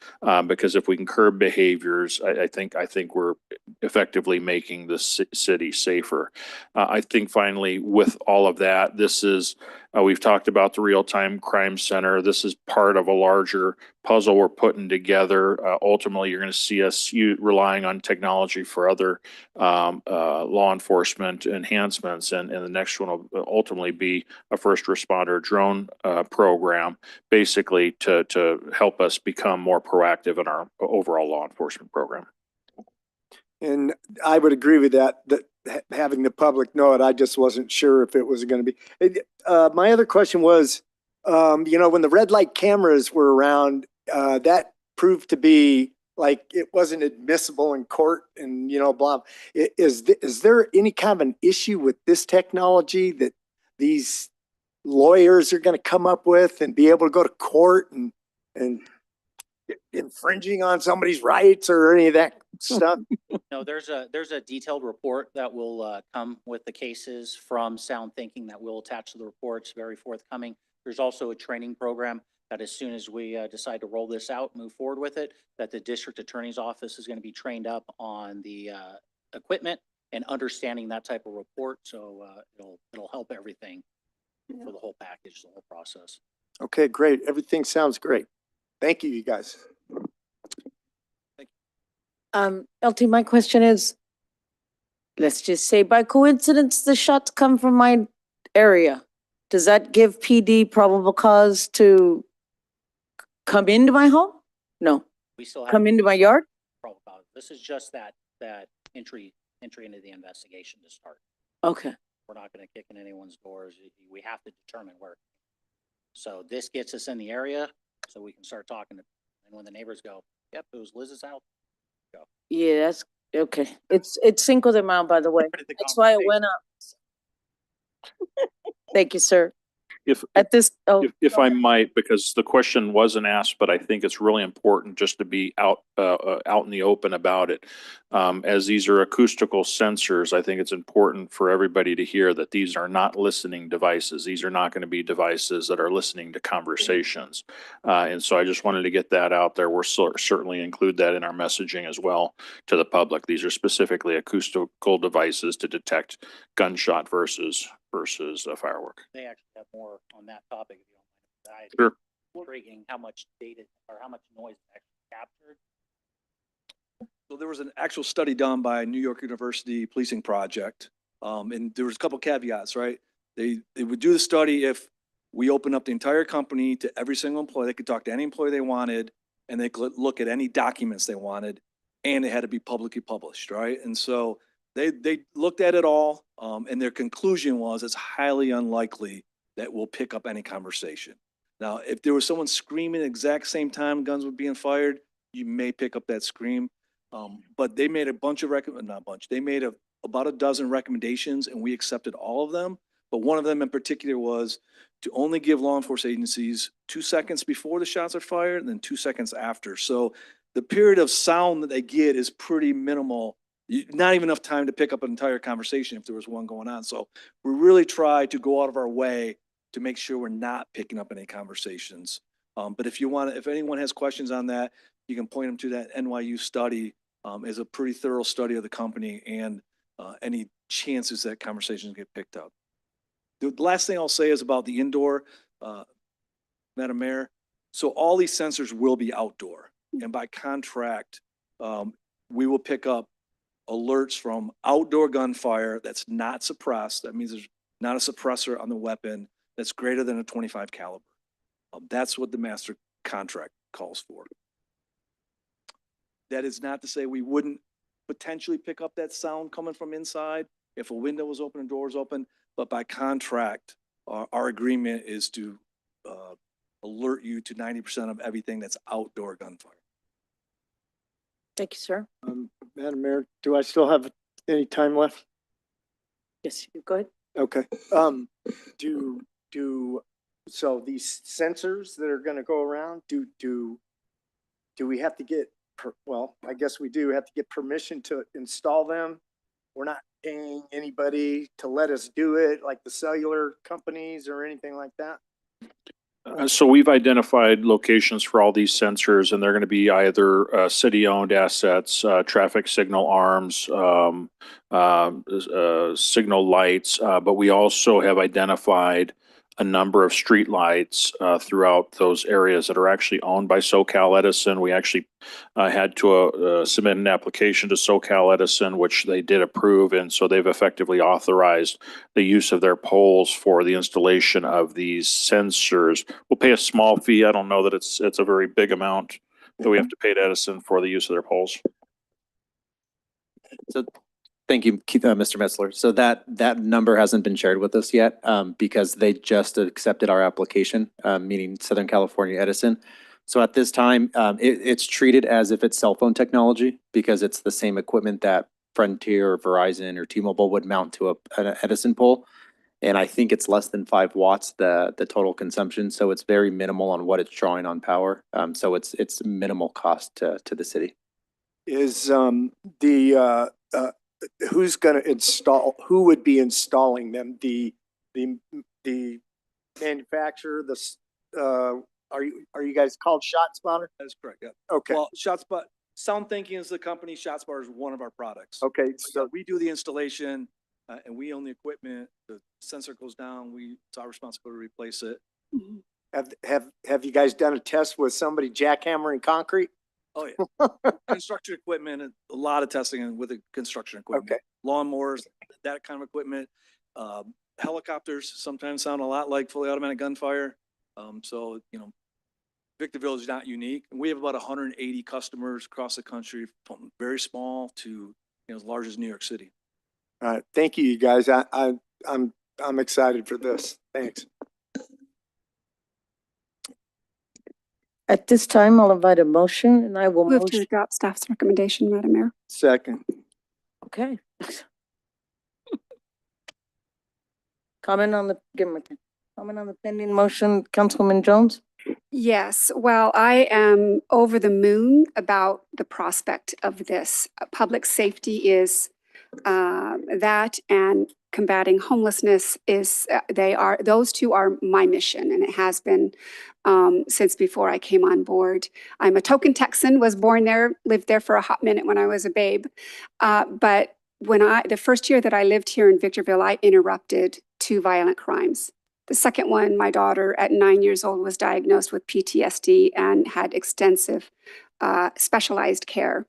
because if we can curb behaviors, I think we're effectively making the city safer. I think finally, with all of that, this is we've talked about the real-time crime center. This is part of a larger puzzle we're putting together. Ultimately, you're going to see us relying on technology for other law enforcement enhancements. And the next one will ultimately be a first responder drone program, basically to help us become more proactive in our overall law enforcement program. And I would agree with that having the public know it. I just wasn't sure if it was going to be. My other question was, when the red light cameras were around, that proved to be like it wasn't admissible in court and, blah. Is there any kind of an issue with this technology that these lawyers are going to come up with and be able to go to court and infringing on somebody's rights or any of that stuff? No, there's a detailed report that will come with the cases from Sound Thinking that we'll attach to the reports, very forthcoming. There's also a training program that as soon as we decide to roll this out, move forward with it, that the district attorney's office is going to be trained up on the equipment and understanding that type of report. So it'll help everything for the whole package, the whole process. Okay, great. Everything sounds great. Thank you, you guys. LT, my question is, let's just say by coincidence, the shots come from my area. Does that give PD probable cause to come into my home? No. We still have Come into my yard? probable cause. This is just that entry into the investigation to start. Okay. We're not going to kick in anyone's doors. We have to determine where. So this gets us in the area so we can start talking to, and when the neighbors go, yep, it was Liz's house. Go. Yeah, that's okay. It's Cinco de Mayo, by the way. That's why it went up. Thank you, sir. If I might, because the question wasn't asked, but I think it's really important just to be out in the open about it. As these are acoustical sensors, I think it's important for everybody to hear that these are not listening devices. These are not going to be devices that are listening to conversations. And so I just wanted to get that out there. We'll certainly include that in our messaging as well to the public. These are specifically acoustical devices to detect gunshot versus a firework. They actually have more on that topic. If you don't mind. Sure. Intriguing how much data or how much noise is actually captured. So there was an actual study done by New York University Policing Project. And there was a couple caveats, right? They would do the study if we open up the entire company to every single employee. They could talk to any employee they wanted, and they could look at any documents they wanted, and it had to be publicly published, right? And so they looked at it all, and their conclusion was it's highly unlikely that we'll pick up any conversation. Now, if there was someone screaming at the exact same time guns were being fired, you may pick up that scream. But they made a bunch of they made about a dozen recommendations and we accepted all of them. But one of them in particular was to only give law enforcement agencies 2 seconds before the shots are fired and then 2 seconds after. So the period of sound that they get is pretty minimal. Not even enough time to pick up an entire conversation if there was one going on. So we really try to go out of our way to make sure we're not picking up any conversations. But if anyone has questions on that, you can point them to that NYU study. Is a pretty thorough study of the company and any chances that conversations get picked up. The last thing I'll say is about the indoor, Madam Mayor. So all these sensors will be outdoor, and by contract, we will pick up alerts from outdoor gunfire that's not suppressed. That means there's not a suppressor on the weapon that's greater than a 25 caliber. That's what the master contract calls for. That is not to say we wouldn't potentially pick up that sound coming from inside if a window was open and doors open, but by contract, our agreement is to alert you to 90% of everything that's outdoor gunfire. Thank you, sir. Madam Mayor, do I still have any time left? Yes, you go ahead. Okay. So these sensors that are gonna go around, do we have to get, well, I guess we do have to get permission to install them? We're not paying anybody to let us do it, like the cellular companies or anything like that? So we've identified locations for all these sensors, and they're going to be either city-owned assets, traffic signal arms, signal lights, but we also have identified a number of street lights throughout those areas that are actually owned by SoCal Edison. We actually had to submit an application to SoCal Edison, which they did approve, and so they've effectively authorized the use of their poles for the installation of these sensors. We'll pay a small fee. I don't know that it's a very big amount that we have to pay to Edison for the use of their poles. So thank you, Mr. Metzler. So that number hasn't been shared with us yet because they just accepted our application, meaning Southern California Edison. So at this time, it's treated as if it's cell phone technology because it's the same equipment that Frontier or Verizon or T-Mobile would mount to an Edison pole. And I think it's less than 5 watts, the total consumption. So it's very minimal on what it's drawing on power. So it's minimal cost to the city. Is who's gonna install, who would be installing them? The manufacturer, are you guys called ShotSpotter? That is correct, yeah. Okay. Well, ShotSpotter, Sound Thinking is the company, ShotSpotter is one of our products. Okay, So we do the installation and we own the equipment. The sensor goes down, it's our responsibility to replace it. have you guys done a test with somebody jackhammering concrete? Oh, yeah. Construction equipment, a lot of testing with the construction equipment. Okay. Lawnmowers, that kind of equipment. Helicopters sometimes sound a lot like fully automatic gunfire. So, Victorville is not unique. We have about 180 customers across the country, from very small to, as large as New York City. All right, thank you, you guys. I'm excited for this. Thanks. At this time, I'll invite a motion and I will Move to motion. adopt staff's recommendation, Madam Mayor. Second. Okay. Comment on the pending motion, Councilwoman Jones? Yes, well, I am over the moon about the prospect of this. Public safety is that, and combating homelessness is, those two are my mission, and it has been since before I came on board. I'm a token Texan, was born there, lived there for a hot minute when I was a babe. But the first year that I lived here in Victorville, I interrupted 2 violent crimes. The second one, my daughter at 9 years old was diagnosed with PTSD and had extensive specialized care.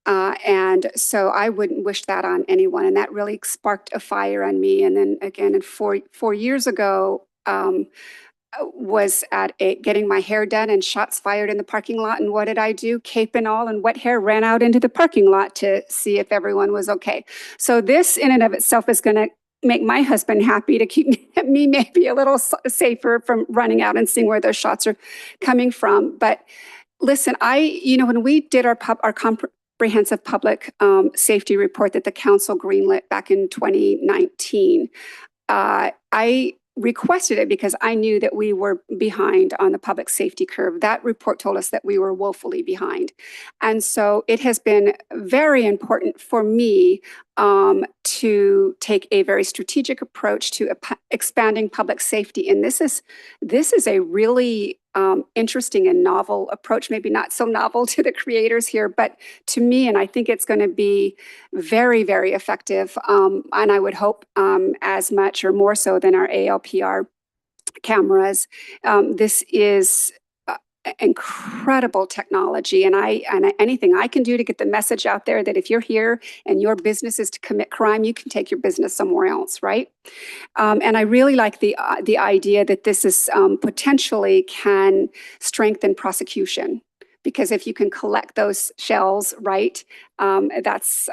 And so I wouldn't wish that on anyone. And that really sparked a fire on me. And then again, 4 years ago, was at getting my hair done and shots fired in the parking lot. And what did I do? Cape and all and wet hair, ran out into the parking lot to see if everyone was okay. So this in and of itself is going to make my husband happy to keep me maybe a little safer from running out and seeing where those shots are coming from. But Listen, when we did our comprehensive public safety report that the council greenlit back in 2019, I requested it because I knew that we were behind on the public safety curve. That report told us that we were woefully behind. And so it has been very important for me to take a very strategic approach to expanding public safety. And this is a really interesting and novel approach, maybe not so novel to the creators here, but to me, and I think it's going to be very, very effective. And I would hope as much or more so than our ALPR cameras. This is incredible technology, and anything I can do to get the message out there that if you're here and your business is to commit crime, you can take your business somewhere else, right? And I really like the idea that this is potentially can strengthen prosecution. Because if you can collect those shells, right, that's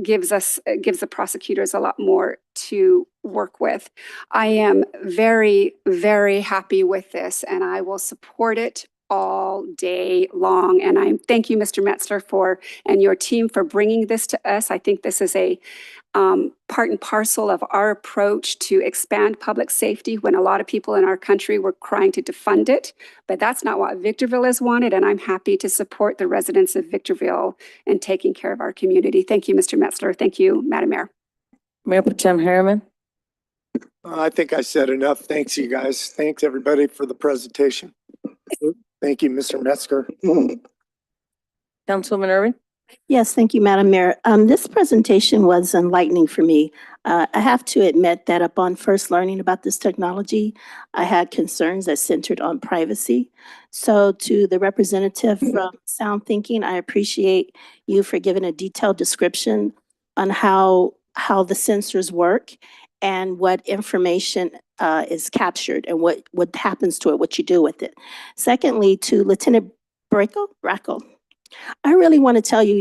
gives the prosecutors a lot more to work with. I am very, very happy with this, and I will support it all day long. And I thank you, Mr. Metzler, and your team for bringing this to us. I think this is a part and parcel of our approach to expand public safety when a lot of people in our country were trying to defund it. But that's not what Victorville has wanted, and I'm happy to support the residents of Victorville in taking care of our community. Thank you, Mr. Metzler. Thank you, Madam Mayor. Mayor Pro Tem Harriman. I think I said enough. Thanks, you guys. Thanks, everybody, for the presentation. Thank you, Mr. Metzger. Councilwoman Irving. Yes, thank you, Madam Mayor. This presentation was enlightening for me. I have to admit that upon first learning about this technology, I had concerns that centered on privacy. So to the representative from Sound Thinking, I appreciate you for giving a detailed description on how the sensors work and what information is captured and what happens to it, what you do with it. Secondly, to Lieutenant Brackle, I really want to tell you,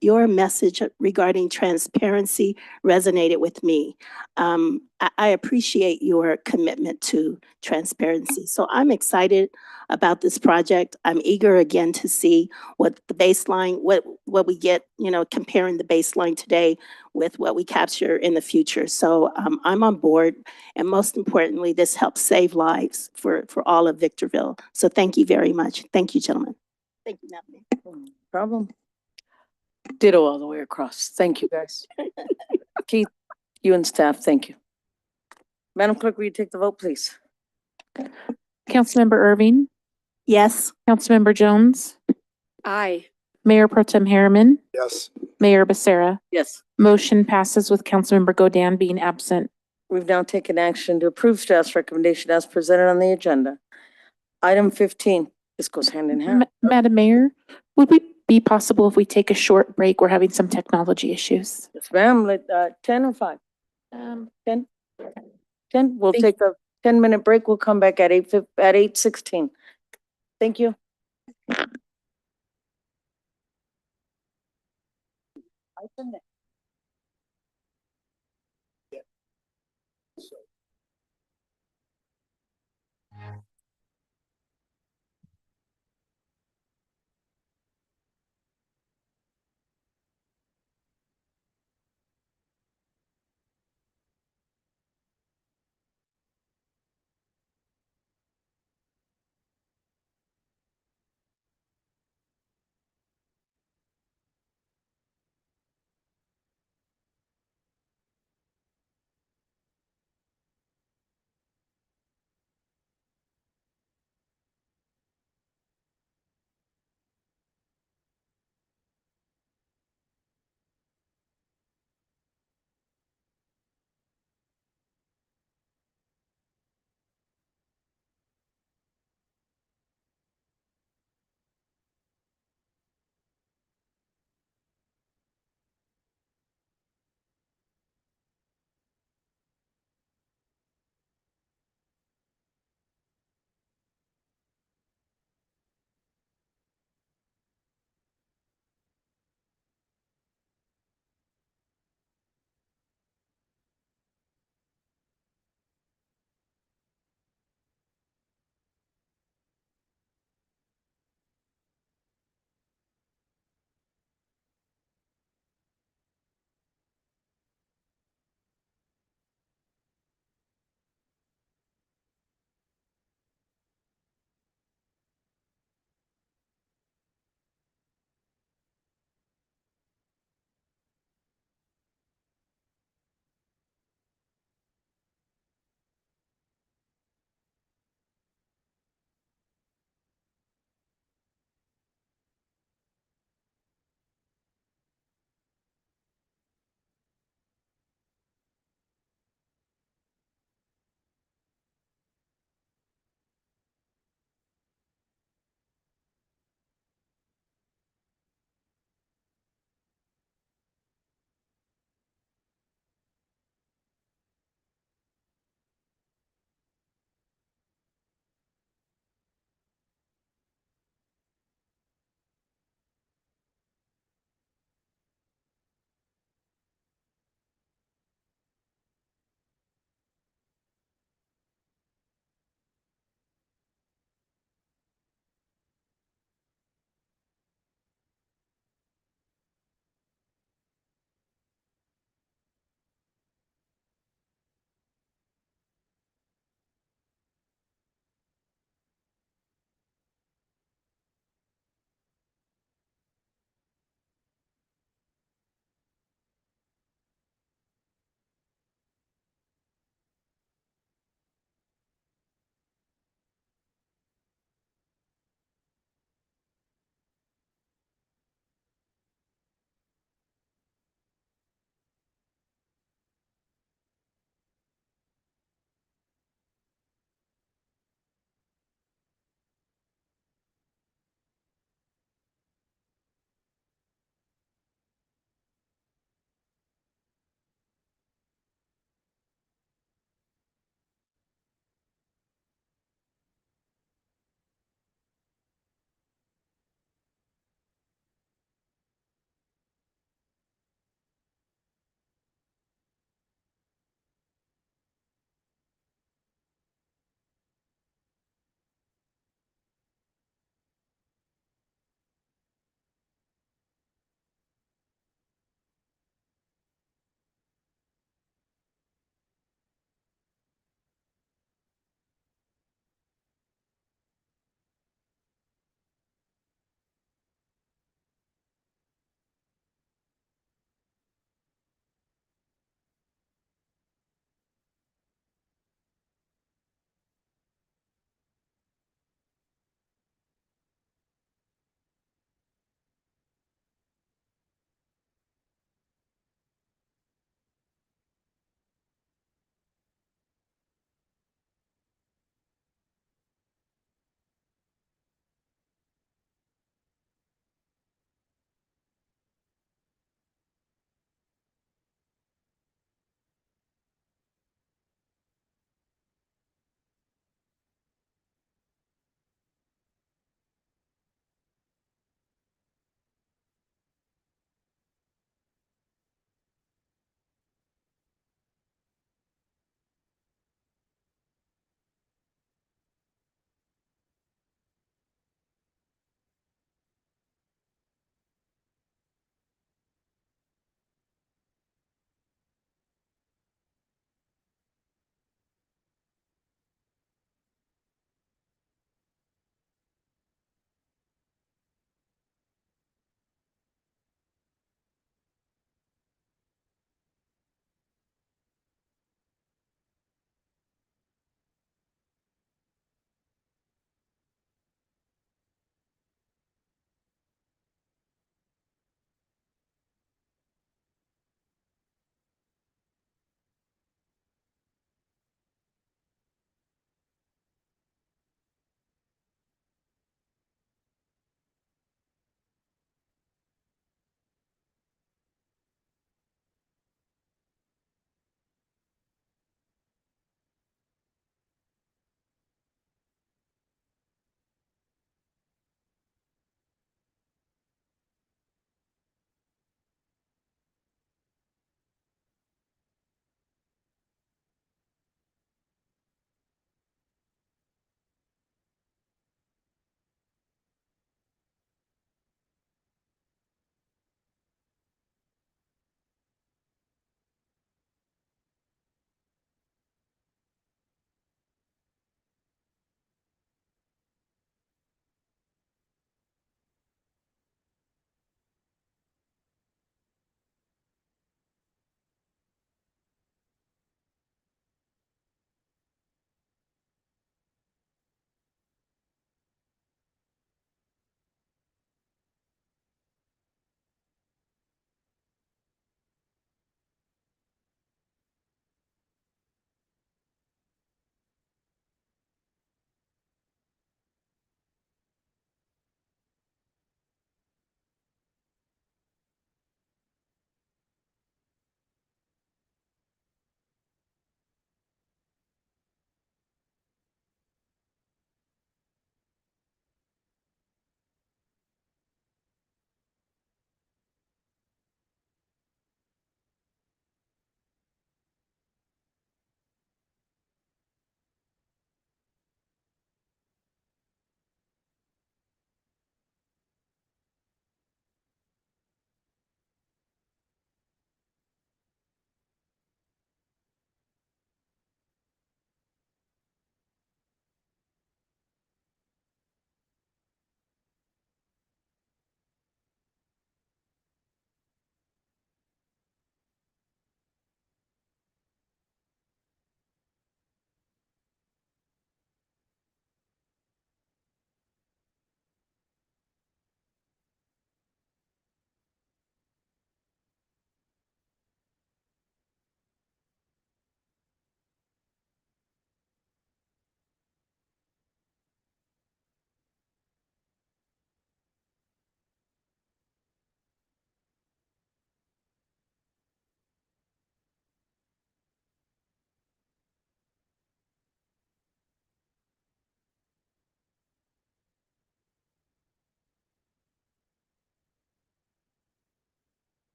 your message regarding transparency resonated with me. I appreciate your commitment to transparency. So I'm excited about this project. I'm eager again to see what the baseline, what we get, comparing the baseline today with what we capture in the future. So I'm on board. And most importantly, this helps save lives for all of Victorville. So thank you very much. Thank you, gentlemen. Thank you, Madam Mayor. Problem. Ditto all the way across. Thank you, guys. Keith, you and staff, thank you. Madam Clerk, will you take the vote, please? Councilmember Irving, Yes. Councilmember Jones, Aye. Mayor Pro Tem Harriman, Yes. Mayor Becerra. Yes. Motion passes with Councilmember Godin being absent. We've now taken action to approve staff's recommendation as presented on the agenda. Item 15, this goes hand in hand. Madam Mayor, would it be possible if we take a short break? We're having some technology issues. Yes, ma'am. 10 or 5? 10? 10? We'll take a 10-minute break. We'll come back at 8:16. Thank you.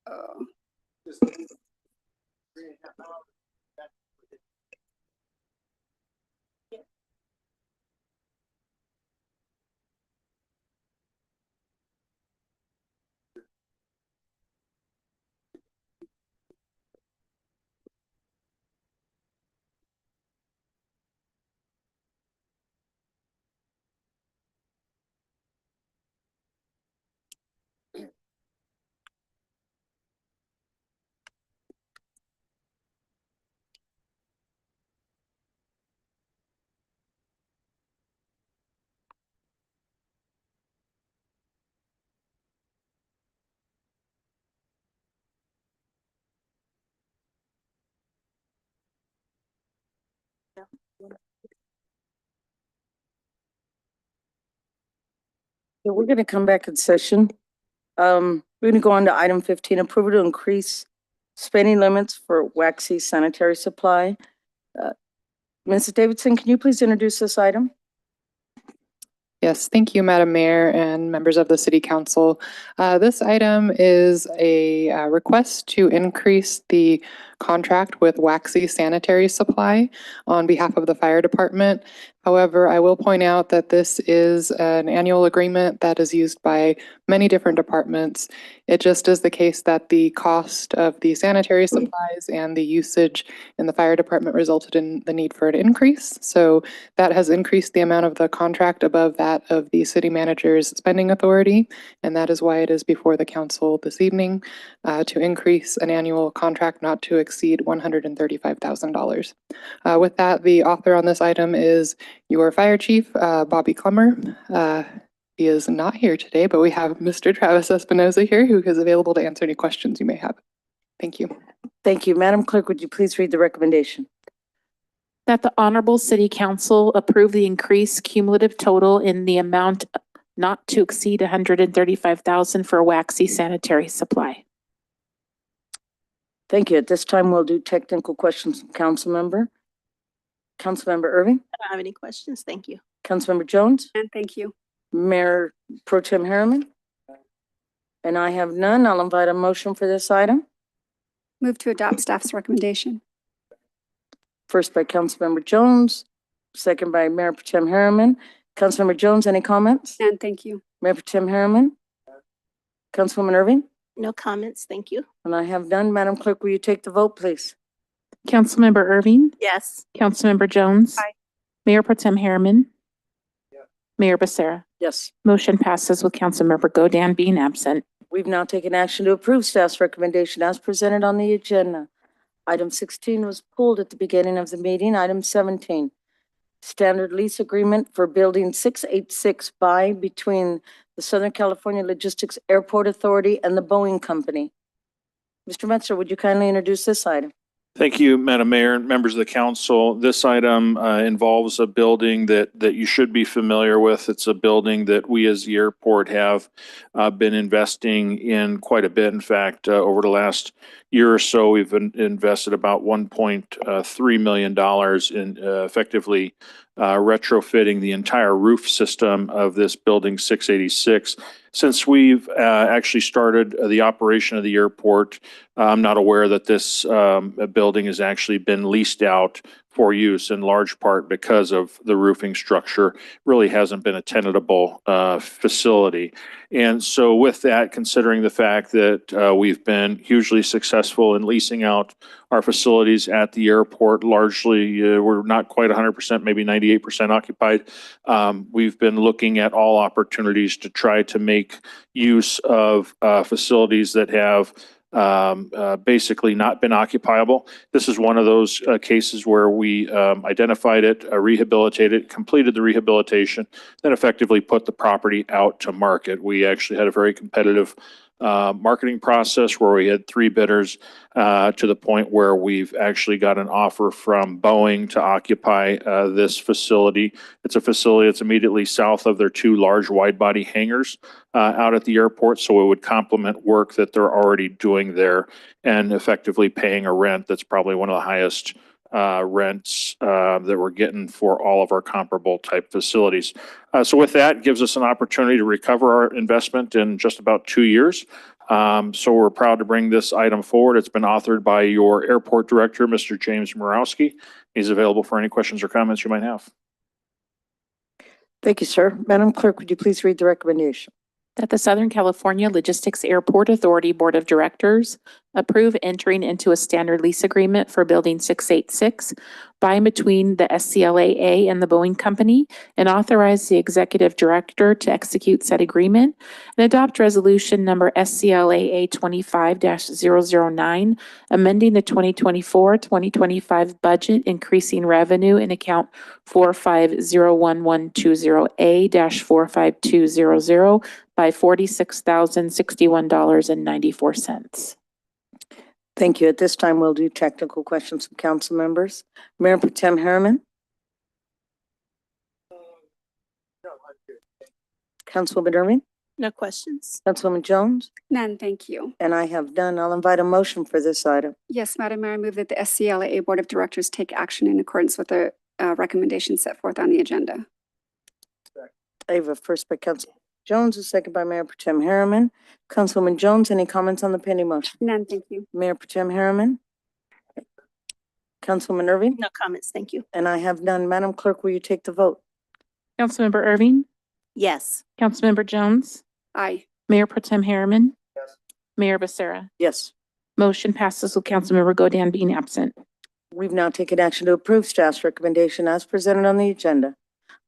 Oh. So we're going to come back in session. We're going to go on to item 15, approval to increase spending limits for waxy sanitary supply. Mrs. Davidson, can you please introduce this item? Yes, thank you, Madam Mayor and members of the City Council. This item is a request to increase the contract with Waxy Sanitary Supply on behalf of the Fire Department. However, I will point out that this is an annual agreement that is used by many different departments. It just is the case that the cost of the sanitary supplies and the usage in the Fire Department resulted in the need for an increase. So that has increased the amount of the contract above that of the city manager's spending authority. And that is why it is before the council this evening to increase an annual contract not to exceed $135,000. With that, the author on this item is your fire chief, Bobby Clemmer. He is not here today, but we have Mr. Travis Espinoza here who is available to answer any questions you may have. Thank you. Thank you. Madam Clerk, would you please read the recommendation? That the Honorable City Council approve the increased cumulative total in the amount not to exceed $135,000 for Waxy Sanitary Supply. Thank you. At this time, we'll do technical questions from Councilmember. Councilmember Irving? I don't have any questions. Thank you. Councilmember Jones? And thank you. Mayor Pro Tem Harriman? And I have none. I'll invite a motion for this item. Move to adopt staff's recommendation. First by Councilmember Jones, second by Mayor Pro Tem Harriman. Councilmember Jones, any comments? And thank you. Mayor Pro Tem Harriman? Councilwoman Irving? No comments. Thank you. And I have none. Madam Clerk, will you take the vote, please? Councilmember Irving? Yes. Councilmember Jones? Aye. Mayor Pro Tem Harriman? Mayor Becerra? Yes. Motion passes with Councilmember Godan being absent. We've now taken action to approve staff's recommendation as presented on the agenda. Item 16 was pulled at the beginning of the meeting. Item 17, standard lease agreement for Building 686 by between the Southern California Logistics Airport Authority and the Boeing Company. Mr. Metzler, would you kindly introduce this item? Thank you, Madam Mayor and members of the council. This item involves a building that you should be familiar with. It's a building that we as the airport have been investing in quite a bit. In fact, over the last year or so, we've invested about $1.3 million in effectively retrofitting the entire roof system of this building 686. Since we've actually started the operation of the airport, I'm not aware that this building has actually been leased out for use, in large part because of the roofing structure. Really hasn't been a tenable facility. And so with that, considering the fact that we've been hugely successful in leasing out our facilities at the airport, largely we're not quite 100%, maybe 98% occupied. We've been looking at all opportunities to try to make use of facilities that have basically not been occupiable. This is one of those cases where we identified it, rehabilitated it, completed the rehabilitation, then effectively put the property out to market. We actually had a very competitive marketing process where we had 3 bidders to the point where we've actually got an offer from Boeing to occupy this facility. It's a facility that's immediately south of their 2 large wide-body hangars out at the airport, so it would complement work that they're already doing there and effectively paying a rent that's probably one of the highest rents that we're getting for all of our comparable type facilities. So with that, it gives us an opportunity to recover our investment in just about 2 years. So we're proud to bring this item forward. It's been authored by your airport director, Mr. James Murawski. He's available for any questions or comments you might have. Thank you, sir. Madam Clerk, would you please read the recommendation? That the Southern California Logistics Airport Authority Board of Directors approve entering into a standard lease agreement for Building 686 by and between the SCLAA and the Boeing Company, and authorize the Executive Director to execute said agreement, and adopt Resolution Number SCLAA 25-009, amending the 2024-2025 budget, increasing revenue in account 45011208-45200 by $46,061.94. Thank you. At this time, we'll do technical questions from council members. Mayor Pro Tem Harriman. Councilwoman Irving. No questions. Councilwoman Jones. None, thank you. And I have done. I'll invite a motion for this item. Yes, Madam Mayor, I move that the SCLAA Board of Directors take action in accordance with the recommendations set forth on the agenda. I have a first by Councilwoman Jones, a second by Mayor Pro Tem Harriman. Councilwoman Jones, any comments on the pending motion? None, thank you. Mayor Pro Tem Harriman. Councilwoman Irving. No comments, thank you. And I have none. Madam Clerk, will you take the vote? Councilmember Irving, Yes. Councilmember Jones, Aye. Mayor Pro Tem Harriman. Yes. Mayor Becerra. Yes. Motion passes with Councilmember Godin being absent. We've now taken action to approve staff's recommendation as presented on the agenda.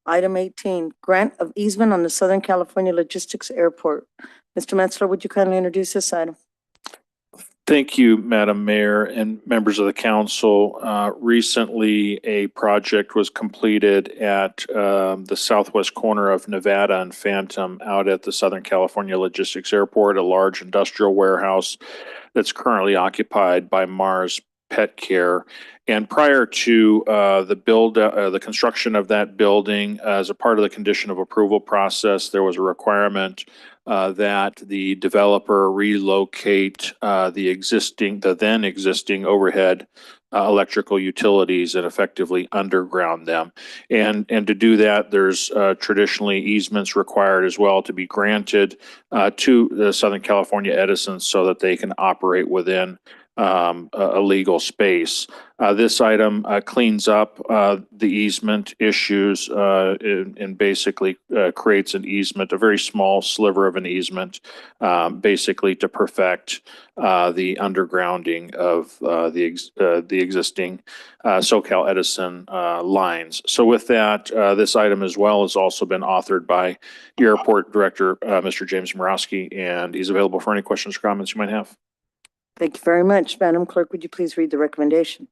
Item 18, grant of easement on the Southern California Logistics Airport. Mr. Metzler, would you kindly introduce this item? Thank you, Madam Mayor and members of the council. Recently, a project was completed at the southwest corner of Nevada and Phantom out at the Southern California Logistics Airport, a large industrial warehouse that's currently occupied by Mars Pet Care. And prior to the construction of that building, as a part of the condition of approval process, there was a requirement that the developer relocate the then existing overhead electrical utilities and effectively underground them. And to do that, there's traditionally easements required as well to be granted to the Southern California Edison so that they can operate within a legal space. This item cleans up the easement issues and basically creates an easement, a very small sliver of an easement, basically to perfect the undergrounding of the existing SoCal Edison lines. So with that, this item as well has also been authored by your airport director, Mr. James Murawski, and he's available for any questions or comments you might have. Thank you very much. Madam Clerk, would you please read the recommendation?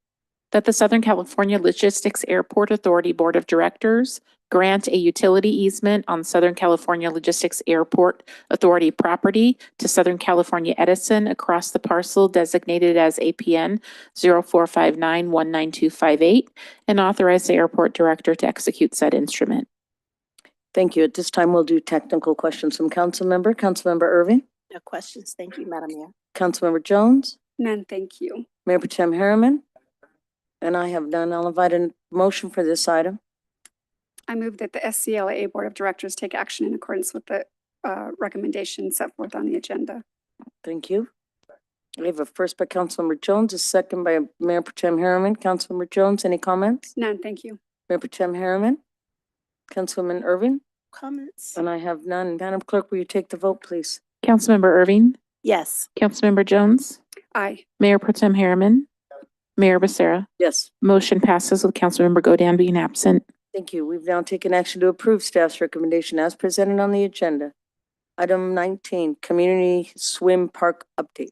That the Southern California Logistics Airport Authority Board of Directors grant a utility easement on Southern California Logistics Airport Authority property to Southern California Edison across the parcel designated as APN 0459192258, and authorize the airport director to execute said instrument. Thank you. At this time, we'll do technical questions from Councilmember Irving, No questions. Thank you, Madam Mayor. Councilmember Jones, None, thank you. Mayor Pro Tem Harriman, and I have none. I'll invite a motion for this item. I move that the SCLA Board of Directors take action in accordance with the recommendations set forth on the agenda. Thank you. We have a first by Councilmember Jones, a second by Mayor Pro Tem Harriman. Councilmember Jones, any comments? None, thank you. Mayor Pro Tem Harriman, Councilwoman Irving, Comments? and I have none. Madam Clerk, will you take the vote, please? Councilmember Irving, Yes. Councilmember Jones, Aye. Mayor Pro Tem Harriman, Mayor Becerra. Yes. Motion passes with Councilmember Godin being absent. Thank you. We've now taken action to approve staff's recommendation as presented on the agenda. Item 19, Community Swim Park Update.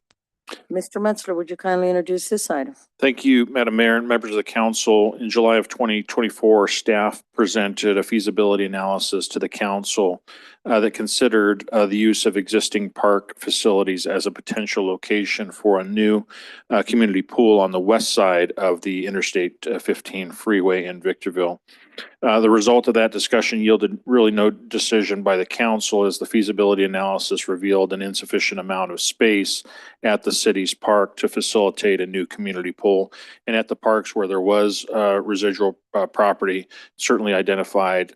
Mr. Metzler, would you kindly introduce this item? Thank you, Madam Mayor and members of the council. In July of 2024, staff presented a feasibility analysis to the council that considered the use of existing park facilities as a potential location for a new community pool on the west side of the Interstate 15 freeway in Victorville. The result of that discussion yielded really no decision by the council, as the feasibility analysis revealed an insufficient amount of space at the city's park to facilitate a new community pool. And at the parks where there was residual property, certainly identified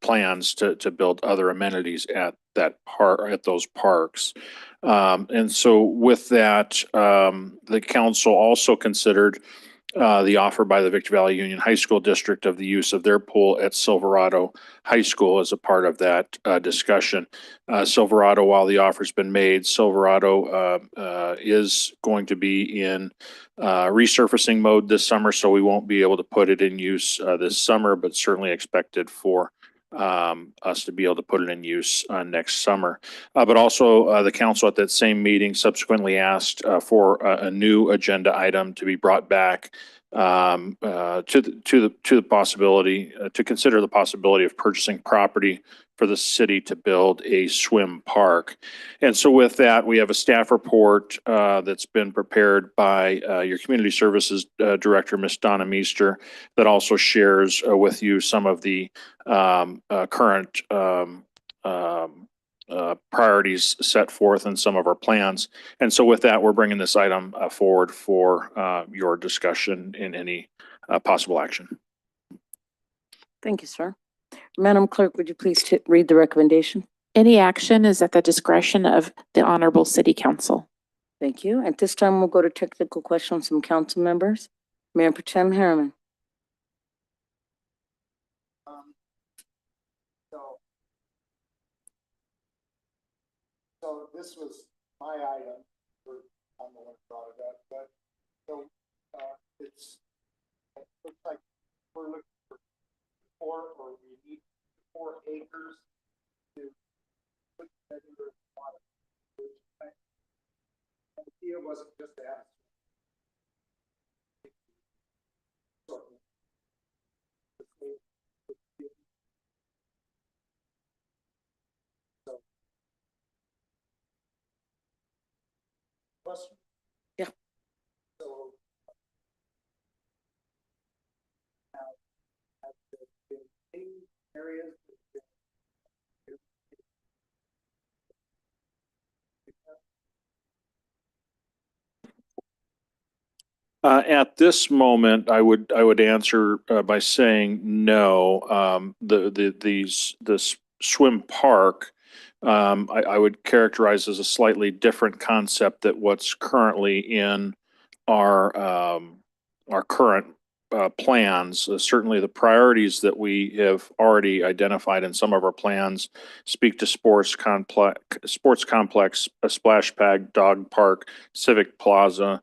plans to build other amenities at that park, at those parks. And so with that, the council also considered the offer by the Victor Valley Union High School District of the use of their pool at Silverado High School as a part of that discussion. Silverado, while the offer's been made, Silverado is going to be in resurfacing mode this summer, so we won't be able to put it in use this summer, but certainly expected for us to be able to put it in use next summer. But also the council at that same meeting subsequently asked for a new agenda item to be brought back to the possibility to consider the possibility of purchasing property for the city to build a swim park. And so with that, we have a staff report that's been prepared by your Community Services Director, Ms. Donna Meester, that also shares with you some of the current priorities set forth in some of our plans. And so with that, we're bringing this item forward for your discussion in any possible action. Thank you, sir. Madam Clerk, would you please read the recommendation? Any action is at the discretion of the Honorable City Council. Thank you. At this time, we'll go to technical questions from council members. Mayor Pro Tem Harriman. So this was my item, I'm the one who brought it up, but so it looks like we're looking for we need 4 acres to put together a lot of. And the idea wasn't just that. Question? Yeah. So at the main areas. At this moment, I would answer by saying no. This swim park, I would characterize as a slightly different concept than what's currently in our current plans. Certainly, the priorities that we have already identified in some of our plans speak to sports complex, a splash pad, dog park, civic plaza.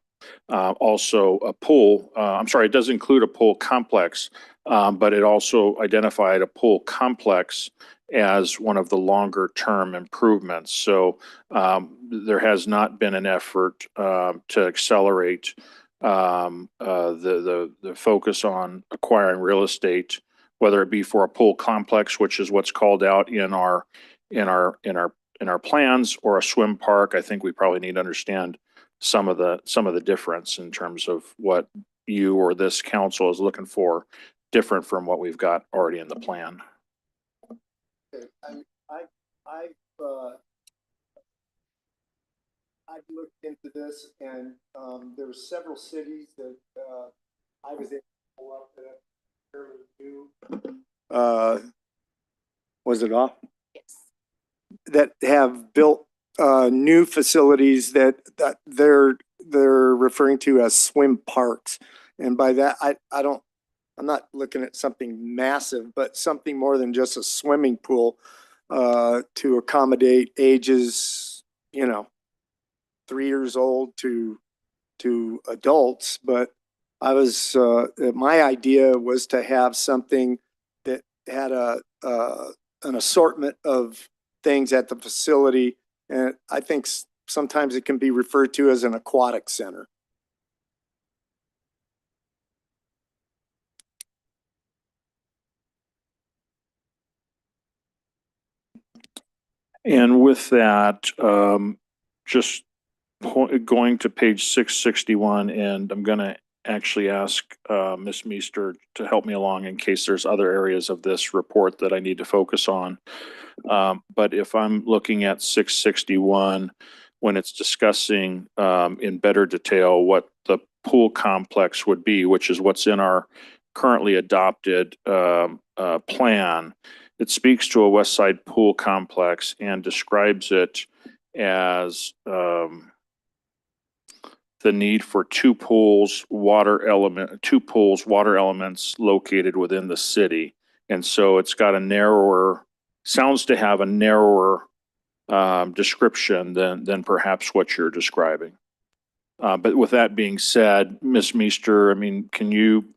Also a pool, I'm sorry, it does include a pool complex, but it also identified a pool complex as one of the longer term improvements. So there has not been an effort to accelerate the focus on acquiring real estate whether it be for a pool complex, which is what's called out in our plans, or a swim park. I think we probably need to understand some of the difference in terms of what you or this council is looking for, different from what we've got already in the plan. I've looked into this, and there were several cities that I was able to pull up that fairly new. Was it off? Yes. That have built new facilities that they're referring to as swim parks, and by that I'm not looking at something massive, but something more than just a swimming pool to accommodate ages, 3 years old to adults. But I was my idea was to have something that had an assortment of things at the facility, and I think sometimes it can be referred to as an aquatic center. And with that, just going to page 661, and I'm going to actually ask Ms. Meester to help me along in case there's other areas of this report that I need to focus on. But if I'm looking at 661, when it's discussing in better detail what the pool complex would be, which is what's in our currently adopted plan, it speaks to a West Side pool complex and describes it as the need for two pools, water elements located within the city. And so it's got sounds to have a narrower description than perhaps what you're describing. But with that being said, Ms. Meester, can you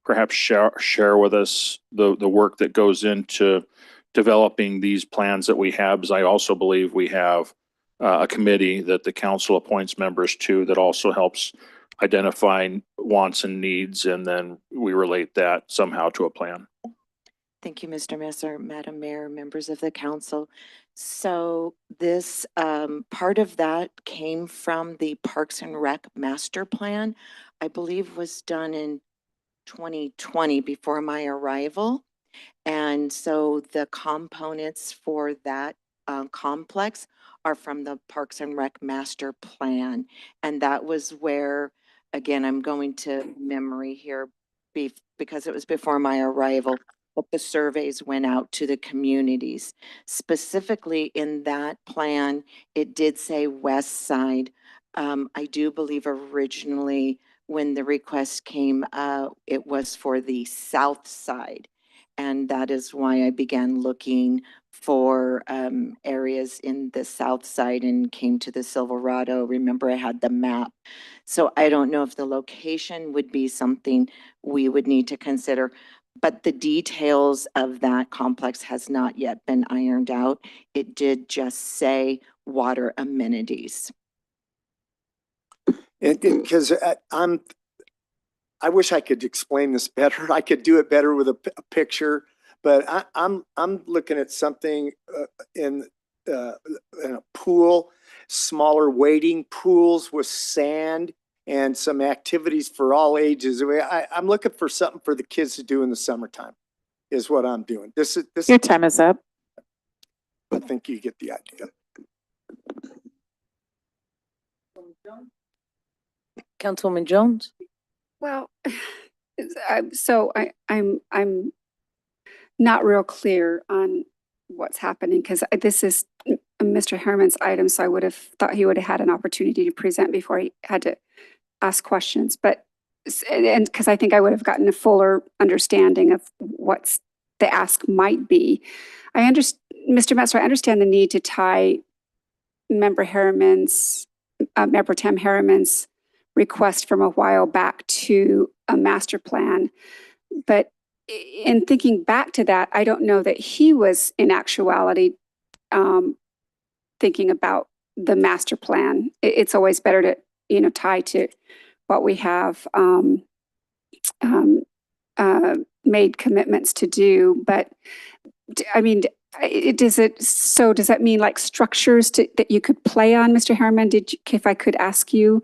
perhaps share with us the work that goes into developing these plans that we have? Because I also believe we have a committee that the council appoints members to that also helps identify wants and needs, and then we relate that somehow to a plan. Thank you, Mr. Messer, Madam Mayor, members of the council. So this part of that came from the Parks and Rec Master Plan, I believe was done in 2020 before my arrival. And so the components for that complex are from the Parks and Rec Master Plan. And that was where, again, I'm going to memory here because it was before my arrival, but the surveys went out to the communities. Specifically in that plan, it did say West Side. I do believe originally when the request came, it was for the South Side. And that is why I began looking for areas in the South Side and came to the Silverado. Remember, I had the map. So I don't know if the location would be something we would need to consider, but the details of that complex has not yet been ironed out. It did just say water amenities. Because I wish I could explain this better. I could do it better with a picture, but I'm looking at something in a pool, smaller wading pools with sand and some activities for all ages. I'm looking for something for the kids to do in the summertime is what I'm doing. Your time is up. I think you get the idea. Councilwoman Jones? Well, I'm not real clear on what's happening because this is Mr. Harriman's item, so I would have thought he would have had an opportunity to present before he had to ask questions. But because I think I would have gotten a fuller understanding of what's the ask might be. Mr. Metzler, I understand the need to tie Member Tem Harriman's request from a while back to a master plan. But in thinking back to that, I don't know that he was in actuality thinking about the master plan. It's always better to, tie to what we have made commitments to do, but I mean, does that mean like structures that you could play on, Mr. Harriman? If I could ask you,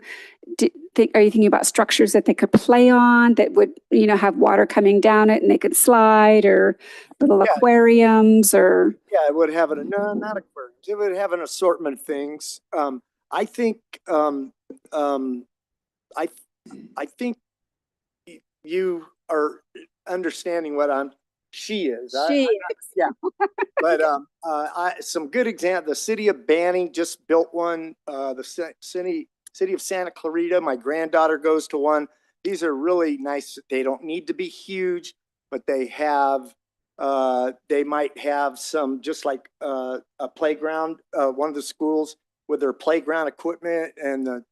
are you thinking about structures that they could play on that would, have water coming down it and they could slide, or little aquariums, or? Yeah, it would have no, not aquariums. It would have an assortment of things. I think, I think you are understanding what she is. Yeah. But, some good example, the city of Banning just built one, the city of Santa Clarita, my granddaughter goes to one. These are really nice. They don't need to be huge, but they might have some, just like a playground, one of the schools with their playground equipment and the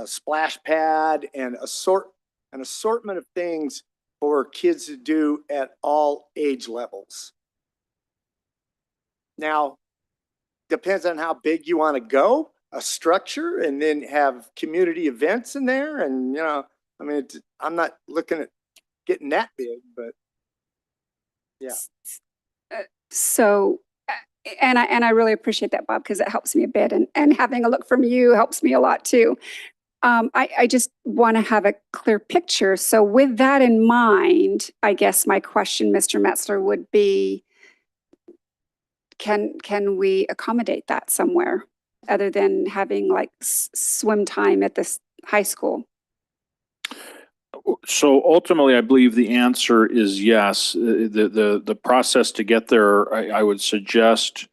splash pad and an assortment of things for kids to do at all age levels. Now, depends on how big you want to go, a structure, and then have community events in there. And, I'm not looking at getting that big, but yeah. So, and I really appreciate that, Bob, because it helps me a bit, and having a look from you helps me a lot too. I just want to have a clear picture. So with that in mind, I guess my question, Mr. Metzler, would be, can we accommodate that somewhere other than having like swim time at this high school? So ultimately, I believe the answer is yes. The process to get there, I would suggest,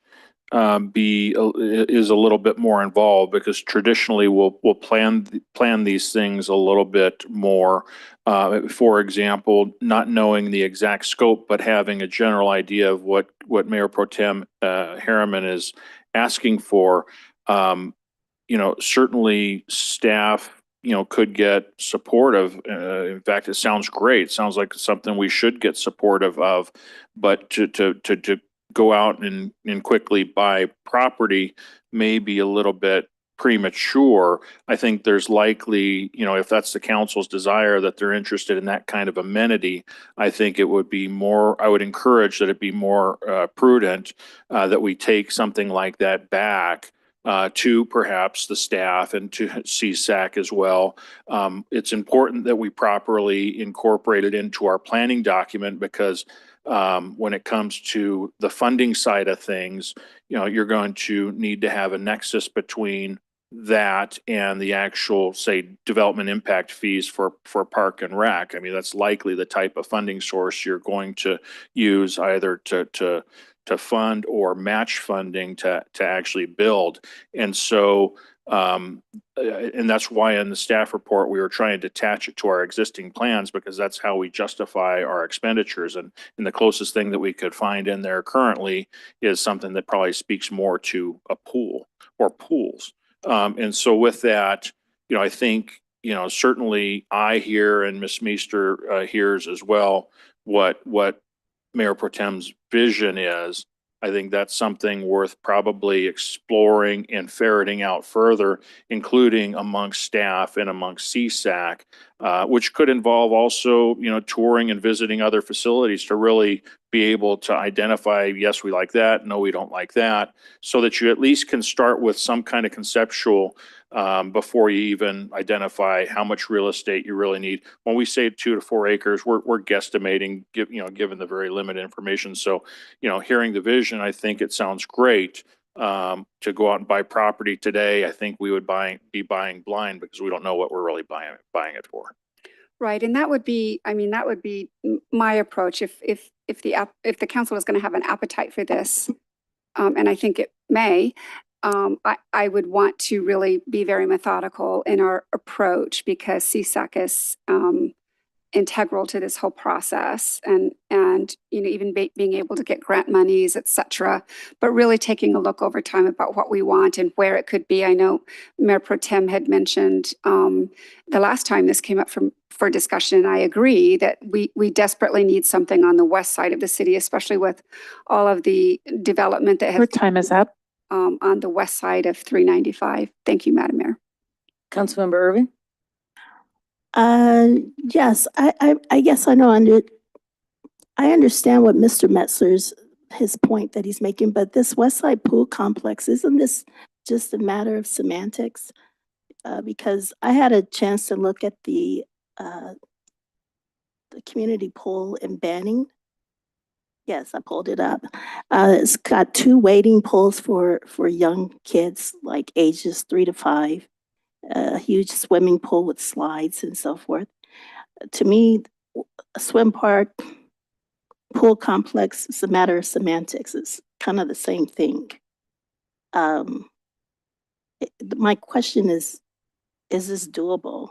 is a little bit more involved, because traditionally we'll plan these things a little bit more. For example, not knowing the exact scope, but having a general idea of what Mayor Pro Tem Harriman is asking for. Certainly staff could get supportive. In fact, it sounds great. It sounds like something we should get supportive of, but to go out and quickly buy property may be a little bit premature. I think there's likely, if that's the council's desire, that they're interested in that kind of amenity, I think it would be more, I would encourage that it be more prudent that we take something like that back to perhaps the staff and to CSAC as well. It's important that we properly incorporate it into our planning document, because when it comes to the funding side of things, you're going to need to have a nexus between that and the actual, say, development impact fees for Park and Rec. I mean, that's likely the type of funding source you're going to use, either to fund or match funding to actually build. And so, and that's why in the staff report, we were trying to attach it to our existing plans, because that's how we justify our expenditures. And the closest thing that we could find in there currently is something that probably speaks more to a pool or pools. And so with that, I think, certainly I hear, and Ms. Meester hears as well, what Mayor Pro Tem's vision is. I think that's something worth probably exploring and ferreting out further, including amongst staff and amongst CSAC, which could involve also, touring and visiting other facilities to really be able to identify, yes, we like that, no, we don't like that, so that you at least can start with some kind of conceptual before you even identify how much real estate you really need. When we say 2 to 4 acres, we're guesstimating, given the very limited information. So, hearing the vision, I think it sounds great. To go out and buy property today, I think we would be buying blind, because we don't know what we're really buying it for. Right, and that would be my approach if the council is going to have an appetite for this, and I think it may. I would want to really be very methodical in our approach, because CSAC is integral to this whole process, and even being able to get grant monies, et cetera, but really taking a look over time about what we want and where it could be. I know Mayor Pro Tem had mentioned the last time this came up for discussion, and I agree that we desperately need something on the west side of the city, especially with all of the development that has. Your time is up. On the west side of 395. Thank you, Madam Mayor. Councilmember Irving? Yes, I guess I know I understand what Mr. Metzler's, his point that he's making, but this West Side Pool Complex, isn't this just a matter of semantics? Because I had a chance to look at the community pool in Banning. Yes, I pulled it up. It's got 2 wading pools for young kids, like ages 3 to 5, a huge swimming pool with slides and so forth. To me, a swim park, pool complex is a matter of semantics. It's kind of the same thing. My question is this doable?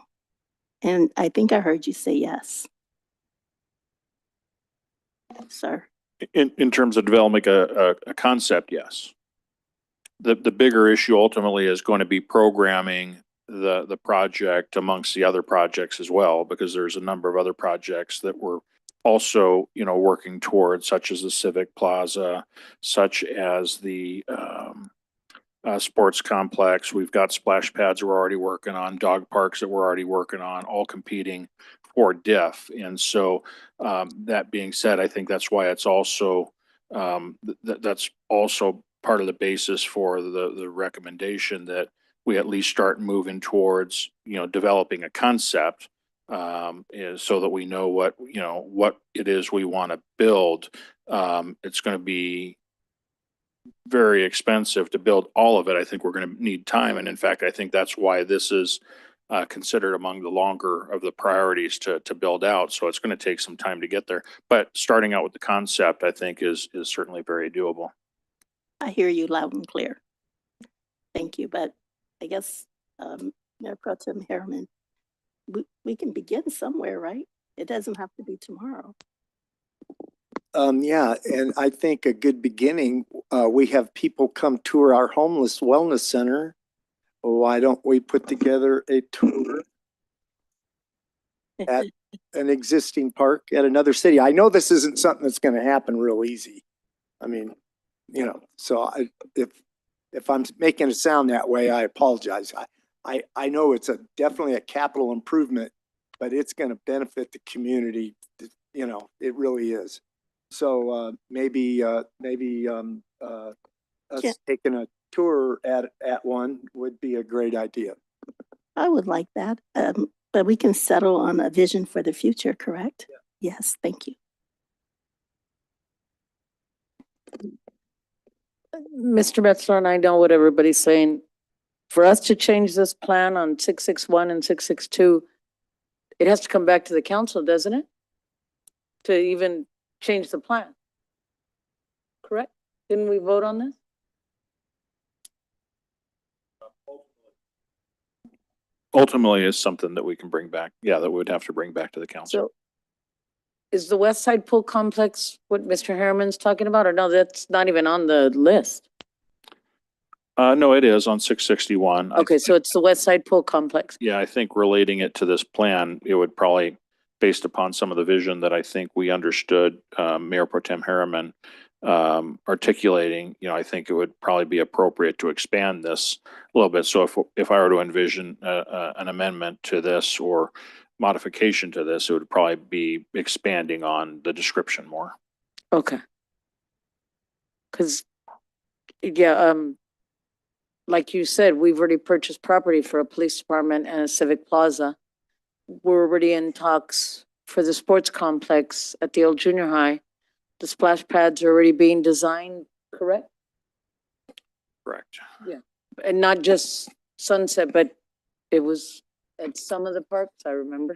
And I think I heard you say yes. Sir. In terms of developing a concept, yes. The bigger issue ultimately is going to be programming the project amongst the other projects as well, because there's a number of other projects that we're also, working towards, such as the Civic Plaza, such as the sports complex. We've got splash pads we're already working on, dog parks that we're already working on, all competing for DIF. And so that being said, I think that's why it's also that's also part of the basis for the recommendation that we at least start moving towards, developing a concept, is so that we know what it is we want to build. It's going to be very expensive to build all of it. I think we're going to need time. And in fact, I think that's why this is considered among the longer of the priorities to build out. So it's going to take some time to get there. But starting out with the concept, I think is certainly very doable. I hear you loud and clear. Thank you. But I guess, Mayor Pro Tem Harriman, we can begin somewhere, right? It doesn't have to be tomorrow. Yeah, and I think a good beginning, we have people come tour our homeless wellness center. Why don't we put together a tour at an existing park at another city? I know this isn't something that's going to happen real easy. I mean, so if I'm making it sound that way, I apologize. I know it's definitely a capital improvement, but it's going to benefit the community. It really is. So maybe us taking a tour at one would be a great idea. I would like that. But we can settle on a vision for the future, correct? Yeah. Yes, thank you. Mr. Metzler, and I know what everybody's saying. For us to change this plan on 661 and 662, it has to come back to the council, doesn't it? To even change the plan. Correct? Didn't we vote on this? Ultimately is something that we can bring back. Yeah, that we would have to bring back to the council. So is the West Side Pool Complex what Mr. Harriman's talking about, or no, that's not even on the list? No, it is on 661. Okay, so it's the West Side Pool Complex. Yeah, I think relating it to this plan, it would probably, based upon some of the vision that I think we understood Mayor Pro Tem Harriman articulating, I think it would probably be appropriate to expand this a little bit. So if I were to envision an amendment to this or modification to this, it would probably be expanding on the description more. Okay. Because, yeah, like you said, we've already purchased property for a police department and a civic plaza. We're already in talks for the sports complex at the old junior high. The splash pads are already being designed, correct? Correct. Yeah. And not just Sunset, but it was at some of the parks, I remember.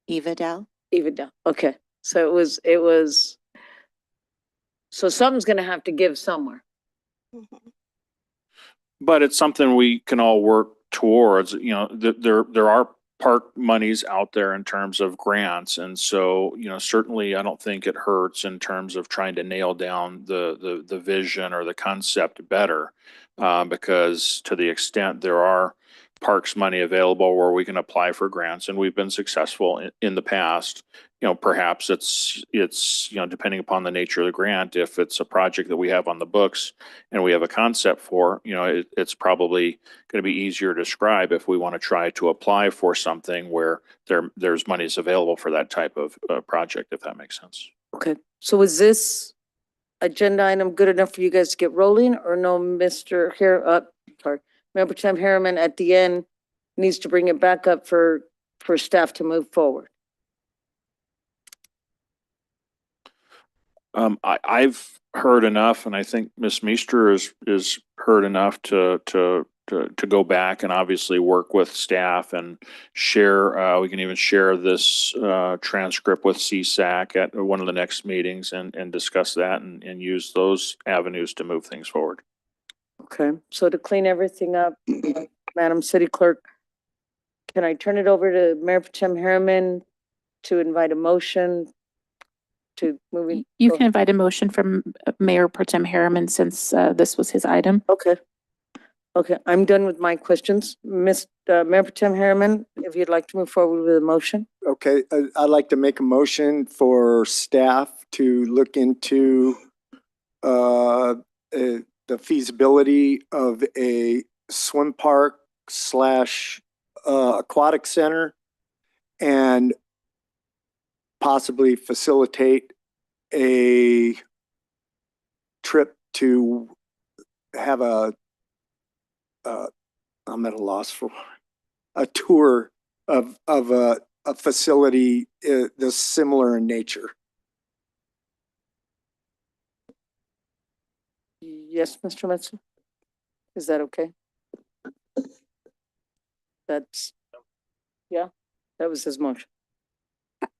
Evadale? Evadale, okay. So it was, so something's gonna have to give somewhere. But it's something we can all work towards. There are park monies out there in terms of grants. And so, certainly I don't think it hurts in terms of trying to nail down the vision or the concept better. Because to the extent there are parks money available where we can apply for grants, and we've been successful in the past. Perhaps it's, depending upon the nature of the grant, if it's a project that we have on the books and we have a concept for, it's probably going to be easier to describe if we want to try to apply for something where there's monies available for that type of project, if that makes sense. Okay, so is this agenda item good enough for you guys to get rolling, or no, Mayor Pro Tem Harriman at the end needs to bring it back up for staff to move forward? I've heard enough, and I think Ms. Meester is heard enough to go back and obviously work with staff and share. We can even share this transcript with CSAC at one of the next meetings and discuss that and use those avenues to move things forward. Okay, so to clean everything up, Madam City Clerk, can I turn it over to Mayor Pro Tem Harriman to invite a motion to moving? You can invite a motion from Mayor Pro Tem Harriman since this was his item. Okay. Okay, I'm done with my questions. Mayor Pro Tem Harriman, if you'd like to move forward with a motion. Okay, I'd like to make a motion for staff to look into the feasibility of a swim park / aquatic center and possibly facilitate a trip to have I'm at a loss for a tour of a facility that's similar in nature. Yes, Mr. Metzler? Is that okay? Yeah, that was his motion.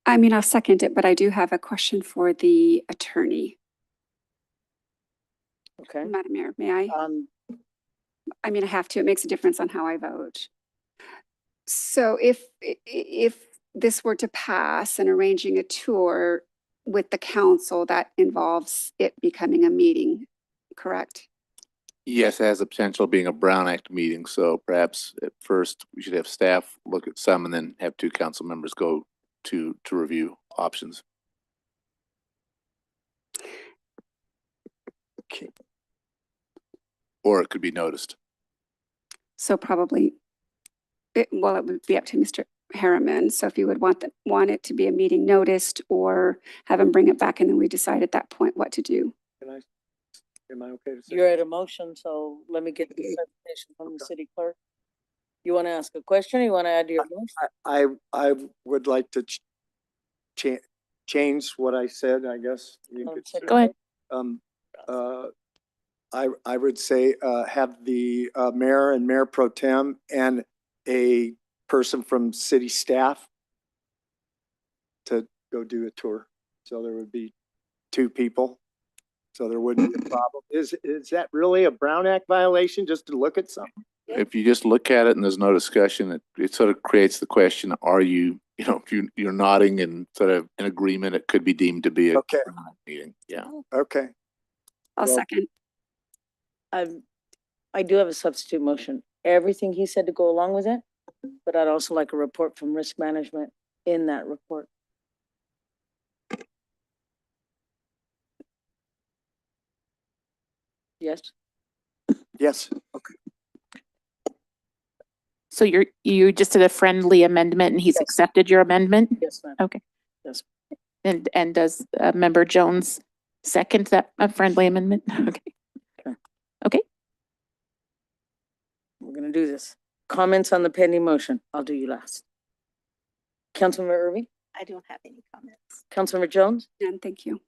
I mean, I'll second it, but I do have a question for the attorney. Okay. Madam Mayor, may I? I mean, I have to. It makes a difference on how I vote. So if this were to pass and arranging a tour with the council, that involves it becoming a meeting, correct? Yes, it has the potential of being a Brown Act meeting, so perhaps at first we should have staff look at some and then have 2 council members go to review options. Okay. Or it could be noticed. So probably, it would be up to Mr. Harriman. So if you would want it to be a meeting noticed or have him bring it back and then we decide at that point what to do. Am I okay to say? You're at a motion, so let me get the clarification from the city clerk. You want to ask a question or you want to add to your motion? I would like to change what I said, I guess. Go ahead. I would say have the mayor and mayor pro tem and a person from city staff to go do a tour. So there would be 2 people. So there wouldn't be a problem. Is that really a Brown Act violation just to look at something? If you just look at it and there's no discussion, it sort of creates the question, are you, if you're nodding and sort of in agreement, it could be deemed to be a Okay. Brown Act meeting. Yeah. Okay. I'll second. I do have a substitute motion. Everything he said to go along with it, but I'd also like a report from risk management in that report. Yes? Yes. Okay. So you just did a friendly amendment and he's accepted your amendment? Yes, ma'am. Okay. Yes. And does Member Jones second that friendly amendment? Okay. Okay. We're gonna do this. Comments on the pending motion. I'll do you last. Councilmember Irving? I don't have any comments. Councilmember Jones? And thank you.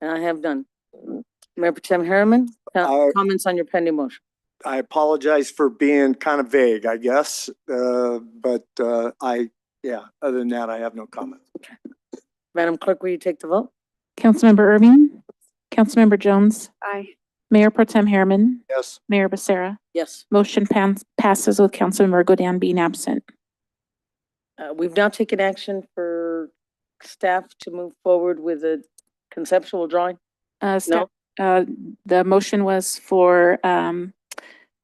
And I have none. Mayor Pro Tem Harriman, comments on your pending motion. I apologize for being kind of vague, I guess. Other than that, I have no comments. Madam Clerk, will you take the vote? Councilmember Irving? Councilmember Jones? Aye. Mayor Pro Tem Harriman? Yes. Mayor Becerra? Yes. Motion passes with Councilmember Godan being absent. We've now taken action for staff to move forward with a conceptual drawing. The motion was for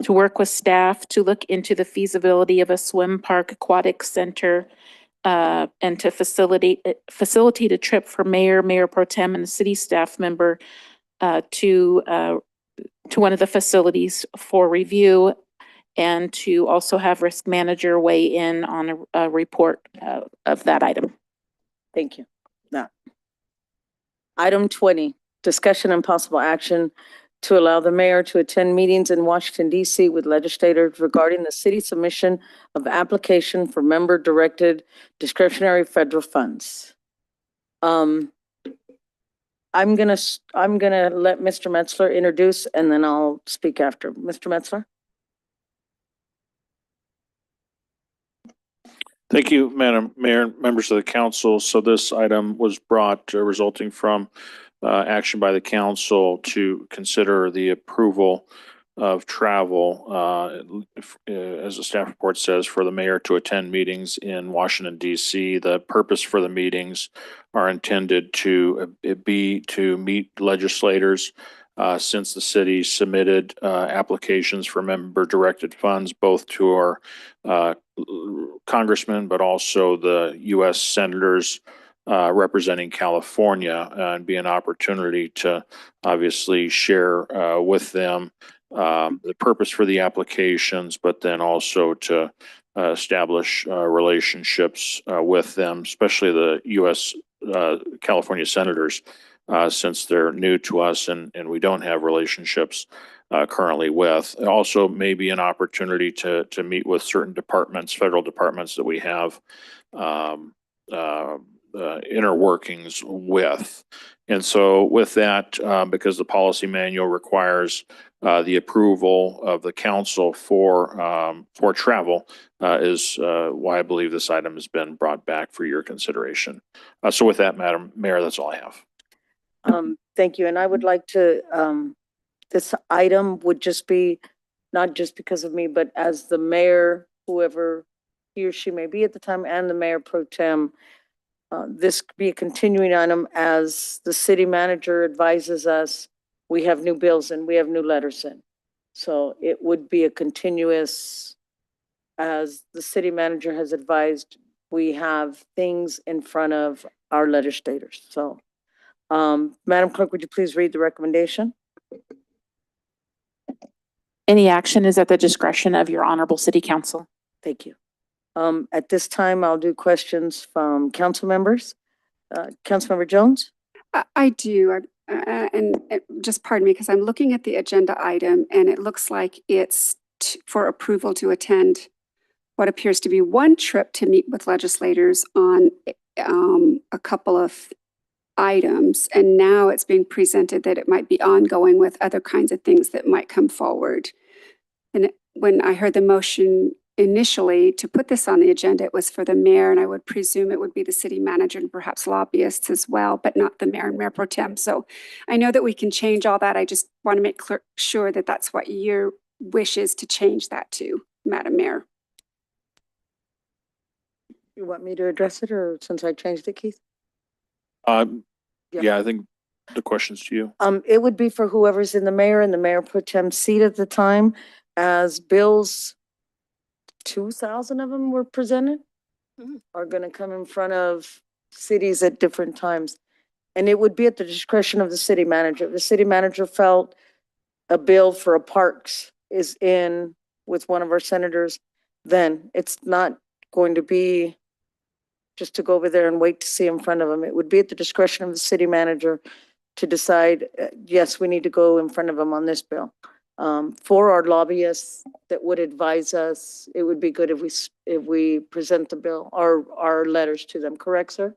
to work with staff to look into the feasibility of a swim park aquatic center and to facilitate a trip for Mayor Pro Tem, and a city staff member to one of the facilities for review, and to also have risk manager weigh in on a report of that item. Thank you. Now, item 20, discussion and possible action to allow the mayor to attend meetings in Washington DC with legislators regarding the city submission of application for member-directed discretionary federal funds. I'm gonna let Mr. Metzler introduce, and then I'll speak after. Mr. Metzler? Thank you, Madam Mayor, and members of the council. So this item was brought resulting from action by the council to consider the approval of travel, as the staff report says, for the mayor to attend meetings in Washington DC. The purpose for the meetings are intended to be to meet legislators since the city submitted applications for member-directed funds, both to our congressmen, but also the U.S. senators representing California, and be an opportunity to obviously share with them the purpose for the applications, but then also to establish relationships with them, especially the U.S. California senators, since they're new to us and we don't have relationships currently with. It also may be an opportunity to meet with certain departments, federal departments that we have inner workings with. And so with that, because the policy manual requires the approval of the council for travel, is why I believe this item has been brought back for your consideration. So with that, Madam Mayor, that's all I have. Thank you. And I would like to, this item would just be, not just because of me, but as the mayor, whoever he or she may be at the time, and the Mayor Pro Tem, this could be a continuing item as the city manager advises us. We have new bills and we have new letters in. So it would be a continuous, as the city manager has advised, we have things in front of our legislators. So, Madam Clerk, would you please read the recommendation? Any action is at the discretion of your honorable city council. Thank you. At this time, I'll do questions from council members. Councilmember Jones? I do, just pardon me, because I'm looking at the agenda item and it looks like it's for approval to attend what appears to be one trip to meet with legislators on a couple of items. And now it's being presented that it might be ongoing with other kinds of things that might come forward. And when I heard the motion initially to put this on the agenda, it was for the mayor, and I would presume it would be the city manager and perhaps lobbyists as well, but not the mayor and Mayor Pro Tem. So I know that we can change all that. I just want to make sure that that's what your wish is to change that to, Madam Mayor. You want me to address it, or since I changed it, Keith? Yeah, I think the question's to you. It would be for whoever's in the mayor and the Mayor Pro Tem seat at the time, as bills, 2,000 of them were presented, are going to come in front of cities at different times. And it would be at the discretion of the city manager. If the city manager felt a bill for a parks is in with one of our senators, then it's not going to be just to go over there and wait to see in front of them. It would be at the discretion of the city manager to decide, yes, we need to go in front of them on this bill. For our lobbyists that would advise us, it would be good if we present the bill, our letters to them. Correct, sir?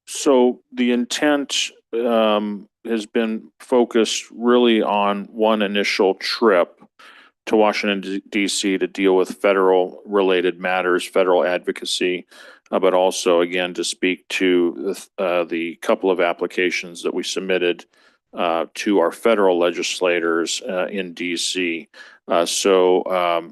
So the intent has been focused really on one initial trip to Washington, D.C. to deal with federal related matters, federal advocacy, but also, again, to speak to the couple of applications that we submitted to our federal legislators in DC. So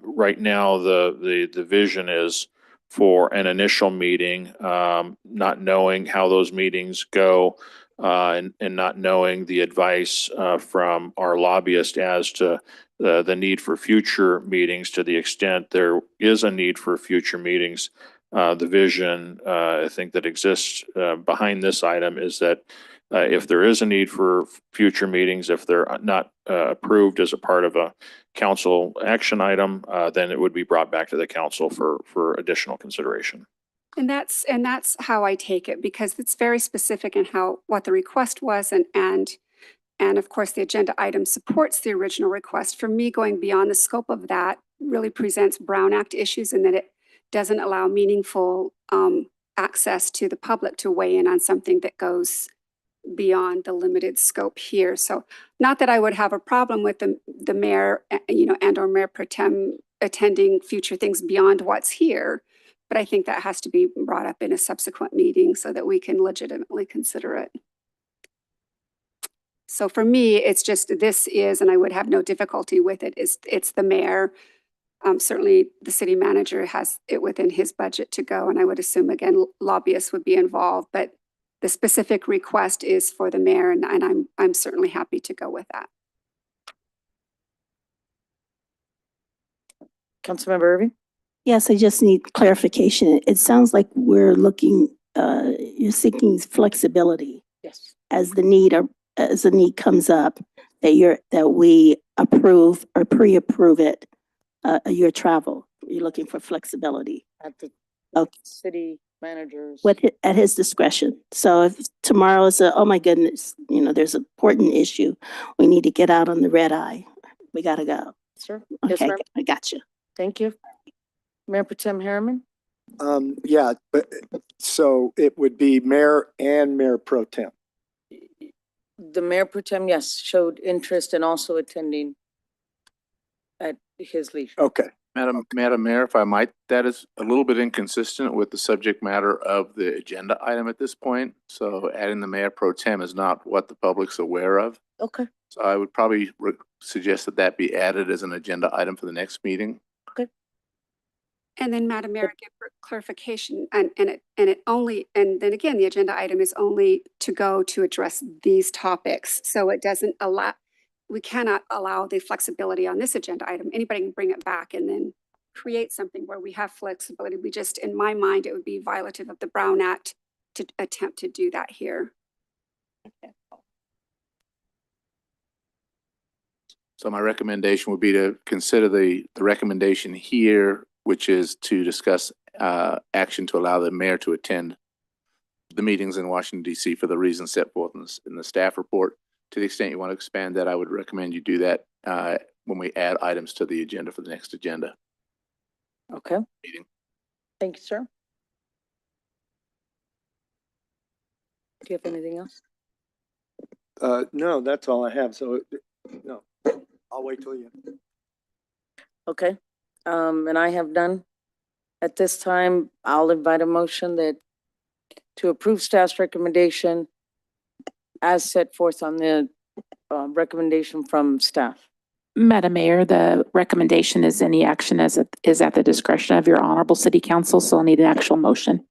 right now, the vision is for an initial meeting, not knowing how those meetings go, and not knowing the advice from our lobbyist as to the need for future meetings. To the extent there is a need for future meetings, the vision I think that exists behind this item is that if there is a need for future meetings, if they're not approved as a part of a council action item, then it would be brought back to the council for additional consideration. And that's how I take it, because it's very specific in what the request was, and of course, the agenda item supports the original request. For me, going beyond the scope of that really presents Brown Act issues, in that it doesn't allow meaningful access to the public to weigh in on something that goes beyond the limited scope here. So not that I would have a problem with the mayor, and or Mayor Pro Tem attending future things beyond what's here, but I think that has to be brought up in a subsequent meeting so that we can legitimately consider it. So for me, it's just, and I would have no difficulty with it, it's the mayor. Certainly the city manager has it within his budget to go, and I would assume, again, lobbyists would be involved, but the specific request is for the mayor, and I'm certainly happy to go with that. Councilmember Irving? Yes, I just need clarification. It sounds like we're looking, you're seeking flexibility Yes. as the need comes up, that we approve or pre-approve it, your travel. You're looking for flexibility. At the Okay. city managers. At his discretion. So if tomorrow is oh my goodness, there's an important issue, we need to get out on the red eye, we gotta go. Sir? Yes, Okay, ma'am. I got you. Thank you. Mayor Pro Tem Harriman? Yeah, but so it would be mayor and Mayor Pro Tem. The Mayor Pro Tem, yes, showed interest in also attending at his leisure. Okay. Madam Mayor, if I might, that is a little bit inconsistent with the subject matter of the agenda item at this point. So adding the Mayor Pro Tem is not what the public's aware of. Okay. So I would probably suggest that be added as an agenda item for the next meeting. And then, Madam Mayor, give for clarification, and then again, the agenda item is only to go to address these topics. So it doesn't we cannot allow the flexibility on this agenda item. Anybody can bring it back and then create something where we have flexibility. We just, in my mind, it would be violative of the Brown Act to attempt to do that here. So my recommendation would be to consider the recommendation here, which is to discuss action to allow the mayor to attend the meetings in Washington, DC for the reasons set forth in the staff report. To the extent you want to expand that, I would recommend you do that when we add items to the agenda for the next agenda Okay. meeting. Thank you, sir. Do you have anything else? No, that's all I have. So, no, I'll wait till you. Okay. And I have none. At this time, I'll invite a motion to approve staff's recommendation as set forth on the recommendation from staff. Madam Mayor, the recommendation is any action is at the discretion of your honorable city council, so I'll need an actual motion.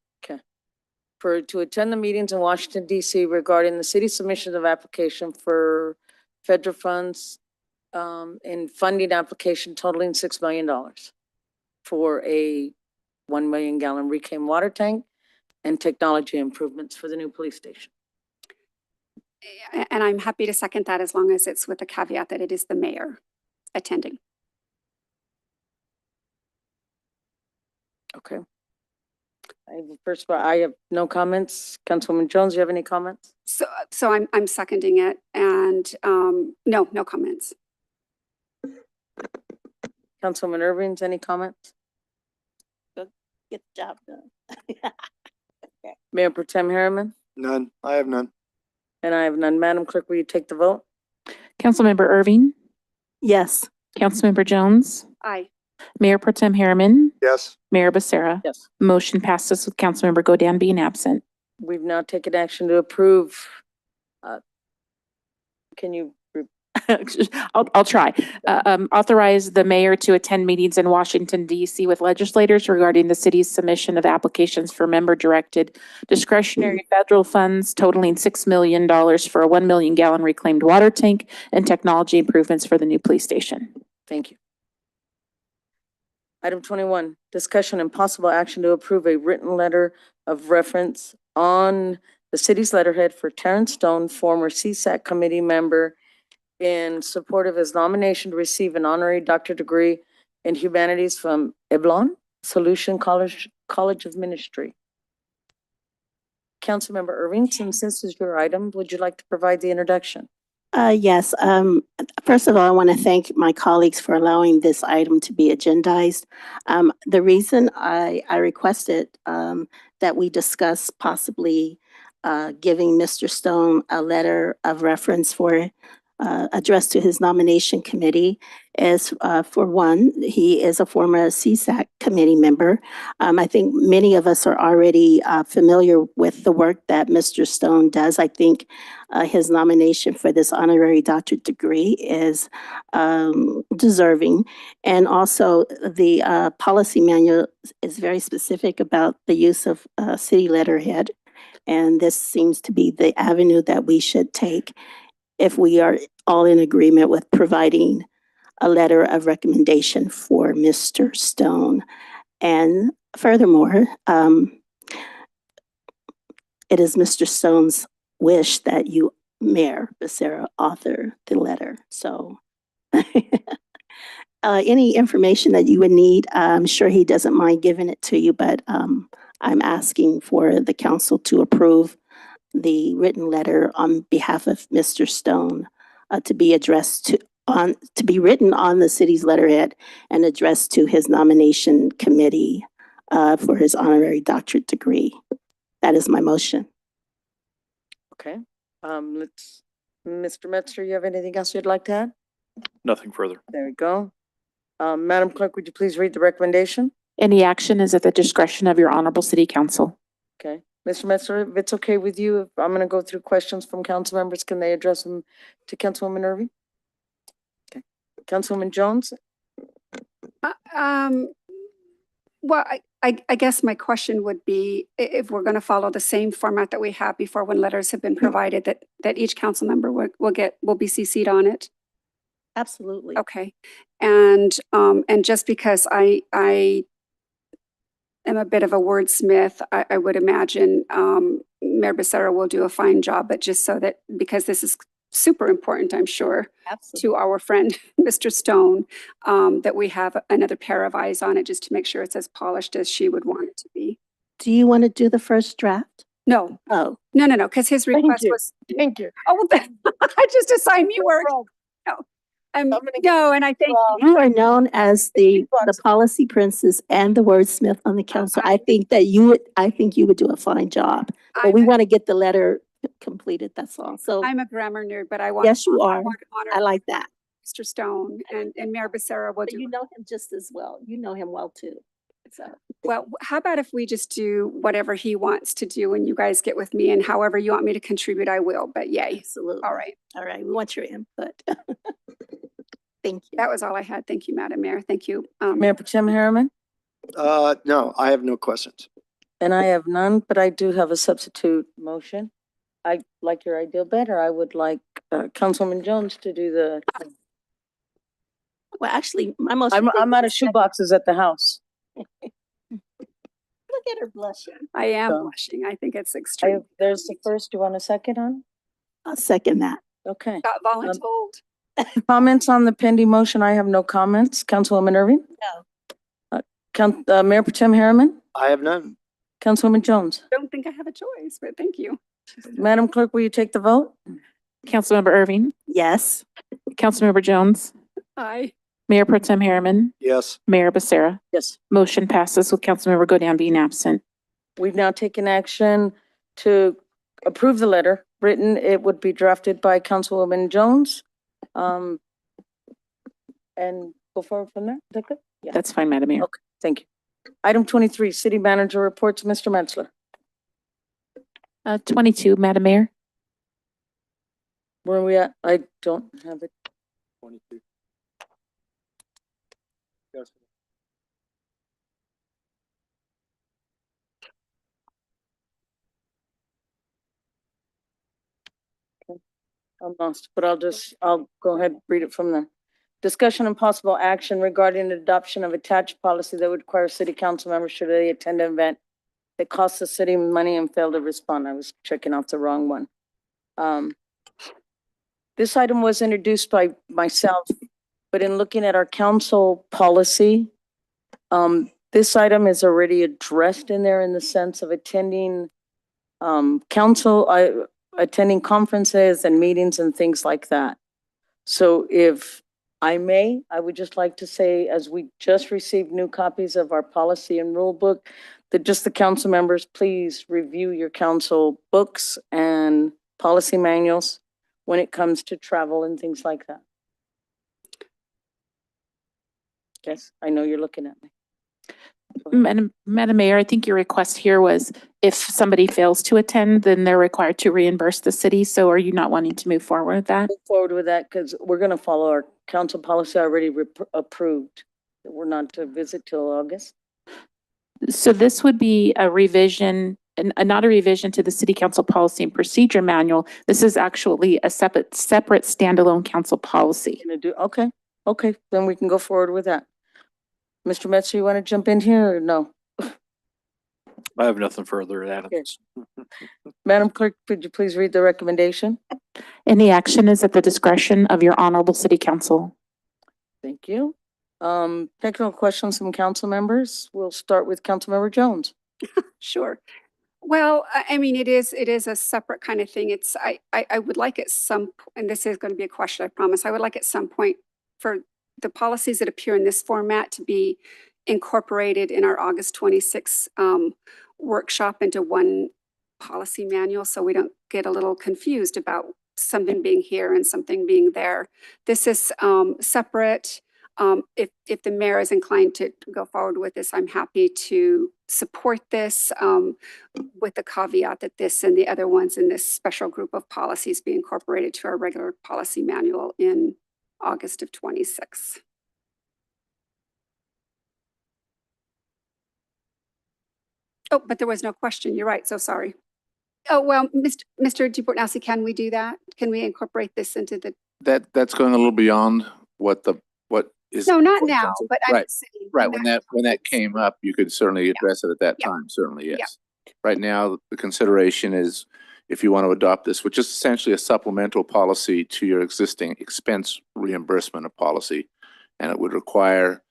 To attend the meetings in Washington, DC regarding the city submission of application for federal funds in funding application totaling $6 million for a 1 million gallon reclaimed water tank and technology improvements for the new police station. And I'm happy to second that, as long as it's with the caveat that it is the mayor attending. Okay. First of all, I have no comments. Councilwoman Jones, you have any comments? So I'm seconding it, and no comments. Councilwoman Irving, any comments? Get the job done. Mayor Pro Tem Harriman? None. I have none. And I have none. Madam Clerk, will you take the vote? Councilmember Irving, Yes. Councilmember Jones, Aye. Mayor Pro Tem Harriman, Yes. Mayor Becerra. Yes. Motion passes with Councilmember Godin being absent. We've now taken action to approve. Can you I'll try. Authorize the mayor to attend meetings in Washington DC with legislators regarding the city's submission of applications for member-directed discretionary federal funds totaling $6 million for a 1 million gallon reclaimed water tank and technology improvements for the new police station. Thank you. Item 21, discussion and possible action to approve a written letter of reference on the city's letterhead for Terrence Stone, former CSAC committee member, in support of his nomination to receive an honorary doctorate degree in humanities from Eblon Solution College of Ministry. Councilmember Irving, since this is your item, would you like to provide the introduction? Yes. First of all, I want to thank my colleagues for allowing this item to be agendized. The reason I requested that we discuss possibly giving Mr. Stone a letter of reference for addressed to his nomination committee is, for one, he is a former CSAC committee member. I think many of us are already familiar with the work that Mr. Stone does. I think his nomination for this honorary doctorate degree is deserving. And also the policy manual is very specific about the use of city letterhead. And this seems to be the avenue that we should take if we are all in agreement with providing a letter of recommendation for Mr. Stone. And furthermore, it is Mr. Stone's wish that you, Mayor Becerra, author the letter. So any information that you would need, I'm sure he doesn't mind giving it to you, but I'm asking for the council to approve the written letter on behalf of Mr. Stone to be addressed to be written on the city's letterhead and addressed to his nomination committee for his honorary doctorate degree. That is my motion. Okay. Mr. Metzler, you have anything else you'd like to add? Nothing further. There we go. Madam Clerk, would you please read the recommendation? Any action is at the discretion of your honorable city council. Okay. Mr. Metzler, if it's okay with you, if I'm going to go through questions from council members, can they address them to Councilwoman Irving? Okay. Councilwoman Jones? Well, I guess my question would be if we're going to follow the same format that we have before when letters have been provided, that each council member will be CC'd on it. Absolutely. Okay. And just because I am a bit of a wordsmith, I would imagine Mayor Becerra will do a fine job, but just so that, because this is super important, I'm sure, to our friend, Mr. Stone, that we have another pair of eyes on it just to make sure it's as polished as she would want it to be. Do you want to do the first draft? No. Oh. No, because his request was. Thank you. Oh, well, then, I just assigned me work. No. No, and I think You are known as the policy princess and the wordsmith on the council. I think you would do a fine job. But we want to get the letter completed, that's all. So I'm a grammar nerd, but I want. yes, you are. Honor I like that. Mr. Stone and Mayor Becerra will But do. you know him just as well. You know him well too. So Well, how about if we just do whatever he wants to do and you guys get with me, and however you want me to contribute, I will, but yay. absolutely. All right. All right. We want your input. Thank you. That was all I had. Thank you, Madam Mayor. Thank you. Mayor Pro Tem Harriman? No, I have no questions. And I have none, but I do have a substitute motion. I like your idea better. I would like Councilwoman Jones to do the. Well, actually, my motion. I'm out of shoe boxes at the house. Look at her blushing. I am So- blushing. I think it's extreme. There's the first. Do you want a second on? I'll second that. Okay. Got voluntold. Comments on the pending motion? I have no comments. Councilwoman Irving? No. Mayor Pro Tem Harriman? I have none. Councilwoman Jones? Don't think I have a choice, but thank you. Madam Clerk, will you take the vote? Councilmember Irving, Yes. Councilmember Jones, Aye. Mayor Pro Tem Harriman, Yes. Mayor Becerra. Yes. Motion passes with Councilmember Godown being absent. We've now taken action to approve the letter written. It would be drafted by Councilwoman Jones. And go forward from there. Is that good? Yeah. That's fine, Madam Mayor. Okay, thank you. Item 23, City Manager Reports. Mr. Metzler. 22, Madam Mayor. Where are we at? I don't have it. 22. Yes. I'm lost, but I'll go ahead and read it from there. Discussion and possible action regarding the adoption of attached policy that would require city council members should they attend an event that costs the city money and fail to respond. I was checking off the wrong one. This item was introduced by myself, but in looking at our council policy, this item is already addressed in there in the sense of attending attending conferences and meetings and things like that. So if I may, I would just like to say, as we just received new copies of our policy and rule book, that just the council members, please review your council books and policy manuals when it comes to travel and things like that. Yes, I know you're looking at me. Madam Mayor, I think your request here was if somebody fails to attend, then they're required to reimburse the city. So are you not wanting to move forward with that? Move forward with that because we're going to follow our council policy already approved. We're not to visit till August. So this would be a revision, not a revision to the city council policy and procedure manual. This is actually a separate standalone council policy. Okay, then we can go forward with that. Mr. Metzger, you want to jump in here or no? I have nothing further to add. Okay. Madam Clerk, could you please read the recommendation? Any action is at the discretion of your honorable city council. Thank you. Technical questions from council members. We'll start with Councilmember Jones. Sure. Well, I mean, it is a separate kind of thing. It's, I would like at some, and this is going to be a question, I promise. I would like at some point for the policies that appear in this format to be incorporated in our August 26th workshop into one policy manual, so we don't get a little confused about something being here and something being there. This is separate. If the mayor is inclined to go forward with this, I'm happy to support this with the caveat that this and the other ones in this special group of policies be incorporated to our regular policy manual in August of 26. Oh, but there was no question. You're right. So sorry. Oh, well, Mr. DePortnowski, can we do that? Can we incorporate this into the? That's going a little beyond what is. No, not now, but I'm Right, saying. right. When that came up, you could certainly address it at that time. Certainly, yes. Right now, the consideration is if you want to adopt this, which is essentially a supplemental policy to your existing expense reimbursement of policy. And it would require,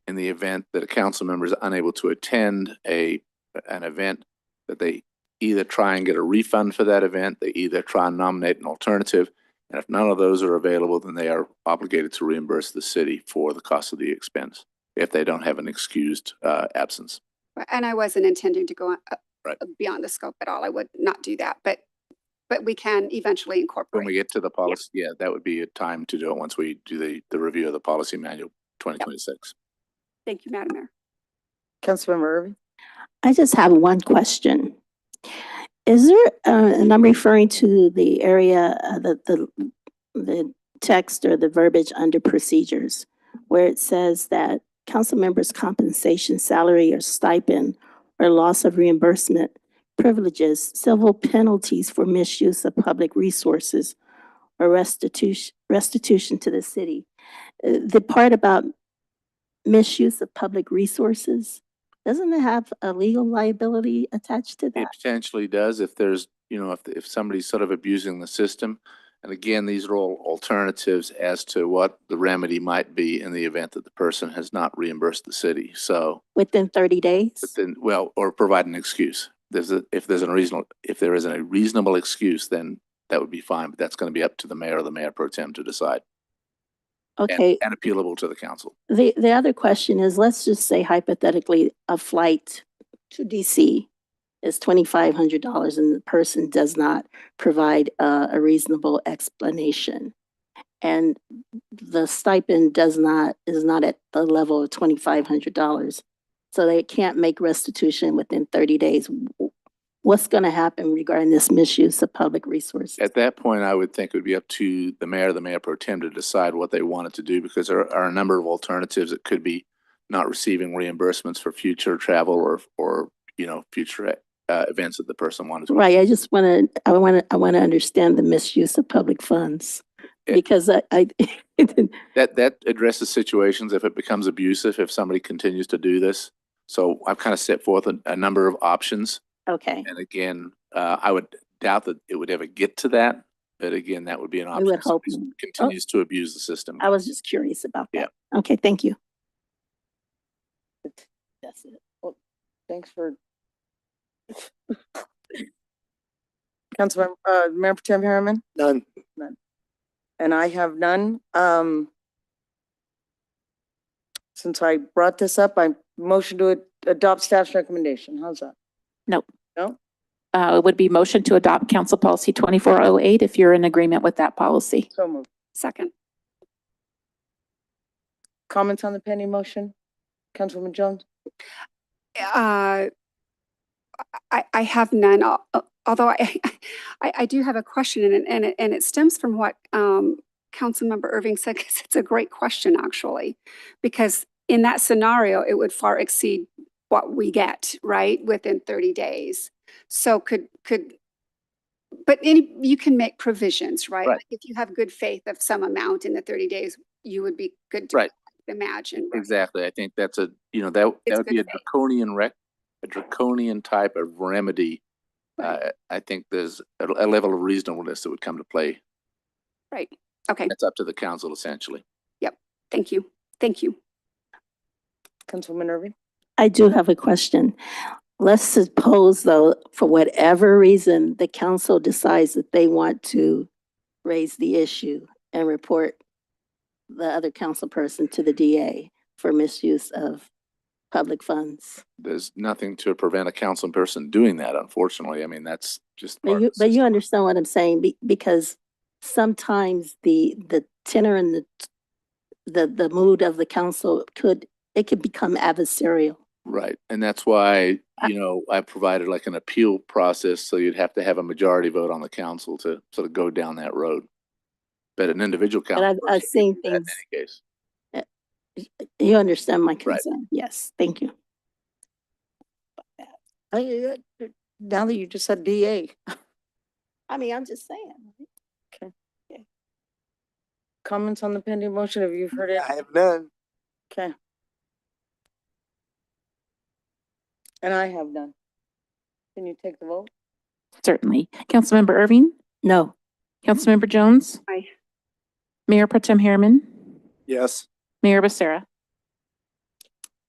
in the event that a council member is unable to attend an event, that they either try and get a refund for that event, they either try and nominate an alternative, and if none of those are available, then they are obligated to reimburse the city for the cost of the expense if they don't have an excused absence. And I wasn't intending to go Right. beyond the scope at all. I would not do that, but we can eventually incorporate. When we get to the policy, yeah, that would be a time to do it once we do the review of the policy manual 2026. Thank you, Madam Mayor. Councilmember Irving. I just have one question. Is there, and I'm referring to the area, the text or the verbiage under procedures, where it says that council members' compensation, salary, or stipend, or loss of reimbursement privileges, civil penalties for misuse of public resources, or restitution to the city. The part about misuse of public resources, doesn't it have a legal liability attached to It that? potentially does if there's, if somebody's sort of abusing the system. And again, these are all alternatives as to what the remedy might be in the event that the person has not reimbursed the city. So Within 30 days? or provide an excuse. If there isn't a reasonable excuse, then that would be fine, but that's going to be up to the mayor or the mayor pro tem to decide. Okay. And appealable to the council. The other question is, let's just say hypothetically, a flight to DC is $2,500 and the person does not provide a reasonable explanation. And the stipend is not at the level of $2,500. So they can't make restitution within 30 days. what's going to happen regarding this misuse of public resources? At that point, I would think it would be up to the mayor pro tem to decide what they wanted to do, because there are a number of alternatives. It could be not receiving reimbursements for future travel or, future events that the person wanted to. Right, I want to understand the misuse of public funds. Yeah. Because I That addresses situations if it becomes abusive, if somebody continues to do this. So I've kind of set forth a number of options. okay, And again, I would doubt that it would ever get to that. But again, that would be an I option. would if hope somebody not. continues to abuse the system. I was just curious about Yeah. that. Okay, thank you. That's it. Well, thanks for. Councilmember, Mayor Pro Tem Harriman? None. None. And I have none. Since I brought this up, I motion to adopt staff's recommendation. How's that? No. No? It would be motion to adopt Council Policy 2408 if you're in agreement with that policy. So moved. Second. Comments on the pending motion? Councilwoman Jones? I have none, although I do have a question, and it stems from what Councilmember Irving said, because it's a great question, actually. Because in that scenario, it would far exceed what we get, right, within 30 days. So you can make provisions, right? Right. Like if you have good faith of some amount in the 30 days, you would be good to Right. imagine. Right? Exactly. I think that's that It's would be a good faith. draconian type of remedy. I think there's a level of reasonableness that would come to play. Right. Okay. That's up to the council essentially. Yep. Thank you. Thank you. Councilwoman Irving? I do have a question. Let's suppose though, for whatever reason, the council decides that they want to raise the issue and report the other council person to the DA for misuse of public funds. There's nothing to prevent a council person doing that, unfortunately. I mean, that's just. But you understand what I'm saying, because sometimes the tenor and the mood of the council could become adversarial. Right. And that's why, I provided like an appeal process. So you'd have to have a majority vote on the council to sort of go down that road. But an individual council. But I've person seen can do that things. In any case. You understand my concern? Yes, thank you. Now that you just said DA. I mean, I'm just saying. Comments on the pending motion? Have you heard it? I have none. Okay. And I have none. Can you take the vote? Certainly. Councilmember Irving? No. Councilmember Jones? Aye. Mayor Pro Tem Harriman? Yes. Mayor Becerra?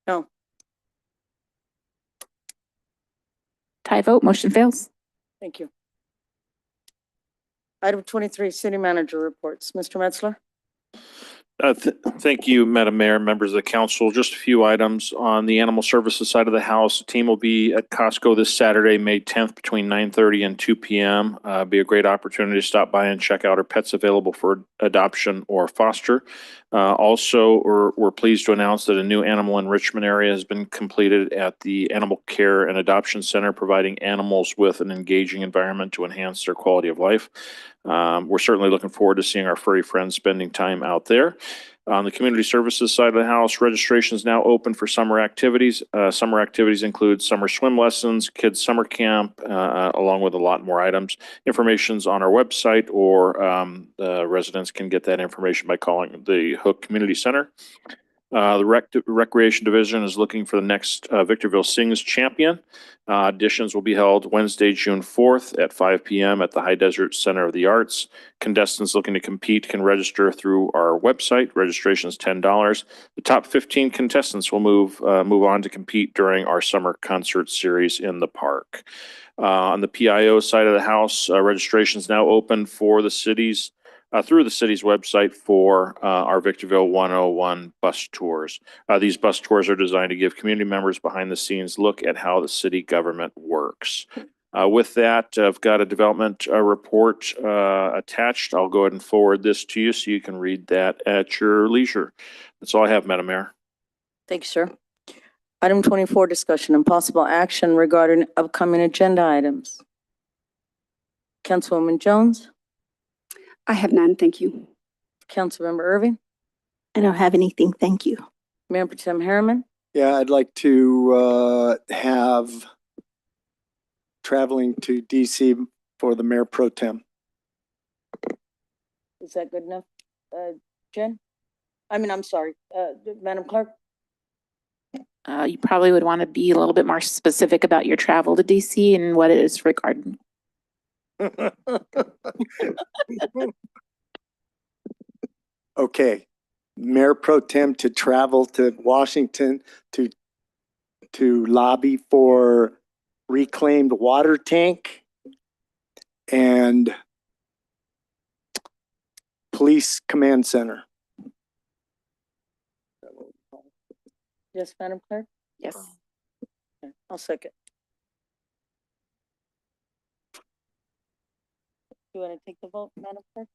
No. Tie vote, motion fails. Thank you. Item 23, city manager reports. Mr. Metzler? Thank you, Madam Mayor, members of the council. Just a few items on the animal services side of the house. The team will be at Costco this Saturday, May 10th, between 9:30 and 2 p.m. Be a great opportunity to stop by and check out our pets available for adoption or foster. Also, we're pleased to announce that a new animal enrichment area has been completed at the Animal Care and Adoption Center, providing animals with an engaging environment to enhance their quality of life. We're certainly looking forward to seeing our furry friends spending time out there. On the community services side of the house, registration is now open for summer activities. Summer activities include summer swim lessons, kids summer camp, along with a lot more items. Information's on our website, or the residents can get that information by calling the Hook Community Center. The Recreation Division is looking for the next Victorville Sings champion. Auditions will be held Wednesday, June 4th at 5 p.m. at the High Desert Center of the Arts. Contestants looking to compete can register through our website. Registration is $10. The top 15 contestants will move on to compete during our summer concert series in the park. On the PIO side of the house, registration is now open for the city's through the city's website for our Victorville 101 bus tours. These bus tours are designed to give community members behind the scenes look at how the city government works. With that, I've got a development report attached. I'll go ahead and forward this to you so you can read that at your leisure. That's all I have, Madam Mayor. Thanks, sir. Item 24, discussion and possible action regarding upcoming agenda items. Councilwoman Jones, I have none, thank you. Councilmember Irving, I don't have anything, thank you. Mayor Protem Harriman. Yeah, I'd like to have traveling to DC for the mayor pro tem. Is that good enough, Jen? I'm sorry, Madam Clerk? You probably would want to be a little bit more specific about your travel to DC and what it is regarding. Okay, mayor pro tem to travel to Washington to lobby for reclaimed water tank and police command center. Yes, Madam Clerk? Yes. Okay, I'll second. You want to take the vote, Madam Clerk?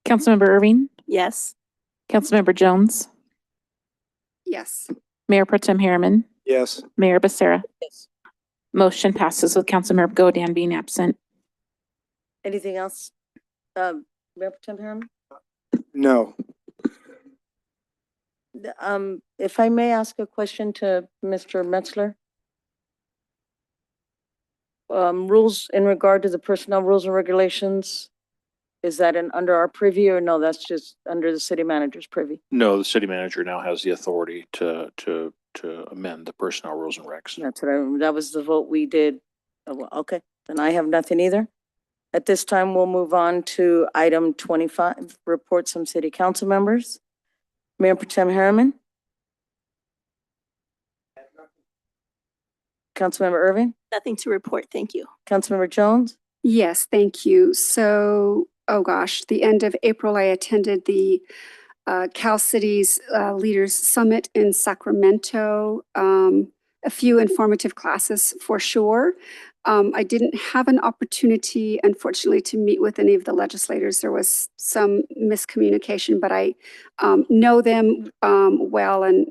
Councilmember Irving, Yes. Councilmember Jones, Yes. Mayor Protem Harriman, Yes. Mayor Becerra. Yes. Motion passes with Councilmember Godin being absent. Anything else? Mayor Protem Harriman? No. If I may ask a question to Mr. Metzler? Rules in regard to the personnel rules and regulations, is that under our privy or no, that's just under the city manager's privy? No, the city manager now has the authority to amend the personnel rules and regs. That's what that was the vote we did. Oh, well, okay, then I have nothing either. At this time, we'll move on to item 25, reports from city council members. Mayor Protem Harriman. Councilmember Irving, Nothing to report, thank you. Councilmember Jones, Yes, thank you. So, oh gosh, the end of April, I attended the Cal Cities Leaders Summit in Sacramento. A few informative classes for sure. I didn't have an opportunity, unfortunately, to meet with any of the legislators. There was some miscommunication, but I know them well and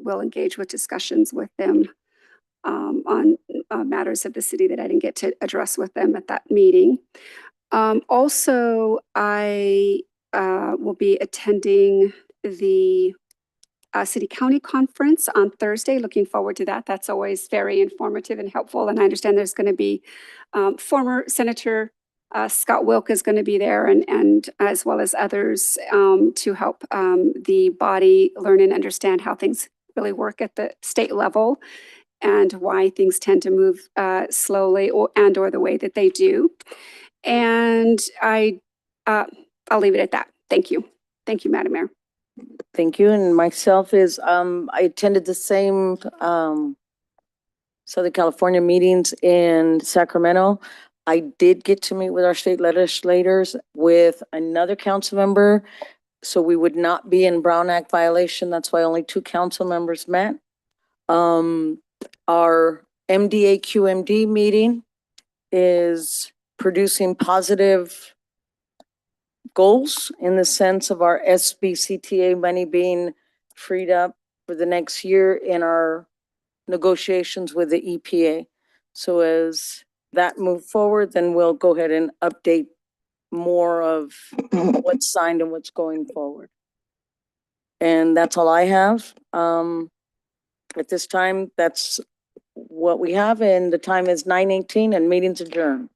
will engage with discussions with them on matters of the city that I didn't get to address with them at that meeting. Also, I will be attending the City County Conference on Thursday. Looking forward to that. That's always very informative and helpful. And I understand there's going to be former Senator Scott Wilk is going to be there and as well as others to help the body learn and understand how things really work at the state level and why things tend to move slowly or the way that they do. And I'll leave it at that. Thank you. Thank you, Madam Mayor. thank you. And myself is, I attended the same Southern California meetings in Sacramento. I did get to meet with our state legislators with another council member. So we would not be in Brown Act violation. That's why only 2 council members met. Our MDA QMD meeting is producing positive goals in the sense of our SBCTA money being freed up for the next year in our negotiations with the EPA. So as that move forward, then we'll go ahead and update more of what's signed and what's going forward. And that's all I have. At this time, that's what we have, and the time is 9:18 and meeting's adjourned.